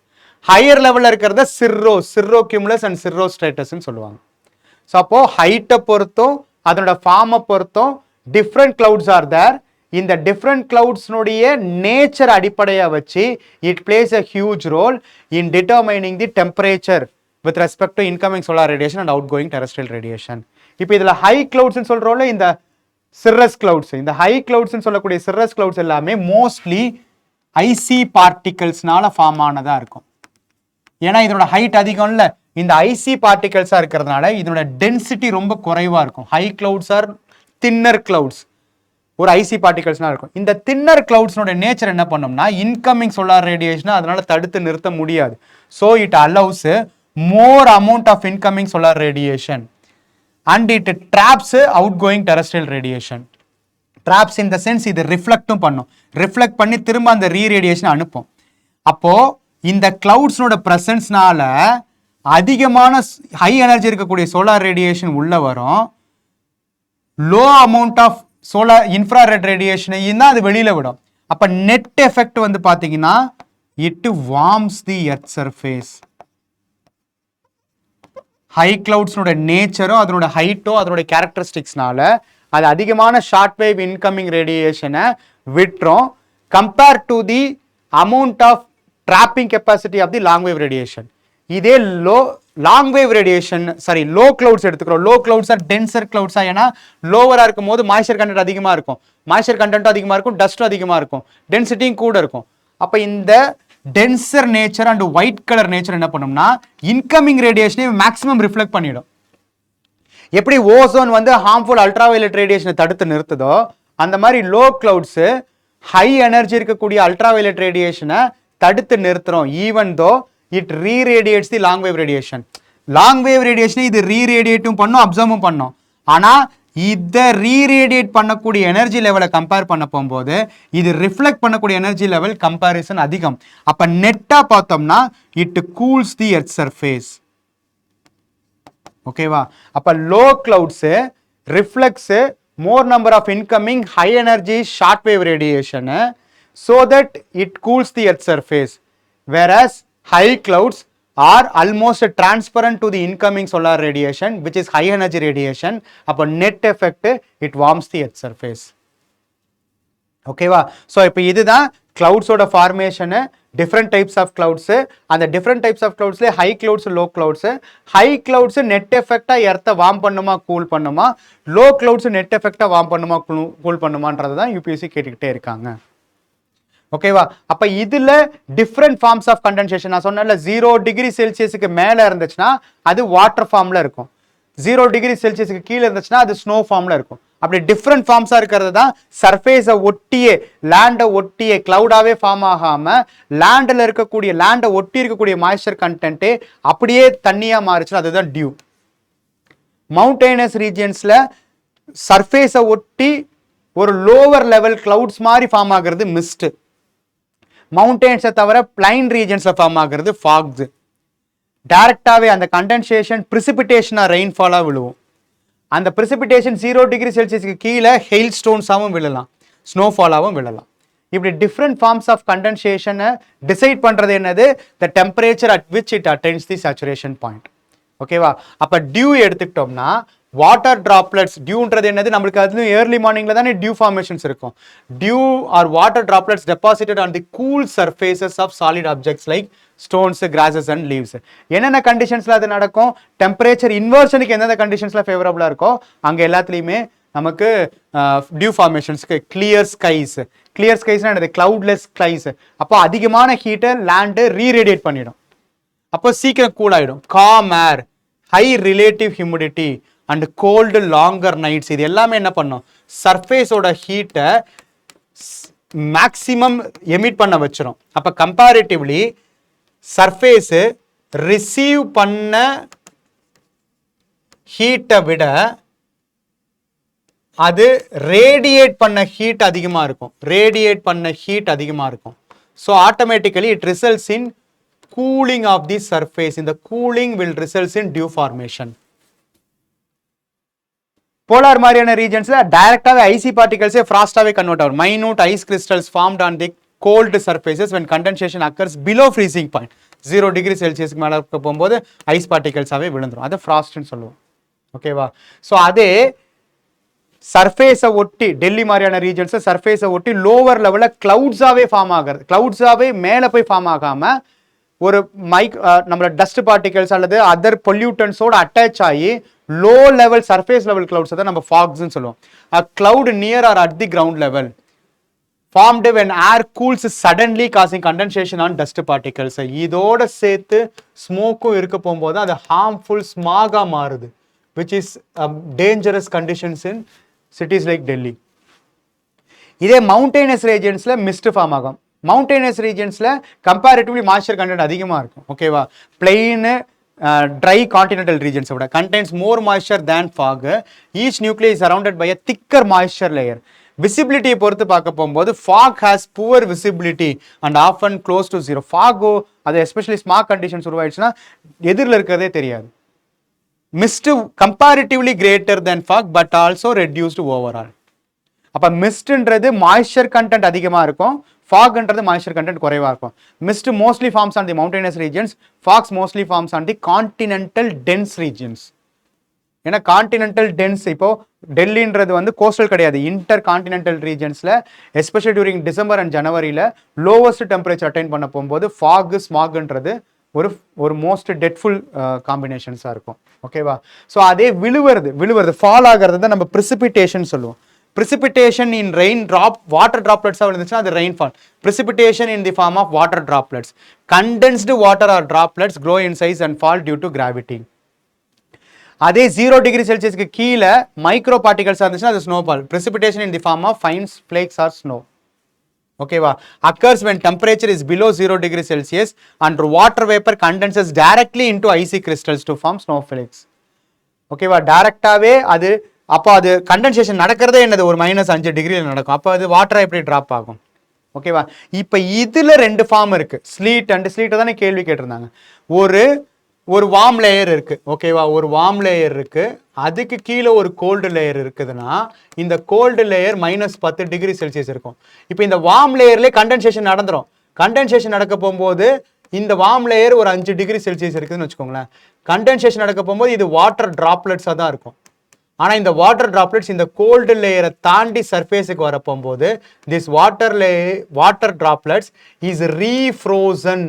Higher லெவல்ல இருக்கிறத சிர்ரோ கியூமுலஸ் அண்ட் சிர்ரோ ஸ்ட்ராட்டஸ்ன்னு சொல்லுவாங்க. ஸோ அப்போ ஹைட்டை பொறுத்தும் அதனோட ஃபார்மை பொறுத்தும் டிஃப்ரெண்ட் கிளவுட்ஸ் ஆர் தேர். இந்த டிஃப்ரெண்ட் கிளவுட்ஸ்னுடைய நேச்சர் அடிப்படையாக வச்சு it plays a huge role in determining the temperature with respect to incoming solar radiation and outgoing terrestrial radiation. இப்போ இதில் ஹை கிளவுட்ஸ்ன்னு சொல்கிறோம்ல இந்த சிர்ரஸ் கிளவுட்ஸ், இந்த ஹை கிளவுட்ஸ்ன்னு சொல்லக்கூடிய சிர்ரஸ் கிளவுட்ஸ் எல்லாமே மோஸ்ட்லி ஐசி பார்ட்டிகல்ஸ்னால ஃபார்ம் ஆனதாக இருக்கும். ஏன்னா இதனோட ஹைட் அதிகம் இல்லை, இந்த ஐசி பார்ட்டிகல்ஸாக இருக்கிறதுனால இதனோட டென்சிட்டி ரொம்ப குறைவாக இருக்கும். High clouds are thinner clouds, ஒரு ஐசி பார்ட்டிகல்ஸ்னா இருக்கும். இந்த தின்னர் கிளவுட்ஸ்னோட நேச்சர் என்ன பண்ணோம்னா இன்கமிங் சோலார் ரேடியேஷனை அதனால தடுத்து நிறுத்த முடியாது. So it allows more amount of incoming solar radiation and it traps outgoing terrestrial radiation. Traps in the sense இது ரிஃப்ளெக்டும் பண்ணும். ரிஃப்ளெக்ட் பண்ணி திரும்ப அந்த ரீரேடியேஷன் அனுப்பும். அப்போ இந்த கிளவுட்ஸ்னோட பிரசன்ஸ்னால அதிகமான ஹை எனர்ஜி இருக்கக்கூடிய சோலார் ரேடியேஷன் உள்ள வரும். Low amount of solar infrared ரேடியேஷனையும் தான் அது வெளியில விடும். அப்போ நெட் எஃபெக்ட் வந்து பார்த்தீங்கன்னா it warms the earth surface. High கிளவுட்ஸ்னோட நேச்சரும் அதனோட ஹைட்டோ அதனோட கேரக்டரிஸ்டிக்ஸ்னால அது அதிகமான ஷார்ட் வேவ் இன்கமிங் ரேடியேஷனை விட்டுரும் compare to the amount of trapping capacity of the long wave radiation. இதே long wave radiation low clouds எடுத்துக்கிறோம். லோ கிளவுட்ஸா டென்சர் கிளவுட்ஸா, ஏன்னா லோவரா இருக்கும் போது மாய்ஸ்சர் கண்டென்ட் அதிகமாக இருக்கும், மாய்ஸ்சர் கண்டென்ட்டும் அதிகமாக இருக்கும், டஸ்ட்டும் அதிகமாக இருக்கும், டென்சிட்டியும் கூட இருக்கும். அப்போ இந்த tensor nature and white colour nature என்ன பண்ணும்னா இன்கமிங் ரேடியேஷனை மேக்ஸிமம் ரிஃப்ளெக்ட் பண்ணிடும். எப்படி ஓசோன் வந்து ஹார்ம்ஃபுல் அல்ட்ராவயலட் ரேடியேஷனை தடுத்து நிறுத்துதோ அந்த மாதிரி லோ கிளவுட்ஸ் ஹை எனர்ஜி இருக்கக்கூடிய அல்ட்ராவயலட் ரேடியேஷனை தடுத்து நிறுத்துறோம். Even though it reradiates the long wave radiation. Long wave ரேடியேஷனை இது ரீரேடியேட்டும் பண்ணும், அப்சர்வும் பண்ணும். ஆனால் இதை ரீரேடியேட் பண்ணக்கூடிய எனர்ஜி லெவலை கம்பேர் பண்ண போகும்போது இது ரிஃப்ளெக்ட் பண்ணக்கூடிய எனர்ஜி லெவல் கம்பேரிசன் அதிகம். அப்போ நெட்டாக பார்த்தோம்னா it cools the earth surface. ஓகேவா? அப்போ low clouds reflects more number of incoming high energy short wave radiation so that it cools the earth surface. whereas high clouds are almost transparent to the incoming solar radiation which is high energy radiation. அப்போ net effect it warms the earth surface. ஓகேவா? ஸோ இப்போ இதுதான் கிளவுட்ஸோட formation, different types of clouds and the different types of clouds high clouds low clouds high clouds net effect earth warm பண்ணனுமா cool பண்ணனுமா low clouds net effect warm பண்ணனுமா cool பண்ணனுமான்றது தான் UPSC கேட்டிட்டே இருக்காங்க ஓகேவா அப்ப இதுல different forms of condensation நான் சொன்னேன்ல 0 degree celsius க்கு மேல இருந்துச்சுனா அது water formல இருக்கும் 0 degree celsius க்கு கீழ இருந்துச்சுனா அது snow formல இருக்கும் அப்படி different forms இருக்கிறது தான் surface ஒட்டியே land ஒட்டியே cloud ஆவே ஃபார்ம் ஆகாம landல இருக்கக்கூடிய land ஒட்டி இருக்கக்கூடிய moisture content அப்படியே தண்ணியா மாறுச்சு அதுதான் dew mountainous regionsல surface ஒட்டி ஒரு lower level clouds மாதிரி ஃபார்ம் ஆகிறது mist mountains தவிர plain regions ஃபார்ம் ஆகிறது fogs டைரக்டாவே அந்த condensation precipitation rainfall விழுவும் அந்த precipitation 0 degree celsius க்கு கீழ hail stones ஆவும் விழலாம் snowfall ஆவும் விழலாம் இப்படி different forms of condensation decide பண்றது என்னது the temperature at which it attains the saturation point ஓகேவா அப்ப dew எடுத்துக்கிட்டோம்னா water droplets dewன்றது என்னது நமக்கு அது early morningல தானே dew formations இருக்கும் dew or water droplets deposited on the cool surfaces of solid objects like stones grasses and leaves என்னென்ன கண்டிஷன்ஸ்ல அது நடக்கும் டெம்பரேச்சர் இன்வர்ஷனுக்கு எந்தெந்த கண்டிஷன்ஸ்ல ஃபேவரபிளா இருக்கோ அங்க எல்லாத்துலயுமே நமக்கு dew formationஸ்க்கு clear skies என்னது cloudless skies அப்போ அதிகமான ஹீட் லேண்ட் ரீரேடியேட் பண்ணிடும் அப்போ சீக்கிரம் கூல் ஆயிடும் calm air high relative humidity and cold longer nights இது எல்லாமே என்ன பண்ணும் சர்ஃபேஸோட ஹீட்டை மேக்ஸிமம் எமிட் பண்ண வச்சிரும் அப்ப கம்பேரிட்டிவ்லி சர்ஃபேஸ் ரிசீவ் பண்ண ஹீட்டை விட அது ரேடியேட் பண்ண ஹீட் அதிகமா இருக்கும் so automatically it results in cooling of the surface in the cooling will results in dew formation polar மாதிரியான regionsல டைரக்டாவே icy particles frost ஆவே கன்வெர்ட் ஆகும் minute ice crystals formed on the cold surfaces when condensation occurs below freezing point 0 degree celsius க்கு மேல போகும்போது ice particles ஆவே விழுந்துரும் அத frost ன்னு சொல்லுவோம் ஓகேவா சோ அதே சர்ஃபேஸை ஒட்டி டெல்லி மாதிரியான ரீஜன்ஸ் சர்ஃபேஸை ஒட்டி லோவர் லெவல்ல கிளவுட்ஸ் ஆவே ஃபார்ம் ஆகிறது கிளவுட்ஸ் ஆவே மேல போய் ஃபார்ம் ஆகாம ஒரு நம்மளோட டஸ்ட் பார்ட்டிகல்ஸ் அல்லது அதர் பொல்யூட்டன்ஸோட அட்டாச் ஆகி low level surface level clouds தான் நம்ம ஃபாக்ஸ்ன்னு சொல்லுவோம் a cloud near or at the ground level formed when air cools suddenly causing condensation on dust particles இதோட சேர்த்து ஸ்மோக்கும் இருக்க போகும்போது அது harmful smog ஆ மாறுது which is dangerous conditions in cities like Delhi இதே mountainous regionsல mist ஃபார்ம் ஆகும் mountainous regionsல comparatively moisture content அதிகமா இருக்கும் ஓகேவா plain dry continental regions விட contains more moisture than fog each nuclei is surrounded by a thicker moisture layer visibility பொறுத்து பார்க்க போகும்போது fog has poor visibility and often close to zero fog அது especially smog conditions உருவாயிடுச்சுனா எதிரில இருக்கிறதே தெரியாது mist comparatively greater than fog but also reduced overall அப்ப mistன்றது moisture content அதிகமா இருக்கும் fogன்றது moisture content குறைவா இருக்கும் mist mostly forms on the mountainous regions fogs mostly forms on the continental dense regions ஏன்னா continental dense இப்போ டெல்லின்றது வந்து கோஸ்டல் கிடையாது இன்டர் கான்டினென்டல் ரீஜன்ஸ்ல எஸ்பெஷலி டியூரிங் டிசம்பர் அண்ட் ஜனவரியில லோவஸ்ட் டெம்பரேச்சர் அட்டைன் பண்ண போகும்போது ஃபாக் ஸ்மாக்ன்றது ஒரு மோஸ்ட் டெட்ஃபுல் காம்பினேஷன்ஸா இருக்கும் ஓகேவா ஸோ அதே விழுவுறது ஃபால் ஆகிறது தான் நம்ம precipitation சொல்லுவோம் precipitation in rain drop water droplets விழுந்துச்சுன்னா அது rainfall precipitation in the form of water droplets condensed water or droplets grow in size and fall due to gravity அதே 0 degree celsius க்கு கீழ மைக்ரோ பார்ட்டிகல்ஸ் இருந்துச்சுன்னா அது snowfall precipitation in the form of fine flakes or snow ஓகேவா occurs when temperature is below 0 degree celsius and water vapor condenses directly into icy crystals to form snowflakes ஓகேவா டைரக்டாவே அது அப்போ அது கண்டென்சேஷன் நடக்கிறதே என்னது ஒரு -5 டிகிரியில் நடக்கும் அப்போ அது வாட்டரா எப்படி டிராப் ஆகும் ஓகேவா இப்போ இதுல ரெண்டு ஃபார்ம் இருக்கு ஸ்லீட் அண்ட் ஸ்லீட் தானே கேள்வி கேட்டிருந்தாங்க ஒரு வார்ம் லேயர் இருக்கு ஓகேவா ஒரு வார்ம் லேயர் இருக்கு அதுக்கு கீழே ஒரு கோல்டு லேயர் இருக்குதுன்னா இந்த கோல்டு லேயர் -10 டிகிரி செல்சியஸ் இருக்கும் இப்போ இந்த வார்ம் லேயர்லேயே கண்டென்சேஷன் நடந்துரும் கண்டென்சேஷன் நடக்க போகும்போது இந்த வார்ம் லேயர் ஒரு 5 டிகிரி செல்சியஸ் இருக்குதுன்னு வச்சுக்கோங்களேன் கண்டென்சேஷன் நடக்க போகும்போது இது வாட்டர் டிராப்லெட்ஸாக தான் இருக்கும் ஆனால் இந்த வாட்டர் டிராப்லெட்ஸ் இந்த கோல்டு லேயரை தாண்டி சர்ஃபேஸுக்கு வரப்போகும்போது this water droplets is refrozen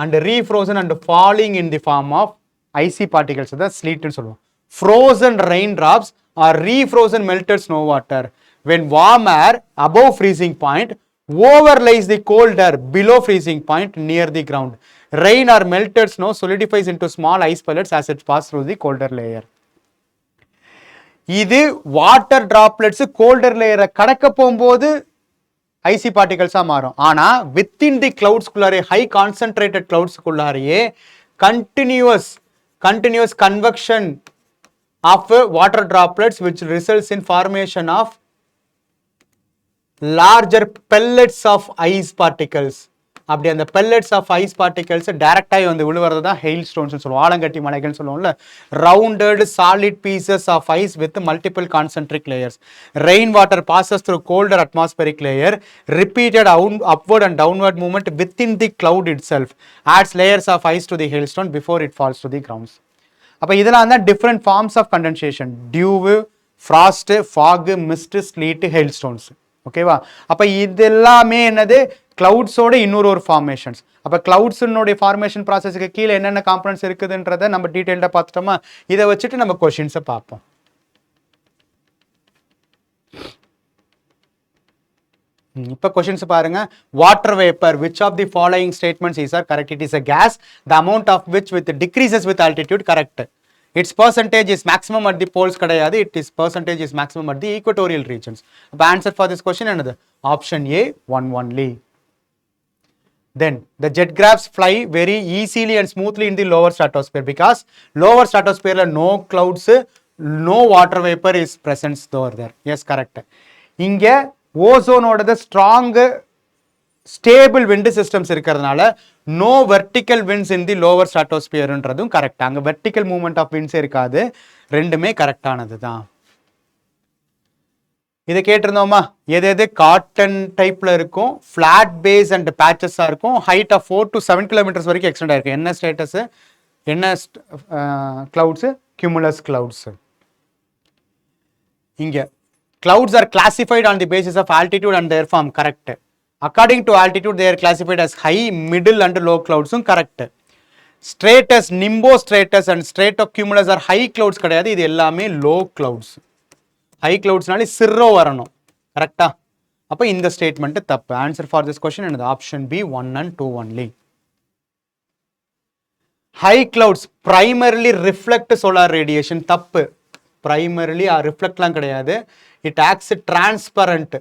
and falling in the form of icy particles, that sleet ன்னு சொல்லுவோம். Frozen raindrops are refrozen melted snow water when warm air above freezing point overlays the cold air below freezing point near the ground. Rain or melted snow solidifies into small ice pellets as it passes through the colder layer. இது வாட்டர் டிராப்லெட்ஸ் கோல்டர் லேயரை கடக்க போகும்போது ஐசி பார்ட்டிகல்ஸாக மாறும். ஆனால் வித்தின் தி கிளவுட்ஸ்குள்ளாரே ஹை கான்சன்ட்ரேட்டட் கிளவுட்ஸ்குள்ளாரையே continuous convection of water droplets which results in formation of larger pellets of ice particles. அப்படி அந்த pellets of ice particles டைரக்டாக வந்து விழுவுறது தான் ஹெயில் ஸ்டோன்ஸ் சொல்லுவோம், ஆலங்கட்டி மலைகள் சொல்லுவோம்ல. Rounded solid pieces of ice with multiple concentric layers. Rain water passes through colder atmospheric layer. Repeated upward and downward movement within the cloud itself adds layers of ice to the hailstone before it falls to the grounds. அப்போ இதெல்லாம் தான் different forms of condensation. Dew, frost, fog, mist, sleet, hailstones. ஓகேவா? அப்போ இது எல்லாமே என்னது கிளவுட்ஸோட இன்னொரு ஃபார்மேஷன்ஸ். அப்போ கிளவுட்ஸினுடைய ஃபார்மேஷன் ப்ராசஸுக்கு கீழே என்னென்ன காம்பனன்ட்ஸ் இருக்குதுன்றதை நம்ம டீட்டெயில்டாக பார்த்துட்டோமா? இதை வச்சுட்டு நம்ம கொஷின்ஸை பார்ப்போம். இப்போ கொஷின்ஸ் பாருங்க. Water vapour, which of the following statements is correct? It is a gas, the amount of which decreases with altitude. Correct. Its percentage is maximum at the poles கிடையாது. Its percentage is maximum at the equatorial regions. The answer for this question என்னது? Option A, 1 only. Then the jet crafts fly very easily and smoothly in the lower stratosphere because lower stratosphere no clouds, no water vapor is present over there. Yes, correct. இங்க ஓசோனோட ஸ்ட்ராங் ஸ்டேபிள் விண்ட் சிஸ்டம்ஸ் இருக்கிறதுனால no vertical winds in the lower ஸ்ட்ராட்டோஸ்பியர்ன்றதும் கரெக்ட். அங்கே வெர்டிக்கல் மூவ்மெண்ட் ஆஃப் விண்ட்ஸ் இருக்காது. ரெண்டுமே கரெக்டானது தான். இதை கேட்டிருந்தோமா? எது காட்டன் டைப்ல இருக்கும், ஃபிளாட் பேஸ் அண்ட் பேச்சஸாக இருக்கும், ஹைட் ஆஃப் 4 to 7 கிலோமீட்டர்ஸ் வரைக்கும் எக்ஸ்டெண்ட் ஆயிருக்கும். என்ன ஸ்டேட்டஸ், என்ன கிளவுட்ஸ்? கியூமுலஸ் கிளவுட்ஸ். இங்கே clouds are classified on the basis of altitude and their form. Correct. According to altitude they are classified as high, middle and low clouds. Correct. Stratus, nimbostratus and stratocumulus are high clouds கிடையாது. இது எல்லாமே low clouds. High cloudsனாலே சிர்ரோ வரணும். கரெக்டா? அப்போ இந்த ஸ்டேட்மெண்ட் தப்பு. ஆன்சர் ஃபார் திஸ் கொஸ்டின் என்னது? Option B 1 and 2 only. High clouds primarily reflect solar radiation. தப்பு. primarily reflectலாம் கிடையாது. It acts transparent.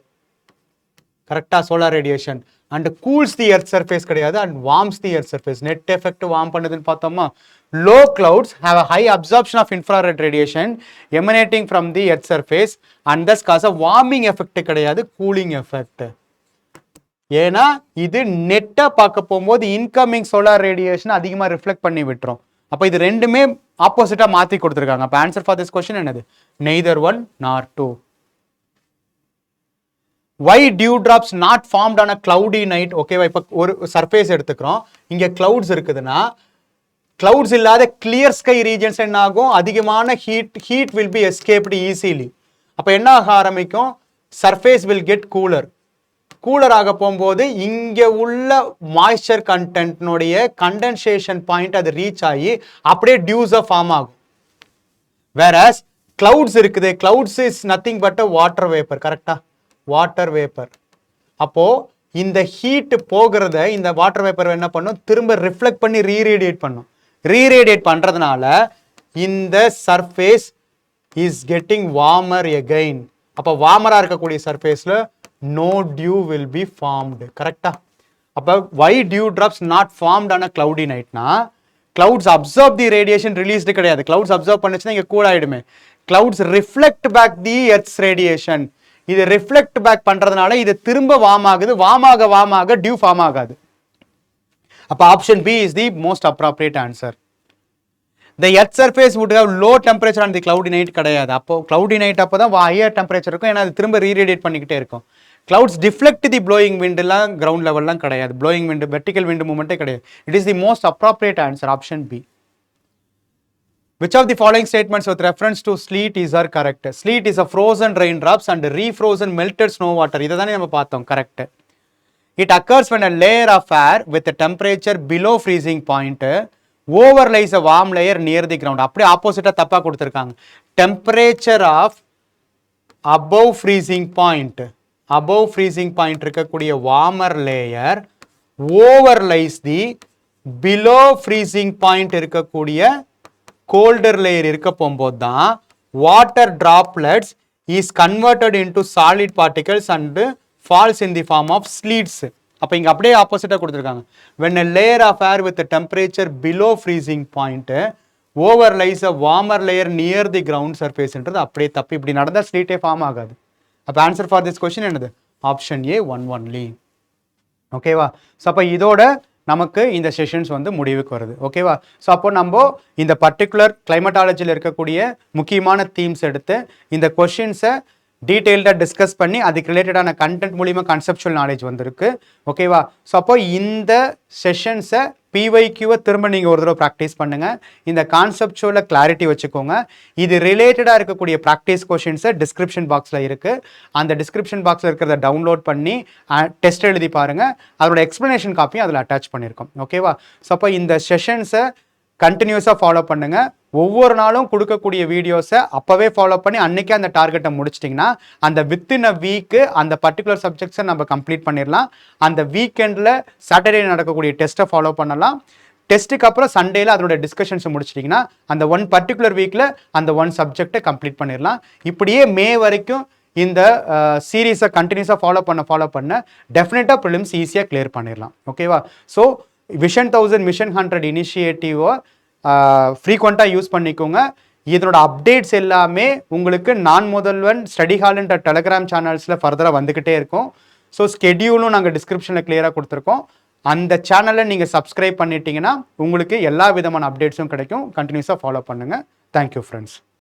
கரெக்டா? solar radiation and cools the earth surface கிடையாது and warms the earth surface. net effect warm பண்ணுதுன்னு பார்த்தோமா? Low clouds have a high absorption of infrared radiation emanating from the earth surface and thus cause a warming effect கிடையாது, cooling effect. ஏன்னா இது நெட்டா பார்க்க போகும்போது இன்கமிங் சோலார் ரேடியேஷன் அதிகமாக ரிஃப்ளெக்ட் பண்ணி விட்டுரும். அப்போ இது ரெண்டுமே ஆப்போசிட்டாக மாற்றி கொடுத்துருக்காங்க. அப்போ ஆன்சர் ஃபார் திஸ் கொஸ்டின் என்னது? Neither 1 nor 2. Why dewdrops not formed on a cloudy night? ஓகேவா? இப்போ ஒரு சர்ஃபேஸ் எடுத்துக்கிறோம். இங்கே கிளவுட்ஸ் இருக்குதுன்னா கிளவுட்ஸ் இல்லாத கிளியர் ஸ்கை ரீஜன்ஸ் என்ன ஆகும்? அதிகமான heat will be escaped easily. அப்போ என்ன ஆக ஆரம்பிக்கும்? Surface will get cooler. Cooler ஆக போகும்போது இங்கே உள்ள மாய்ஸ்சர் கண்டென்ட்னுடைய கண்டென்சேஷன் பாயிண்ட் அது ரீச் ஆகி அப்படியே டியூஸாக ஃபார்ம் ஆகும். வேறஸ் கிளவுட்ஸ் இருக்குது, clouds is nothing but a water vapour. கரெக்டா? Water vapour. அப்போ இந்த ஹீட் போகிறத இந்த வாட்டர் வேப்பர் என்ன பண்ணும்? திரும்ப ரிஃப்ளெக்ட் பண்ணி ரீரேடியேட் பண்ணும். ரீரேடியேட் பண்றதுனால இந்த surface is getting warmer again. அப்போ வார்மரா இருக்கக்கூடிய சர்ஃபேஸ்ல no dew will be formed. கரெக்டா? அப்போ why dewdrops not formed on a cloudy night னா clouds absorb the radiation released கிடையாது. clouds absorb பண்ணுச்சுன்னா இங்க கூல் ஆயிடுமே. clouds reflect back the earth's radiation. இது ரிஃப்ளெக்ட் பேக் பண்றதுனால இது திரும்ப வார்ம் ஆகுது. வார்ம் ஆக டியூ ஃபார்ம் ஆகாது. அப்போ option B is the most appropriate answer. The earth surface would have low temperature on the cloudy night கிடையாது. அப்போ cloudy night அப்போ தான் ஹையர் டெம்பரேச்சர் இருக்கும். ஏன்னா அது திரும்ப ரீரேடியேட் பண்ணிக்கிட்டே இருக்கும். clouds deflect the blowing wind எல்லாம் கிரவுண்ட் லெவல்லாம் கிடையாது. blowing wind, vertical wind மூமெண்ட்டே கிடையாது. It is the most appropriate answer, option B. Which of the following statements with reference to sleet is are correct? Sleet is a frozen raindrops and refrozen melted snow water. இதை தானே நம்ம பார்த்தோம். Correct. It occurs when a layer of air with a temperature below freezing point overlays a warm layer near the ground. அப்படியே ஆப்போசிட்டா தப்பா கொடுத்திருக்காங்க. Temperature of above freezing point இருக்கக்கூடிய warmer layer overlays the below freezing point இருக்கக்கூடிய colder layer இருக்க போகும்போது தான் water droplets is converted into solid particles and falls in the form of sleets. அப்ப இங்க அப்படியே ஆப்போசிட்டா கொடுத்திருக்காங்க. When a layer of air with a temperature below freezing point overlays a warmer layer near the ground surface என்றது அப்படியே தப்பு. இப்படி நடந்தா ஸ்லீட்டே ஃபார்ம் ஆகாது. அப்ப ஆன்சர் ஃபார் திஸ் क्वेश्चन என்னது? Option A 1 only. ஓகேவா? ஸோ அப்போ இதோட நமக்கு இந்த செஷன்ஸ் வந்து முடிவுக்கு வருது. ஓகேவா? ஸோ அப்போ நம்ம இந்த பர்டிகுலர் கிளைமட்டாலஜியில் இருக்கக்கூடிய முக்கியமான தீம்ஸ் எடுத்து இந்த கொஷின்ஸை டீட்டெயில்டாக டிஸ்கஸ் பண்ணி அதுக்கு ரிலேட்டடான கண்டென்ட் மூலிமா கன்செப்சுவல் நாலேஜ் வந்திருக்கு. ஓகேவா? ஸோ அப்போ இந்த செஷன்ஸை பிஒய்க்யூவை திரும்ப நீங்கள் ஒரு தடவை ப்ராக்டிஸ் பண்ணுங்கள். இந்த கான்செப்சுவலில் கிளாரிட்டி வச்சுக்கோங்க. இது ரிலேட்டடாக இருக்கக்கூடிய ப்ராக்டிஸ் கொஷின்ஸை டிஸ்கிரிப்ஷன் பாக்ஸில் இருக்குது. அந்த டிஸ்கிரிப்ஷன் பாக்ஸில் இருக்கிறத டவுன்லோட் பண்ணி டெஸ்ட் எழுதி பாருங்கள். அதோட எக்ஸ்ப்ளனேஷன் காப்பியும் அதில் அட்டாச் பண்ணியிருக்கோம். ஓகேவா? ஸோ அப்போ இந்த செஷன்ஸை கண்டினியூஸாக ஃபாலோ பண்ணுங்கள். ஒவ்வொரு நாளும் கொடுக்கக்கூடிய வீடியோஸை அப்போவே ஃபாலோ பண்ணி அன்றைக்கே அந்த டார்கெட்டை முடிச்சிட்டிங்கன்னா அந்த வித்தின் அ வீக்கு அந்த பர்டிகுலர் சப்ஜெக்ட்ஸை நம்ம கம்ப்ளீட் பண்ணிடலாம். அந்த வீக்கெண்டில் சாட்டர்டே நடக்கக்கூடிய டெஸ்ட்டை ஃபாலோ பண்ணலாம். டெஸ்ட்டுக்கு அப்புறம் சண்டேல அதோட டிஸ்கஷன்ஸை முடிச்சிட்டிங்கன்னா அந்த ஒன் பர்டிகுலர் வீக்கில் அந்த ஒன் சப்ஜெக்டை கம்ப்ளீட் பண்ணிடலாம். இப்படியே மே வரைக்கும் இந்த சீரீஸை கண்டினியூஸாக ஃபாலோ பண்ண டெஃபினட்டாக ப்ரிலிம்ஸ் ஈஸியாக கிளியர் பண்ணிடலாம். ஓகேவா? ஸோ விஷன் 1000 மிஷன் 100 இனிஷியேட்டிவை ஃப்ரீக்வெண்ட்டாக யூஸ் பண்ணிக்கோங்க. இதனோட அப்டேட்ஸ் எல்லாமே உங்களுக்கு நான் முதல்வன் ஸ்டடி ஹால்ன்ற டெலிகிராம் சேனல்ஸில் ஃபர்தராக வந்துக்கிட்டே இருக்கும். ஸோ ஸ்கெடியூலும் நாங்கள் டிஸ்கிரிப்ஷனில் கிளியராக கொடுத்துருக்கோம். அந்த சேனலை நீங்கள் சப்ஸ்கிரைப் பண்ணிட்டீங்கன்னா உங்களுக்கு எல்லா விதமான அப்டேட்ஸும் கிடைக்கும். கண்டினியூஸாக ஃபாலோ பண்ணுங்கள். Thank you friends.